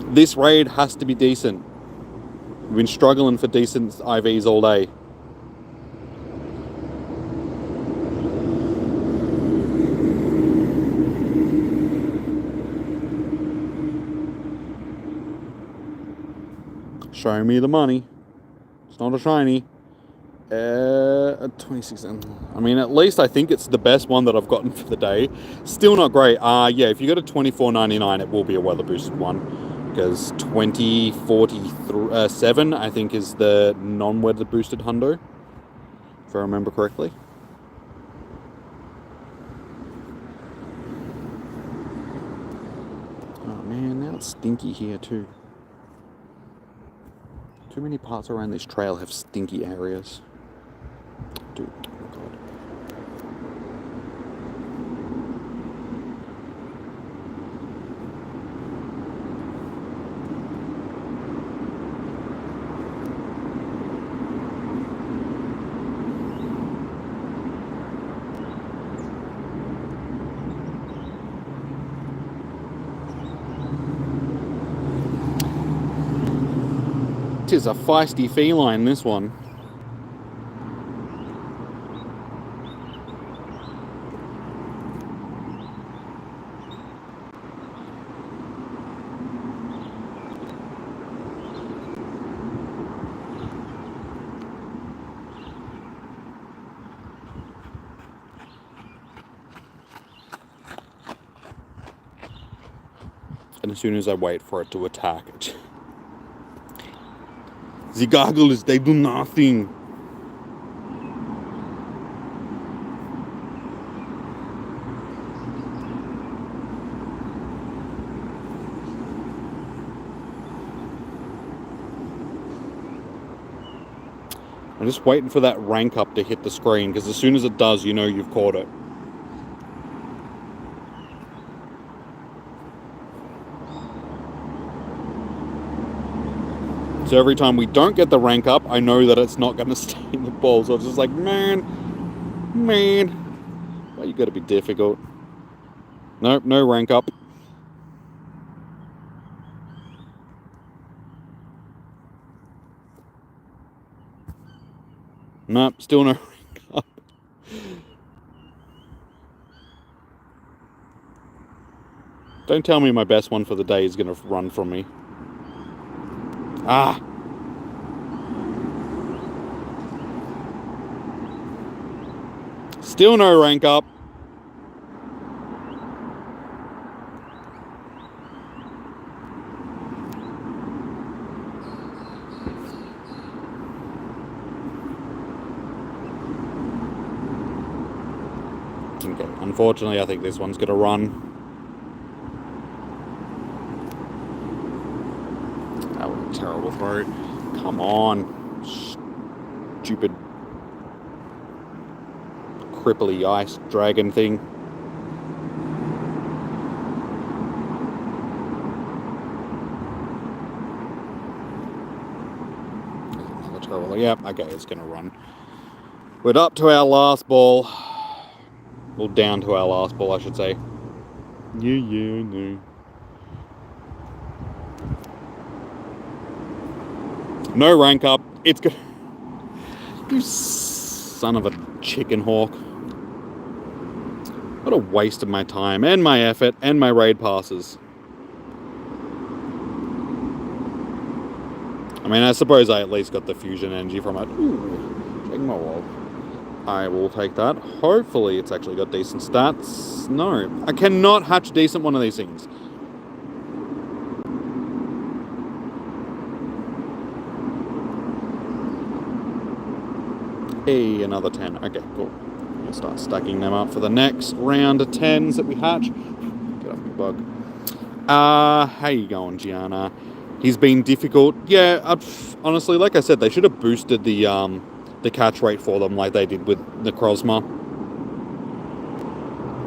This raid has to be decent. We've been struggling for decent IVs all day. Show me the money. It's not a shiny. 26. I mean, at least I think it's the best one that I've gotten for the day. Still not great. Yeah, if you got a 24.99, it will be a weather boosted one, because 2047 I think is the non-weather boosted hundo, if I remember correctly. Oh man, now it's stinky here too. Too many parts around this trail have stinky areas. Dude, oh god. Tis a feisty feline, this one. as soon as I wait for it to attack it. The gargoyles, they do nothing. I'm just waiting for that rank up to hit the screen, because as soon as it does, you know you've caught it. So every time we don't get the rank up, I know that it's not going to stay in the ball. So it's just like, man, why you got to be difficult? Nope, no rank up. Nope, still no rank up. Don't tell me my best one for the day is going to run from me. Ah! Still no rank up. Okay, unfortunately, I think this one's going to run. That was a terrible throw. Come on. Stupid cripply ice dragon thing. Terrible. Yep, okay, it's going to run. We're up to our last ball. Well, down to our last ball, I should say. Yeah, no. No rank up. It's good. You son of a chicken hawk. What a waste of my time and my effort and my raid passes. I mean, I suppose I at least got the fusion energy from it. Ooh, check my wall. I will take that. Hopefully it's actually got decent stats. No, I cannot hatch decent one of these things. Hey, another 10. Okay, cool. We'll start stacking them up for the next round of 10s that we hatch. Get off my bug. How you going, Gianna? He's been difficult. Yeah, honestly, like I said, they should have boosted the catch rate for them like they did with the Crozma.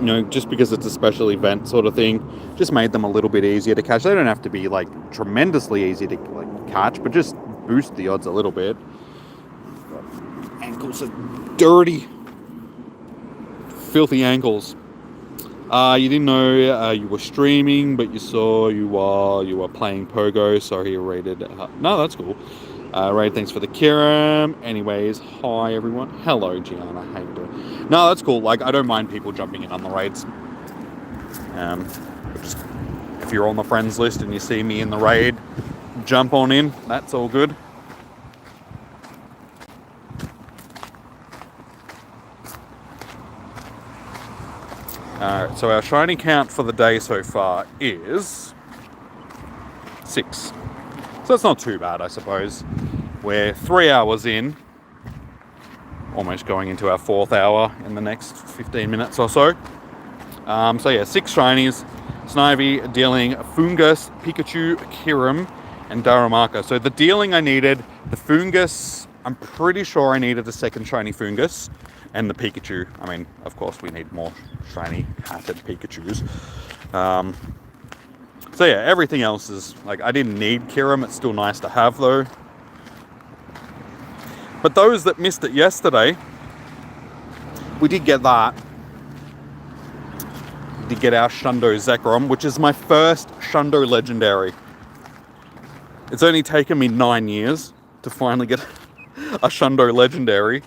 You know, just because it's a special event sort of thing, just made them a little bit easier to catch. They don't have to be like tremendously easy to like catch, but just boost the odds a little bit. Ankles are dirty. Filthy ankles. You didn't know you were streaming, but you saw you were playing Pogo. Sorry, you rated. No, that's cool. Raid, thanks for the Kyurem. Anyways, hi everyone. Hello, Gianna. How you doing? No, that's cool. Like, I don't mind people jumping in on the raids. Just, if you're on the friends list and you see me in the raid, jump on in. That's all good. Alright, so our shiny count for the day so far is 6. So that's not too bad, I suppose. We're 3 hours in, almost going into our 4th hour in the next 15 minutes or so. So yeah, 6 shinies. Snivy dealing Fungus, Pikachu, Kyurem, and Darumaka. So the dealing I needed, the Fungus, I'm pretty sure I needed a second shiny Fungus. And the Pikachu. I mean, of course, we need more shiny hatted Pikachus. So yeah, everything else is, like, I didn't need Kyurem. It's still nice to have, though. But those that missed it yesterday, we did get that. We did get our Shundo Zekrom, which is my first Shundo Legendary. It's only taken me 9 years to finally get a Shundo Legendary.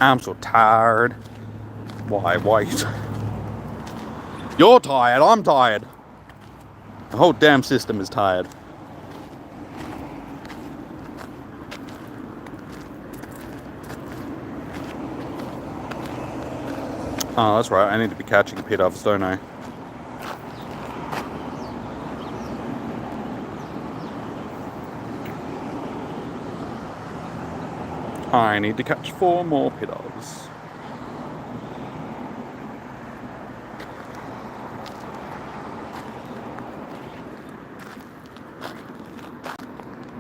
I'm so tired. Why are you tired? You're tired, I'm tired. The whole damn system is tired. Oh, that's right. I need to be catching pit-ups, don't I? I need to catch 4 more pit-ups.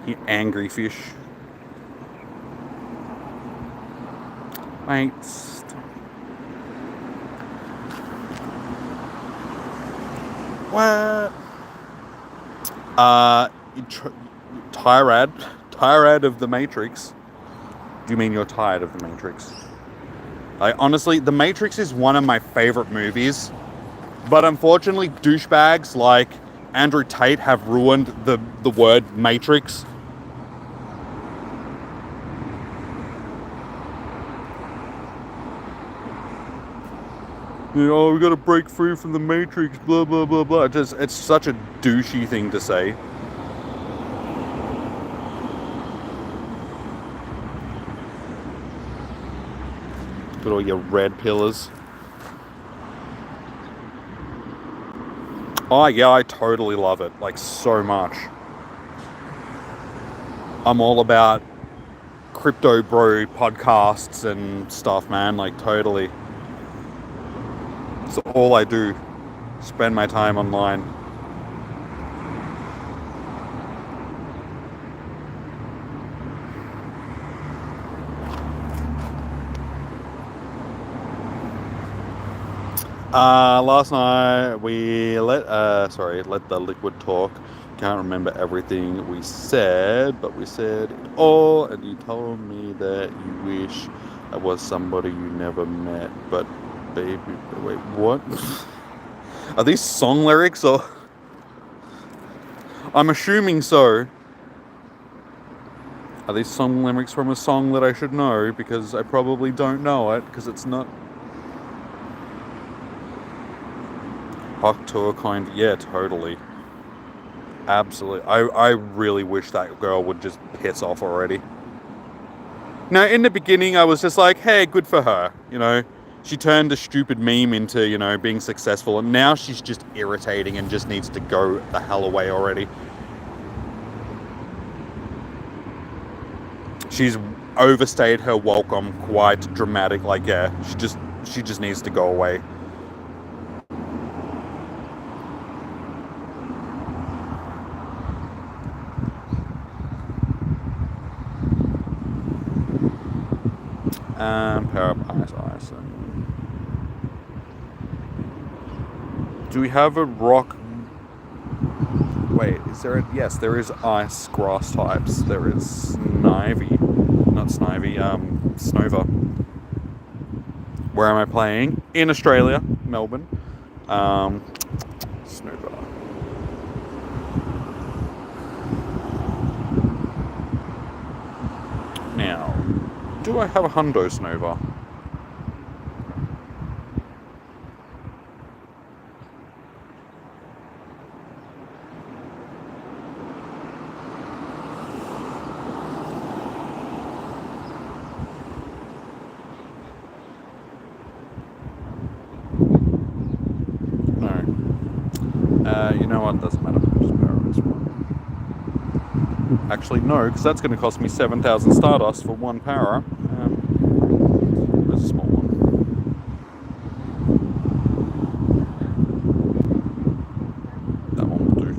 You angry fish. Wait. What? Tirad of the Matrix. Do you mean you're tired of the Matrix? Honestly, the Matrix is one of my favorite movies, but unfortunately, douchebags like Andrew Tate have ruined the word Matrix. Oh, we gotta break free from the Matrix, blah, blah, blah, blah. It's such a douchey thing to say. Got all your red pillars. Oh, yeah, I totally love it. Like, so much. I'm all about crypto bro podcasts and stuff, man. Like, totally. It's all I do. Spend my time online. Last night we let the liquid talk. Can't remember everything we said, but we said it all, and you told me that you wish I was somebody you never met, but baby, wait, what? Are these song lyrics or? I'm assuming so. Are these song lyrics from a song that I should know? Because I probably don't know it, because it's not. Hawk Tour kind, yeah, totally. Absolutely. I really wish that girl would just piss off already. Now, in the beginning, I was just like, hey, good for her, you know. She turned a stupid meme into, you know, being successful, and now she's just irritating and just needs to go the hell away already. She's overstayed her welcome quite dramatic. Like, yeah, she just needs to go away. Power up ice. Do we have a rock? Wait, is there a... Yes, there is ice grass types. There is Snivy. Not Snivy, Snova. Where am I playing? In Australia, Melbourne. Snova. Now, do I have a hundo Snova? You know what? Doesn't matter. Just borrow this one. Actually, no, because that's going to cost me 7,000 Stardust for one power. There's a small one. That one will do.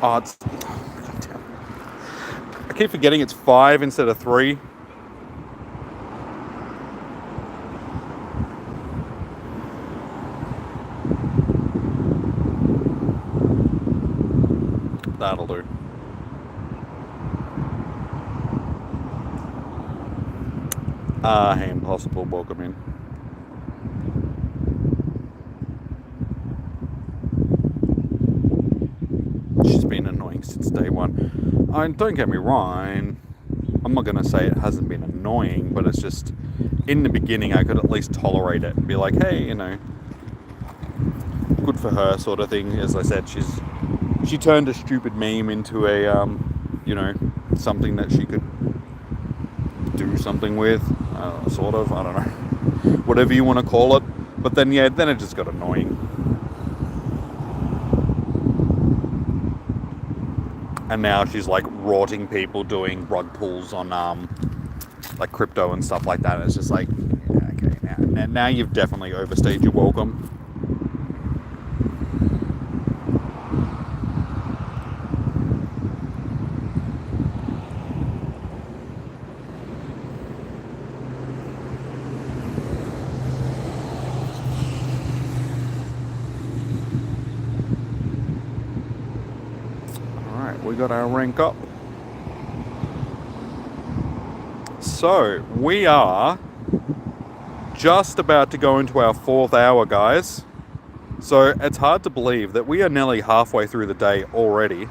Oh, it's... I keep forgetting it's 5 instead of 3. That'll do. Hey, Impossible, welcome in. She's been annoying since day one. Don't get me wrong, I'm not going to say it hasn't been annoying, but it's just, in the beginning I could at least tolerate it and be like, hey, you know, good for her, sort of thing. As I said, she turned a stupid meme into a something that she could do something with, sort of. I don't know, whatever you want to call it. But then then it just got annoying. And now she's like rorting people doing rug pulls on like crypto and stuff like that. And it's just like, yeah, okay, now you've definitely overstayed your welcome. We got our rank up. So we are just about to go into our 4th hour, guys. So it's hard to believe that we are nearly halfway through the day already.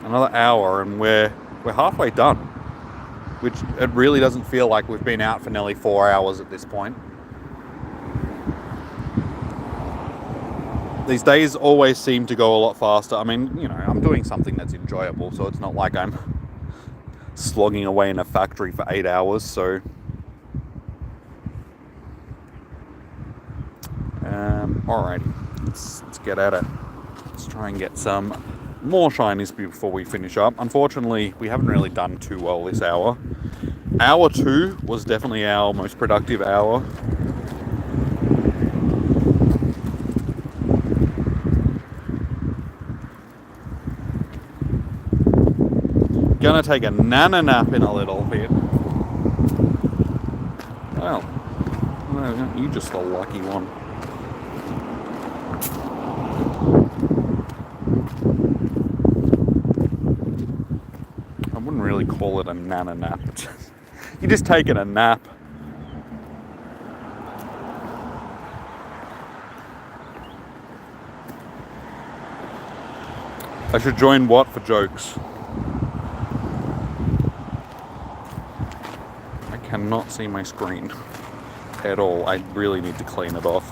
Another hour and we're halfway done, which it really doesn't feel like we've been out for nearly 4 hours at this point. These days always seem to go a lot faster. I mean, I'm doing something that's enjoyable, so it's not like I'm slogging away in a factory for 8 hours, so... Alright, let's get at it. Let's try and get some more shinies before we finish up. Unfortunately, we haven't really done too well this hour. Hour 2 was definitely our most productive hour. Gonna take a nana nap in a little bit. Well, you're just the lucky one. I wouldn't really call it a nana nap. You're just taking a nap. I should join what for jokes? Cannot see my screen at all. I really need to clean it off.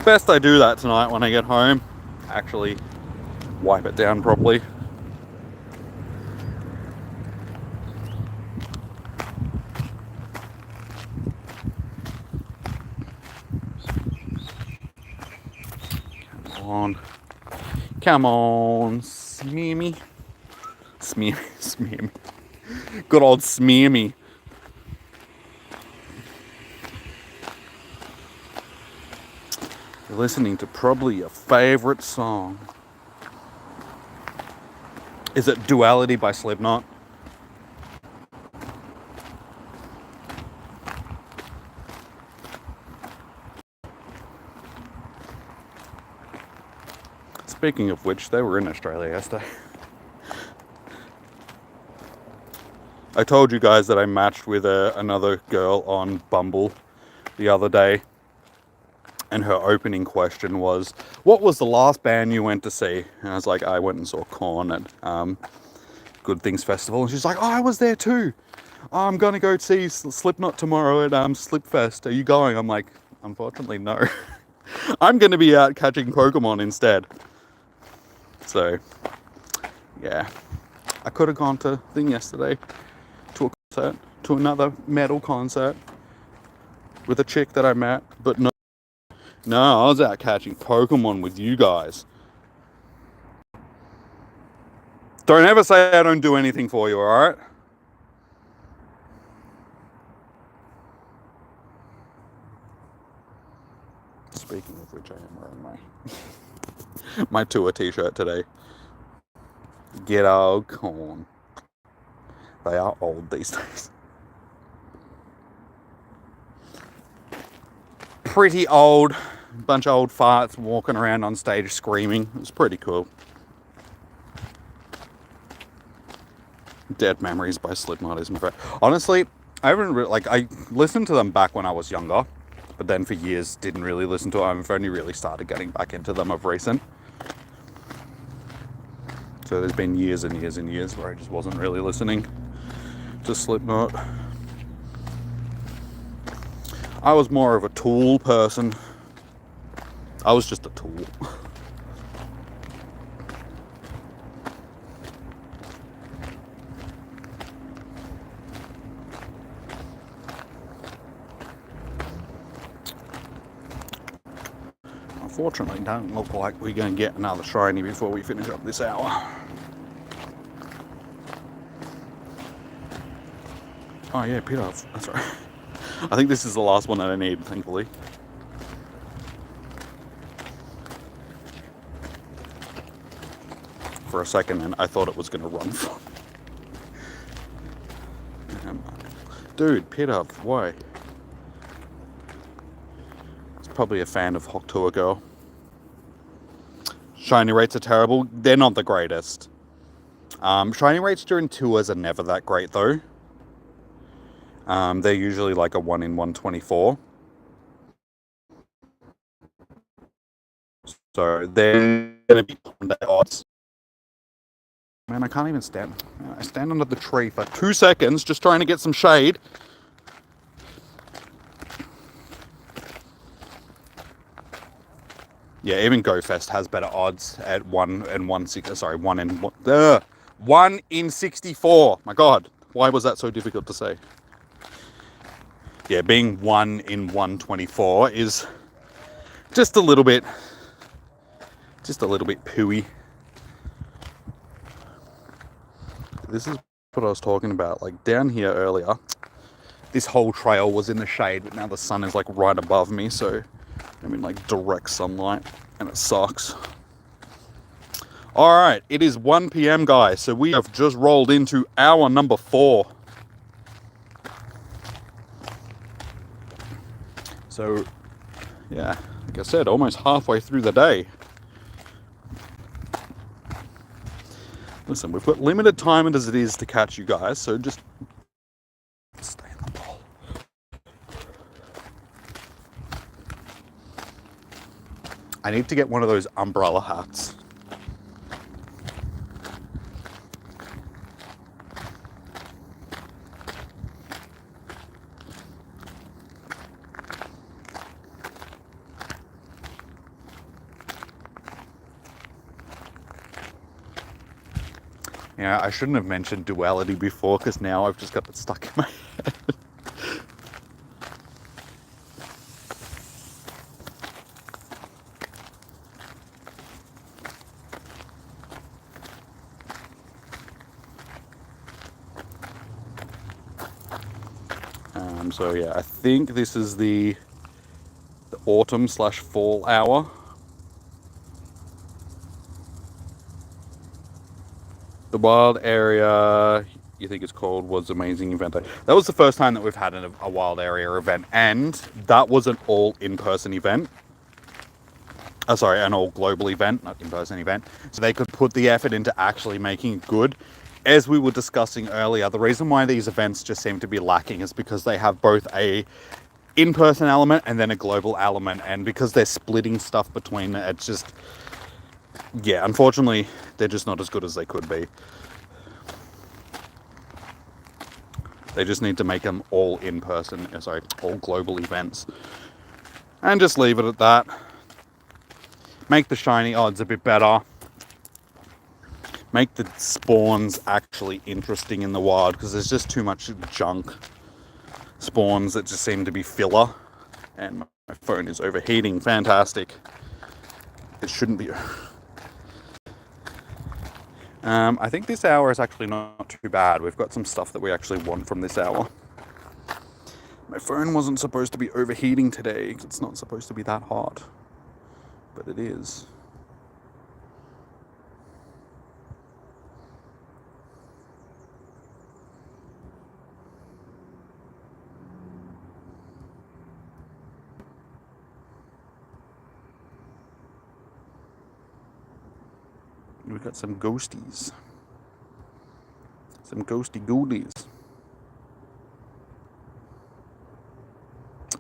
Best I do that tonight when I get home. Actually wipe it down properly. Come on, smear me. Smear me. Good old smear me. You're listening to probably your favorite song. Is it Duality by Slipknot? Speaking of which, they were in Australia yesterday. I told you guys that I matched with another girl on Bumble the other day. And her opening question was, what was the last band you went to see? And I was like, I went and saw Korn at Good Things Festival. And she's like, oh, I was there too. Oh, I'm going to go see Slipknot tomorrow at Slipfest. Are you going? I'm like, unfortunately, no. I'm going to be out catching Pokemon instead. So, yeah. I could have gone to thing yesterday, to a concert, to another metal concert with a chick that I met, but no. No, I was out catching Pokemon with you guys. Don't ever say I don't do anything for you, alright? Speaking of which, I am wearing my tour t-shirt today. Get old corn. They are old these days. Pretty old. Bunch of old farts walking around on stage screaming. It was pretty cool. Dead Memories by Slipknot is my favorite. Honestly, I haven't I listened to them back when I was younger, but then for years didn't really listen to them. I've only really started getting back into them of recent. So there's been years and years and years where I just wasn't really listening to Slipknot. I was more of a tool person. I was just a tool. Unfortunately, don't look like we're going to get another shiny before we finish up this hour. Oh yeah, Peter, that's right. I think this is the last one that I need, thankfully. For a second, and I thought it was going to run from. Dude, Peter, why? It's probably a fan of Hawk Tour Girl. Shiny rates are terrible. They're not the greatest. Shiny rates during tours are never that great, though. They're usually like a 1 in 124. So they're going to be odds. Man, I can't even stand. I stand under the tree for 2 seconds just trying to get some shade. Yeah, even GoFest has better odds at 1 in 64. My God, why was that so difficult to say? Yeah, being 1 in 124 is just a little bit pooey. This is what I was talking about. Like down here earlier, this whole trail was in the shade, but now the sun is like right above me, so I'm in like direct sunlight, and it sucks. All right, it is 1 p.m. guys, so we have just rolled into hour number 4. So, yeah, like I said, almost halfway through the day. Listen, we've got limited time as it is to catch you guys, so just stay in the bowl. I need to get one of those umbrella hats. Yeah, I shouldn't have mentioned duality before, because now I've just got it stuck in my head. So yeah, I think this is the autumn/fall hour. The wild area, you think it's called, was amazing event. That was the first time that we've had a wild area event, and that was an all in-person event. An all global event, not in-person event. So they could put the effort into actually making it good. As we were discussing earlier, the reason why these events just seem to be lacking is because they have both a in-person element and then a global element, and because they're splitting stuff between it, it's just, yeah, unfortunately, they're just not as good as they could be. They just need to make them all all global events. And just leave it at that. Make the shiny odds a bit better. Make the spawns actually interesting in the wild, because there's just too much junk spawns that just seem to be filler. And my phone is overheating. Fantastic. It shouldn't be. I think this hour is actually not too bad. We've got some stuff that we actually want from this hour. My phone wasn't supposed to be overheating today, because it's not supposed to be that hot. But it is. We've got some ghosties. Some ghosty goodies.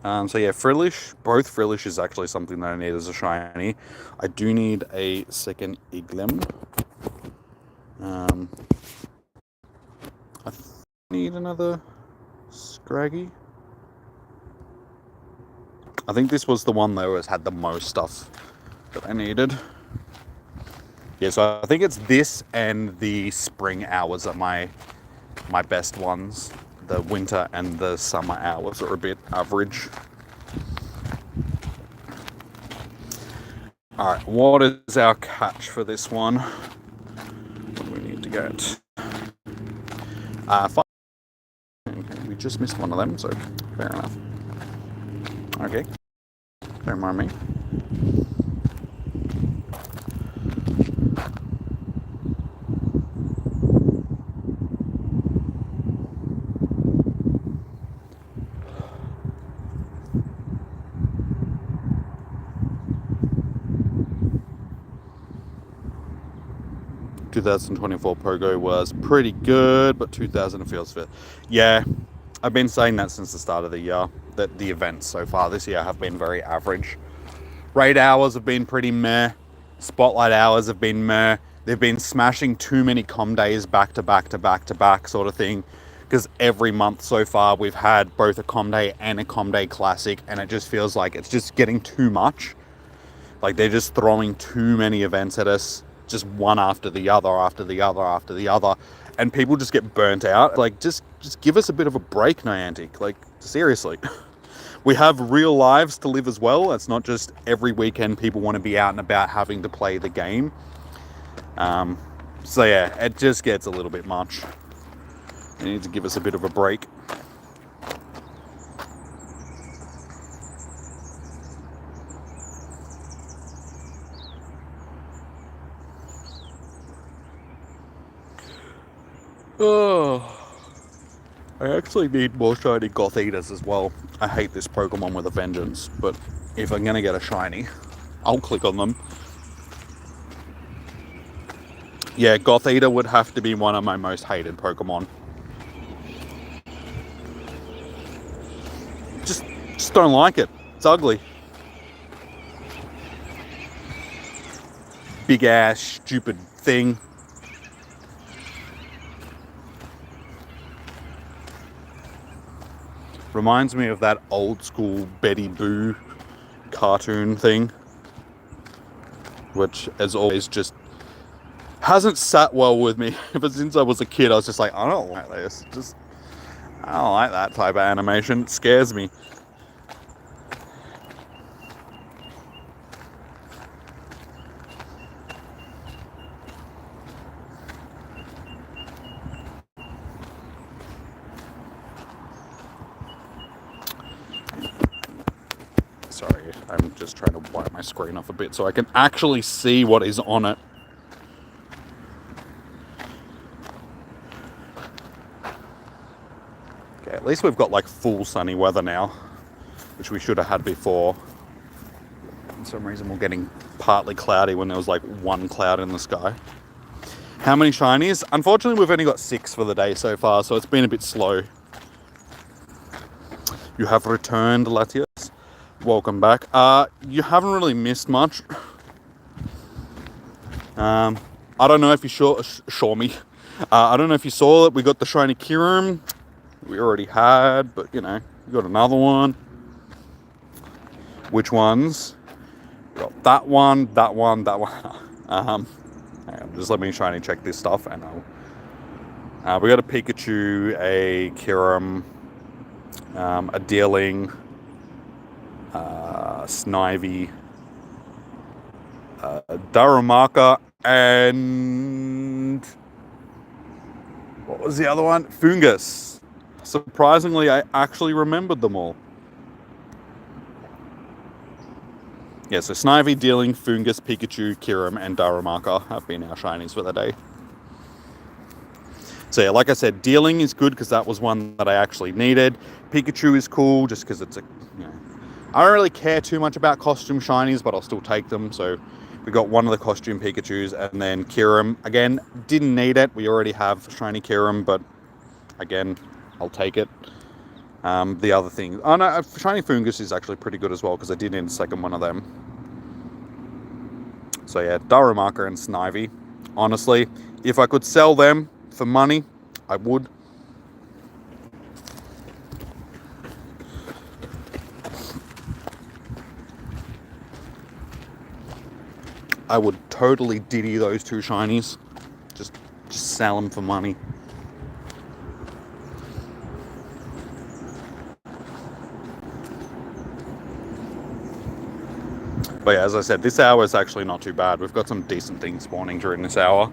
So yeah, Frillish. Both Frillish is actually something that I need as a shiny. I do need a second Iglem. I need another Scraggy. I think this was the one that was had the most stuff that I needed. Yeah, so I think it's this and the spring hours are my best ones. The winter and the summer hours are a bit average. Alright, what is our catch for this one? What do we need to get? 5. Okay, we just missed one of them, so fair enough. Okay, don't mind me. 2024 Pogo was pretty good, but 2000 feels fit. Yeah, I've been saying that since the start of the year, that the events so far this year have been very average. Raid hours have been pretty meh. Spotlight hours have been meh. They've been smashing too many com days back to back to back to back sort of thing. Because every month so far we've had both a com day and a com day classic, and it just feels like it's just getting too much. Like they're just throwing too many events at us, just one after the other, after the other, after the other. And people just get burnt out. Like, just give us a bit of a break, Niantic. Like, seriously. We have real lives to live as well. It's not just every weekend people want to be out and about having to play the game. So yeah, it just gets a little bit much. You need to give us a bit of a break. Oh, I actually need more shiny Goth Eaters as well. I hate this Pokemon with a vengeance, but if I'm gonna get a shiny, I'll click on them. Yeah, Goth Eater would have to be one of my most hated Pokemon. Just don't like it. It's ugly. Big ass, stupid thing. Reminds me of that old school Betty Boo cartoon thing, which as always just hasn't sat well with me. Ever since I was a kid, I was just like, I don't like this. I don't like that type of animation. It scares me. Sorry, I'm just trying to wipe my screen off a bit so I can actually see what is on it. Okay, at least we've got like full sunny weather now, which we should have had before. For some reason we're getting partly cloudy when there was like one cloud in the sky. How many shinies? Unfortunately, we've only got 6 for the day so far, so it's been a bit slow. You have returned, Latias. Welcome back. You haven't really missed much. I don't know if you saw me. I don't know if you saw it. We got the shiny Kyurem. We already had, but you know, we got another one. Which ones? We got that one, that one, that one. Hang on, just let me try and check this stuff, and we got a Pikachu, a Kyurem, a Deerling, Snivy, Darumaka, and what was the other one? Fungus. Surprisingly, I actually remembered them all. Yeah, so Snivy, Deerling, Fungus, Pikachu, Kyurem, and Darumaka have been our shinies for the day. So yeah, like I said, Deerling is good because that was one that I actually needed. Pikachu is cool just because it's a, you know, I don't really care too much about costume shinies, but I'll still take them. So we got one of the costume Pikachus, and then Kyurem. Again, didn't need it. We already have shiny Kyurem, but again, I'll take it. The other thing, oh no, shiny Fungus is actually pretty good as well because I did need a second one of them. So yeah, Darumaka and Snivy. Honestly, if I could sell them for money, I would. I would totally ditty those 2 shinies. Just sell them for money. But yeah, as I said, this hour is actually not too bad. We've got some decent things spawning during this hour.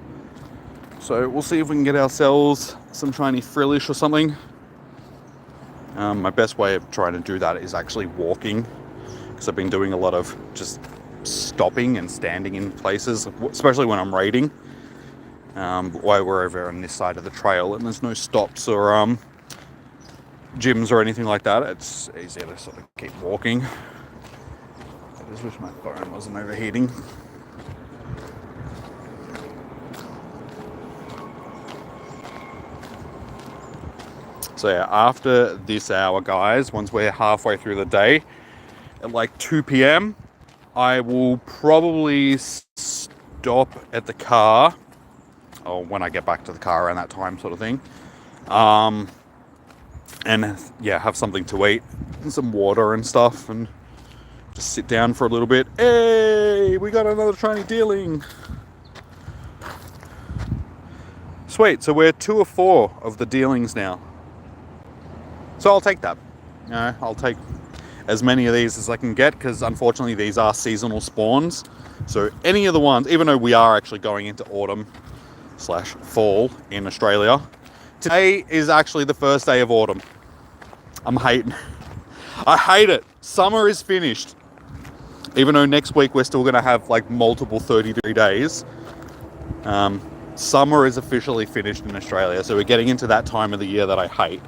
So we'll see if we can get ourselves some shiny Frillish or something. My best way of trying to do that is actually walking, because I've been doing a lot of just stopping and standing in places, especially when I'm raiding. While we're over on this side of the trail and there's no stops or gyms or anything like that, it's easier to sort of keep walking. I just wish my phone wasn't overheating. So yeah, after this hour, guys, once we're halfway through the day, at like 2 p.m, I will probably stop at the car, or when I get back to the car around that time sort of thing, and yeah, have something to eat and some water and stuff, and just sit down for a little bit. Hey, we got another shiny dealing. Sweet, so we're 2 of 4 of the dealings now. So I'll take that. You know, I'll take as many of these as I can get, because unfortunately these are seasonal spawns. So any of the ones, even though we are actually going into autumn/fall in Australia, today is actually the first day of autumn. I'm hating. I hate it. Summer is finished. Even though next week we're still going to have like multiple 30-degree days. Summer is officially finished in Australia. So we're getting into that time of the year that I hate.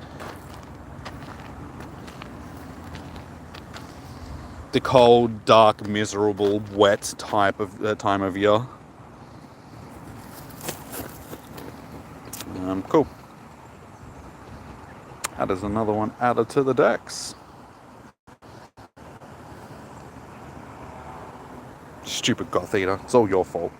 The cold, dark, miserable, wet type of time of year. Cool. That is another one added to the decks. Stupid Goth Eater. It's all your fault.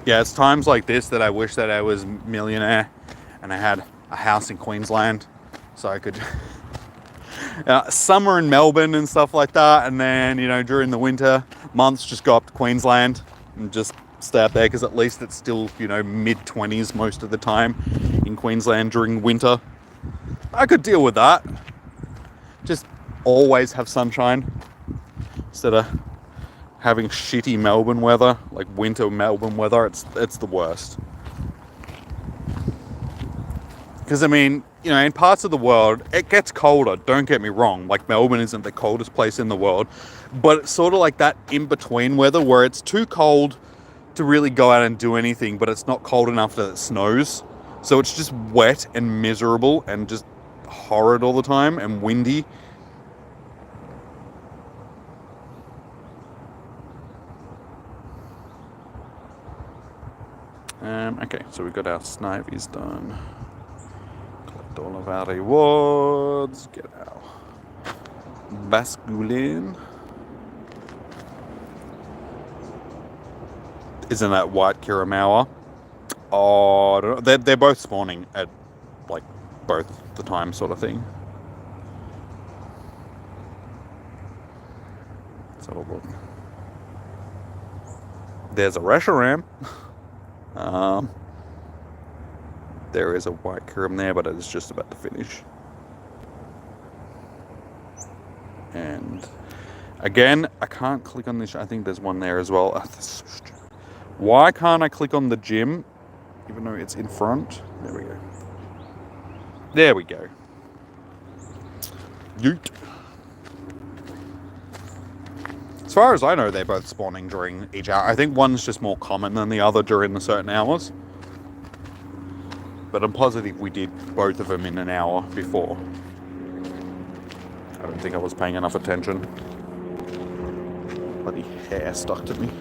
Yeah, it's times like this that I wish that I was a millionaire and I had a house in Queensland so I could summer in Melbourne and stuff like that, and then, you know, during the winter months just go up to Queensland and just stay up there, because at least it's still, you know, mid-20s most of the time in Queensland during winter. I could deal with that. Just always have sunshine instead of having shitty Melbourne weather, like winter Melbourne weather. It's the worst. Because, I mean, you know, in parts of the world, it gets colder, don't get me wrong. Like, Melbourne isn't the coldest place in the world, but it's sort of like that in-between weather where it's too cold to really go out and do anything, but it's not cold enough that it snows. So it's just wet and miserable and just horrid all the time and windy. Okay, so we've got our Snivies done. Collect all of our rewards. Get our Basculin. Isn't that white Kyurem? Oh, I don't know. They're both spawning at, like, both the time sort of thing. Let's have a look. There's a Reshiram. There is a white Kyurem there, but it is just about to finish. And again, I can't click on this. I think there's one there as well. Why can't I click on the gym, even though it's in front? There we go. There we go. Yeet. As far as I know, they're both spawning during each hour. I think one's just more common than the other during the certain hours. But I'm positive we did both of them in an hour before. I don't think I was paying enough attention. Bloody hair stuck to me.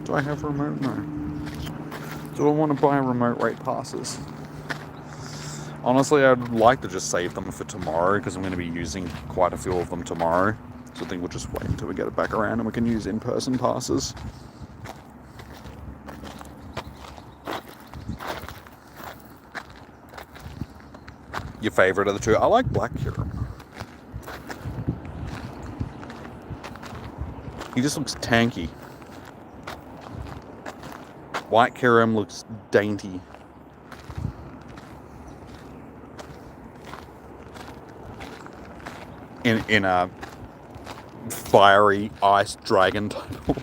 Do I have remote? No. Do I want to buy remote rate passes? Honestly, I'd like to just save them for tomorrow, because I'm going to be using quite a few of them tomorrow. So I think we'll just wait until we get it back around and we can use in-person passes. Your favourite of the two? I like Black Kyurem. He just looks tanky. White Kyurem looks dainty. In a fiery ice dragon type of way.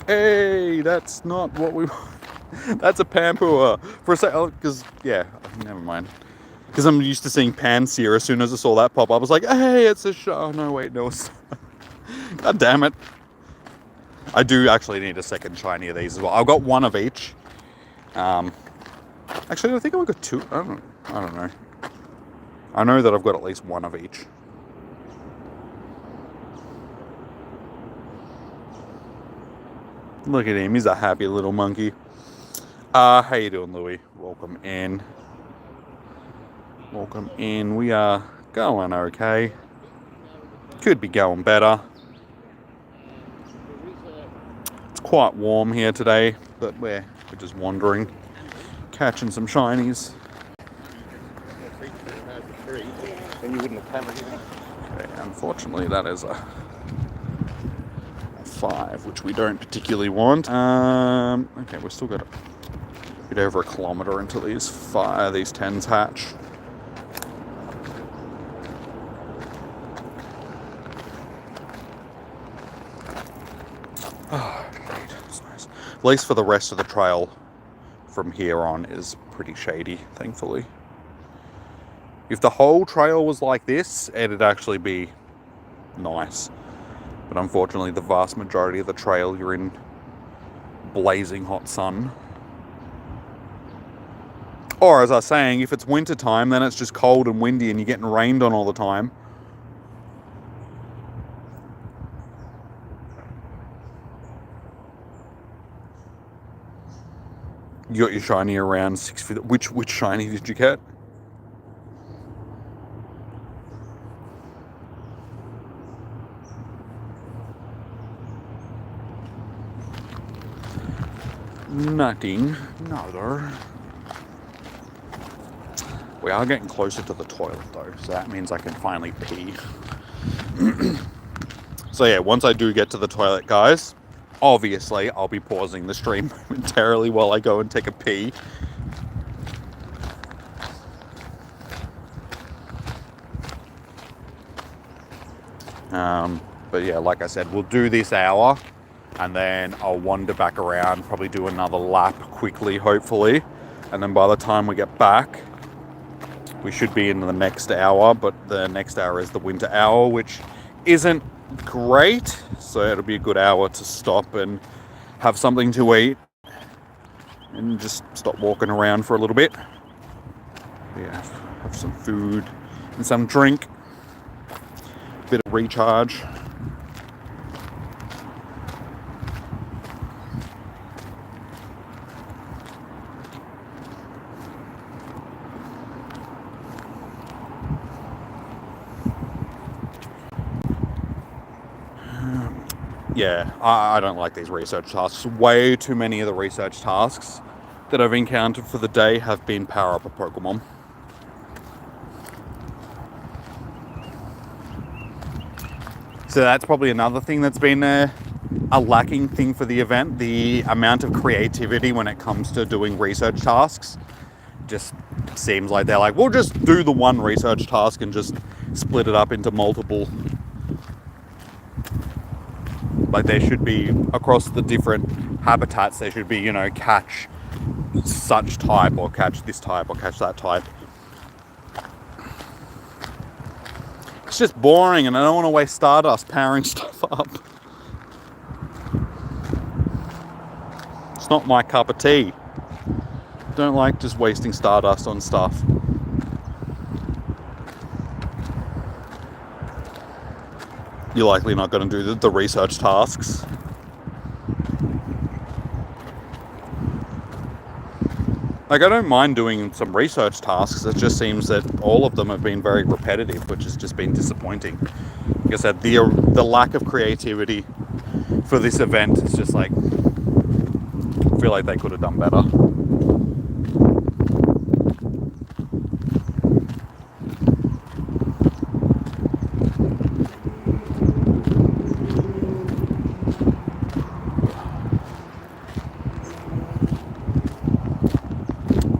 Hey, that's not what we want. That's a Pampua. For a second, because, yeah, never mind. Because I'm used to seeing Panseer. As soon as I saw that pop up, I was like, hey, it's a show. Oh, no, wait, no. God damn it. I do actually need a second shiny of these as well. I've got one of each. Actually, I think I've got two. I don't know. I know that I've got at least one of each. Look at him. He's a happy little monkey. How you doing, Louis? Welcome in. Welcome in. We are going okay. Could be going better. It's quite warm here today, but we're just wandering, catching some shinies. Okay, unfortunately that is a 5, which we don't particularly want. Okay, we've still got a bit over a kilometre until these 10s hatch. Oh, great. That's nice. At least for the rest of the trail from here on is pretty shady, thankfully. If the whole trail was like this, it'd actually be nice. But unfortunately, the vast majority of the trail, you're in blazing hot sun. Or, as I was saying, if it's winter time, then it's just cold and windy and you're getting rained on all the time. You got your shiny around 6 feet. Which shiny did you get? Nothing. Neither. We are getting closer to the toilet though, so that means I can finally pee. So yeah, once I do get to the toilet, guys, obviously I'll be pausing the stream momentarily while I go and take a pee. But yeah, like I said, we'll do this hour and then I'll wander back around, probably do another lap quickly, hopefully. And then by the time we get back, we should be in the next hour, but the next hour is the winter hour, which isn't great. So it'll be a good hour to stop and have something to eat and just stop walking around for a little bit. Yeah, have some food and some drink, bit of recharge. Yeah, I don't like these research tasks. Way too many of the research tasks that I've encountered for the day have been power up a Pokemon. So that's probably another thing that's been a lacking thing for the event. The amount of creativity when it comes to doing research tasks just seems like they're like, we'll just do the one research task and just split it up into multiple. Like there should be, across the different habitats, there should be, you know, catch such type or catch this type or catch that type. It's just boring and I don't want to waste Stardust powering stuff up. It's not my cup of tea. Don't like just wasting Stardust on stuff. you're likely not going to do the research tasks. Like, I don't mind doing some research tasks, it just seems that all of them have been very repetitive, which has just been disappointing. Like I said, the lack of creativity for this event is just like, I feel like they could have done better.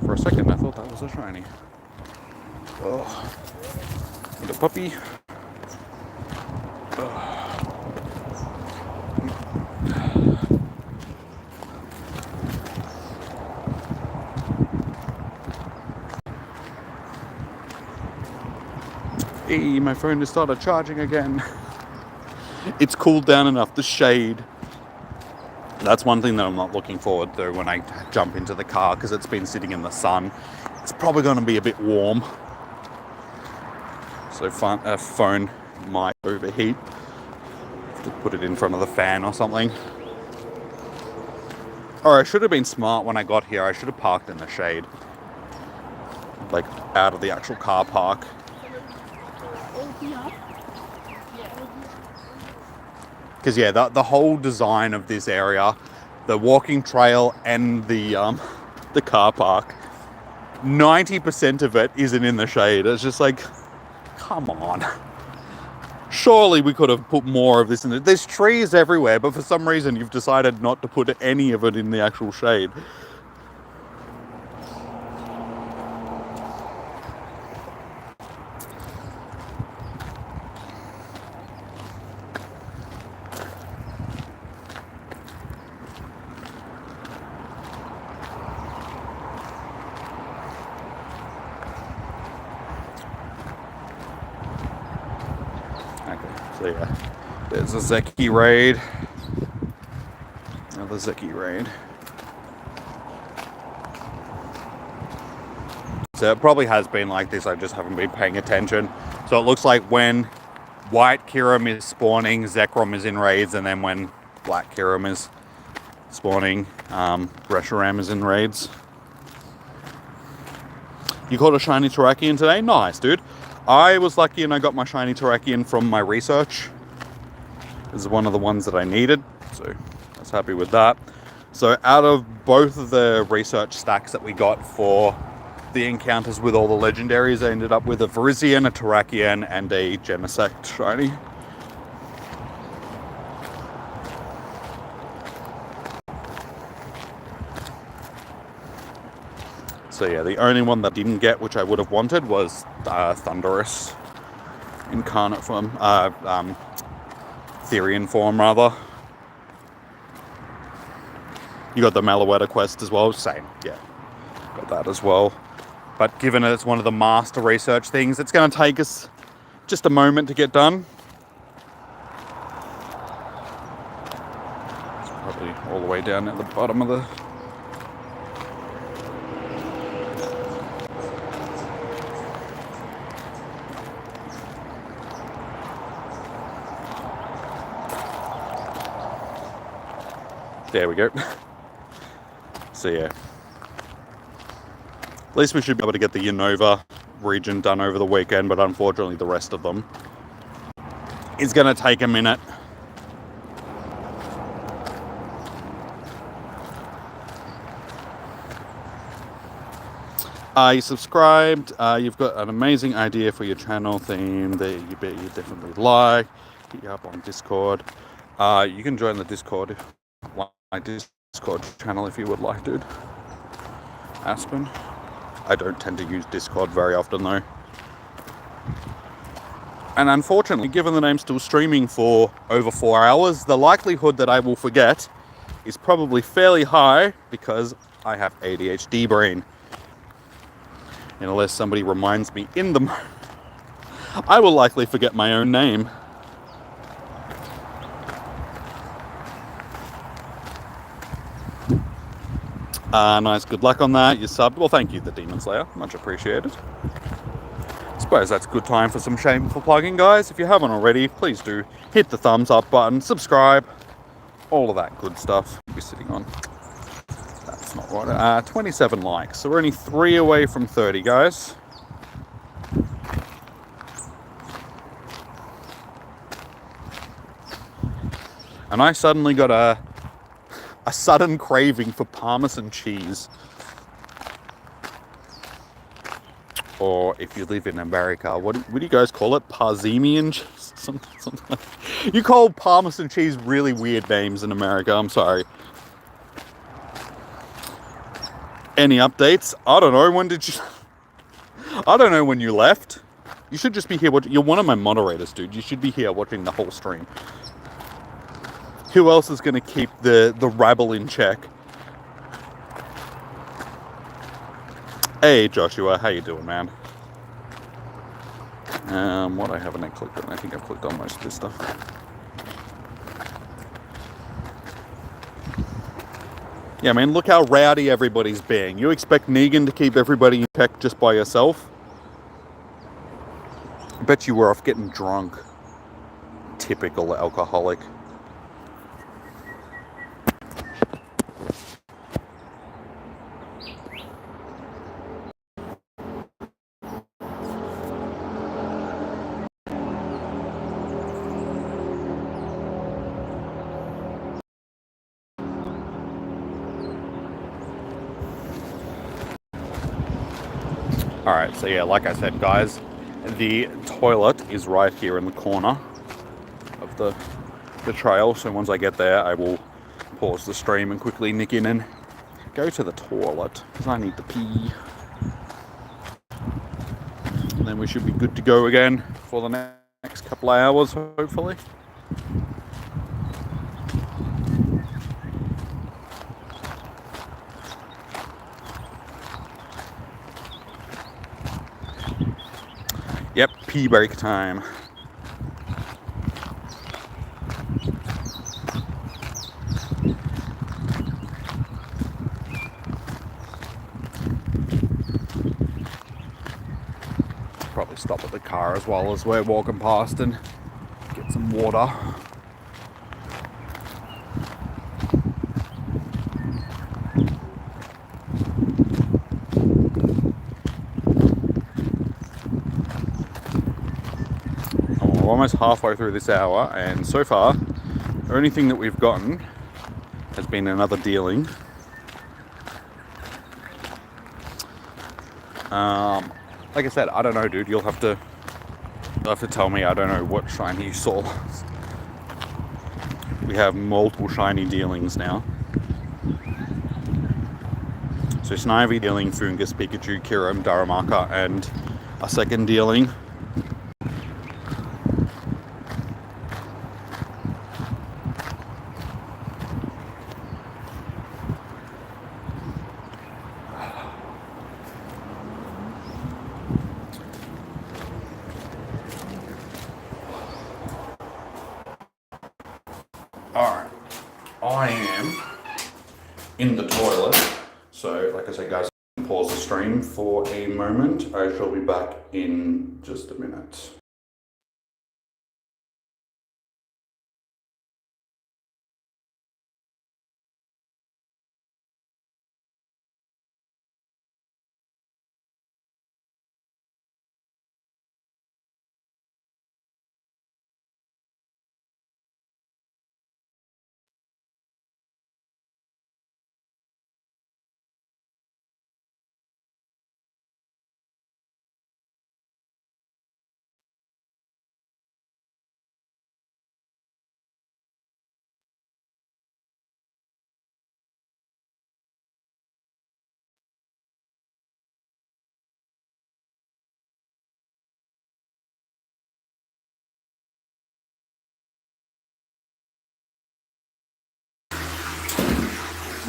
For a second I thought that was a shiny. Oh, and a puppy. Hey, my phone has started charging again. It's cooled down enough, the shade. That's one thing that I'm not looking forward to when I jump into the car, because it's been sitting in the sun. It's probably going to be a bit warm. So a phone might overheat. Have to put it in front of the fan or something. Or I should have been smart when I got here. I should have parked in the shade. Like, out of the actual car park. Because yeah, the whole design of this area, the walking trail and the car park, 90% of it isn't in the shade. It's just like, come on. Surely we could have put more of this in it. There's trees everywhere, but for some reason you've decided not to put any of it in the actual shade. So yeah, there's a Zeki raid. Another Zeki raid. So it probably has been like this, I just haven't been paying attention. So it looks like when white Kyurem is spawning, Zekrom is in raids, and then when black Kyurem is spawning, Reshiram is in raids. You caught a shiny Terrakion today? Nice, dude. I was lucky and I got my shiny Terrakion from my research. This is one of the ones that I needed, so I was happy with that. So out of both of the research stacks that we got for the encounters with all the legendaries, I ended up with a Virizion, a Terrakion, and a Genesect shiny. So yeah, the only one that I didn't get, which I would have wanted, was Thunderous incarnate form, Therian form rather. You got the Malaweta quest as well, same, yeah, got that as well. But given it's one of the master research things, it's going to take us just a moment to get done. It's probably all the way down at the bottom of the... There we go. So yeah. At least we should be able to get the Unova region done over the weekend, but unfortunately the rest of them is going to take a minute. You subscribed, you've got an amazing idea for your channel theme that you bet you definitely like. Get you up on Discord. You can join the Discord, my Discord channel if you would like, dude. Aspen. I don't tend to use Discord very often though. And unfortunately, given that I'm still streaming for over 4 hours, the likelihood that I will forget is probably fairly high because I have ADHD brain. And unless somebody reminds me in the moment, I will likely forget my own name. Nice, good luck on that. You subbed. Well, thank you, the Demon Slayer. Much appreciated. It's suppose that's a good time for some shameful plugging, guys. If you haven't already, please do hit the thumbs up button, subscribe, all of that good stuff. We're sitting on, that's not right, 27 likes. So we're only 3 away from 30, guys. And I suddenly got a sudden craving for Parmesan cheese. Or if you live in America, what do you guys call it? Parmesan cheese? Something. You call Parmesan cheese really weird names in America. I'm sorry. Any updates? I don't know. When did you... I don't know when you left. You should just be here watching. You're one of my moderators, dude. You should be here watching the whole stream. Who else is going to keep the rabble in check? Hey, Joshua. How you doing, man? What I haven't clicked on. I think I've clicked on most of this stuff. Yeah, man, look how rowdy everybody's being. You expect Negan to keep everybody in check just by yourself? I bet you were off getting drunk. Typical alcoholic. Alright, so yeah, like I said, guys, the toilet is right here in the corner of the trail. So once I get there, I will pause the stream and quickly nick in and go to the toilet, because I need to pee. And then we should be good to go again for the next couple of hours, hopefully. Yep, pee break time. Probably stop at the car as well as we're walking past and get some water. Almost halfway through this hour, and so far the only thing that we've gotten has been another dealing. Like I said, I don't know, dude. You'll have to tell me. I don't know what shiny you saw. We have multiple shiny dealings now. So Snivy dealing, Fungus, Pikachu, Kyurem, Daramaka, and a second dealing. Alright, I am in the toilet, so like I said, guys, pause the stream for a moment. I shall be back in just a minute.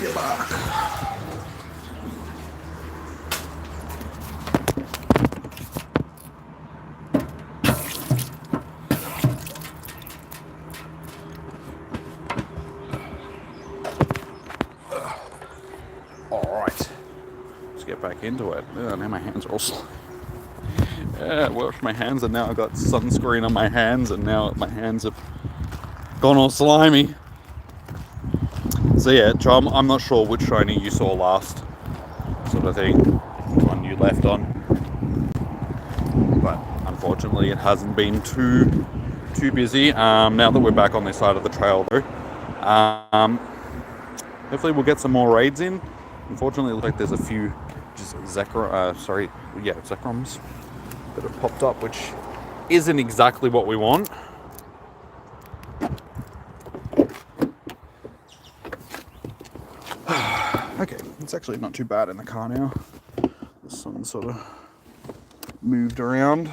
You're back. Alright, let's get back into it. Now my hands are all Yeah, I washed my hands and now I've got sunscreen on my hands and now my hands have gone all slimy. So yeah, John, I'm not sure which shiny you saw last, sort of thing, which one you left on. But unfortunately it hasn't been too busy. Now that we're back on this side of the trail though, hopefully we'll get some more raids in. Unfortunately it looks like there's a few just Zekroms that have popped up, which isn't exactly what we want. Okay, it's actually not too bad in the car now. The sun sort of moved around.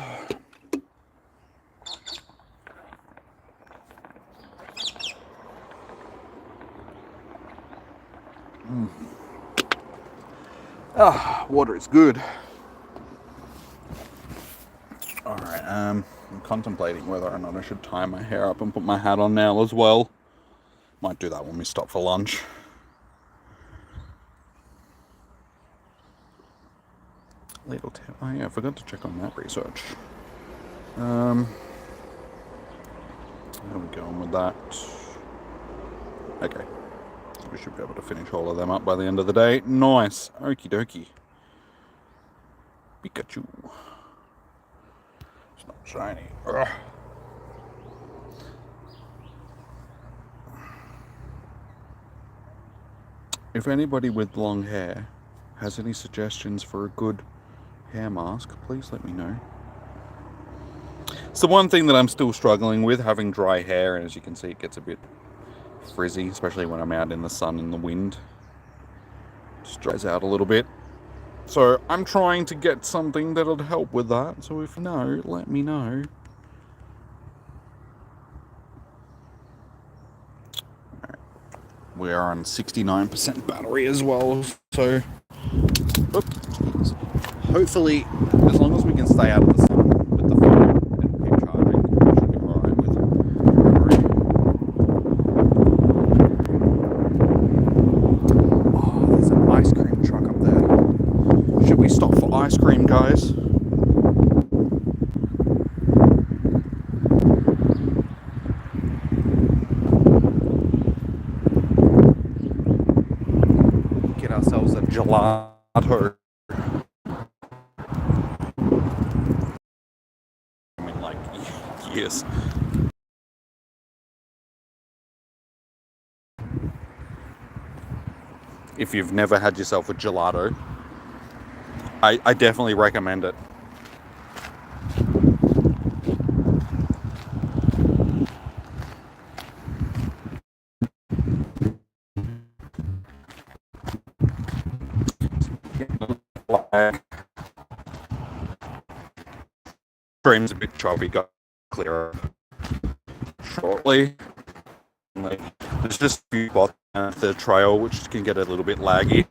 Water is good. Alright, I'm contemplating whether or not I should tie my hair up and put my hat on now as well. Might do that when we stop for lunch. Oh yeah, I forgot to check on that research. How are we going with that? Okay. We should be able to finish all of them up by the end of the day. Nice. Okie dokie. Pikachu. It's not shiny. Ugh. If anybody with long hair has any suggestions for a good hair mask, please let me know. It's the one thing that I'm still struggling with, having dry hair, and as you can see it gets a bit frizzy, especially when I'm out in the sun and the wind. Just dries out a little bit. So I'm trying to get something that'll help with that, so if no, let me know. We are on 69% battery as well, so hopefully, as long as we can stay out of the sun with the phone and keep charging, we should be alright with battery. Oh, there's an ice cream truck up there. Should we stop for ice cream, guys? Get ourselves a gelato. Years. If you've never had yourself a gelato, I definitely recommend it. Stream's a bit choppy, got clear up shortly. There's just a few spots at the trail which can get a little bit laggy.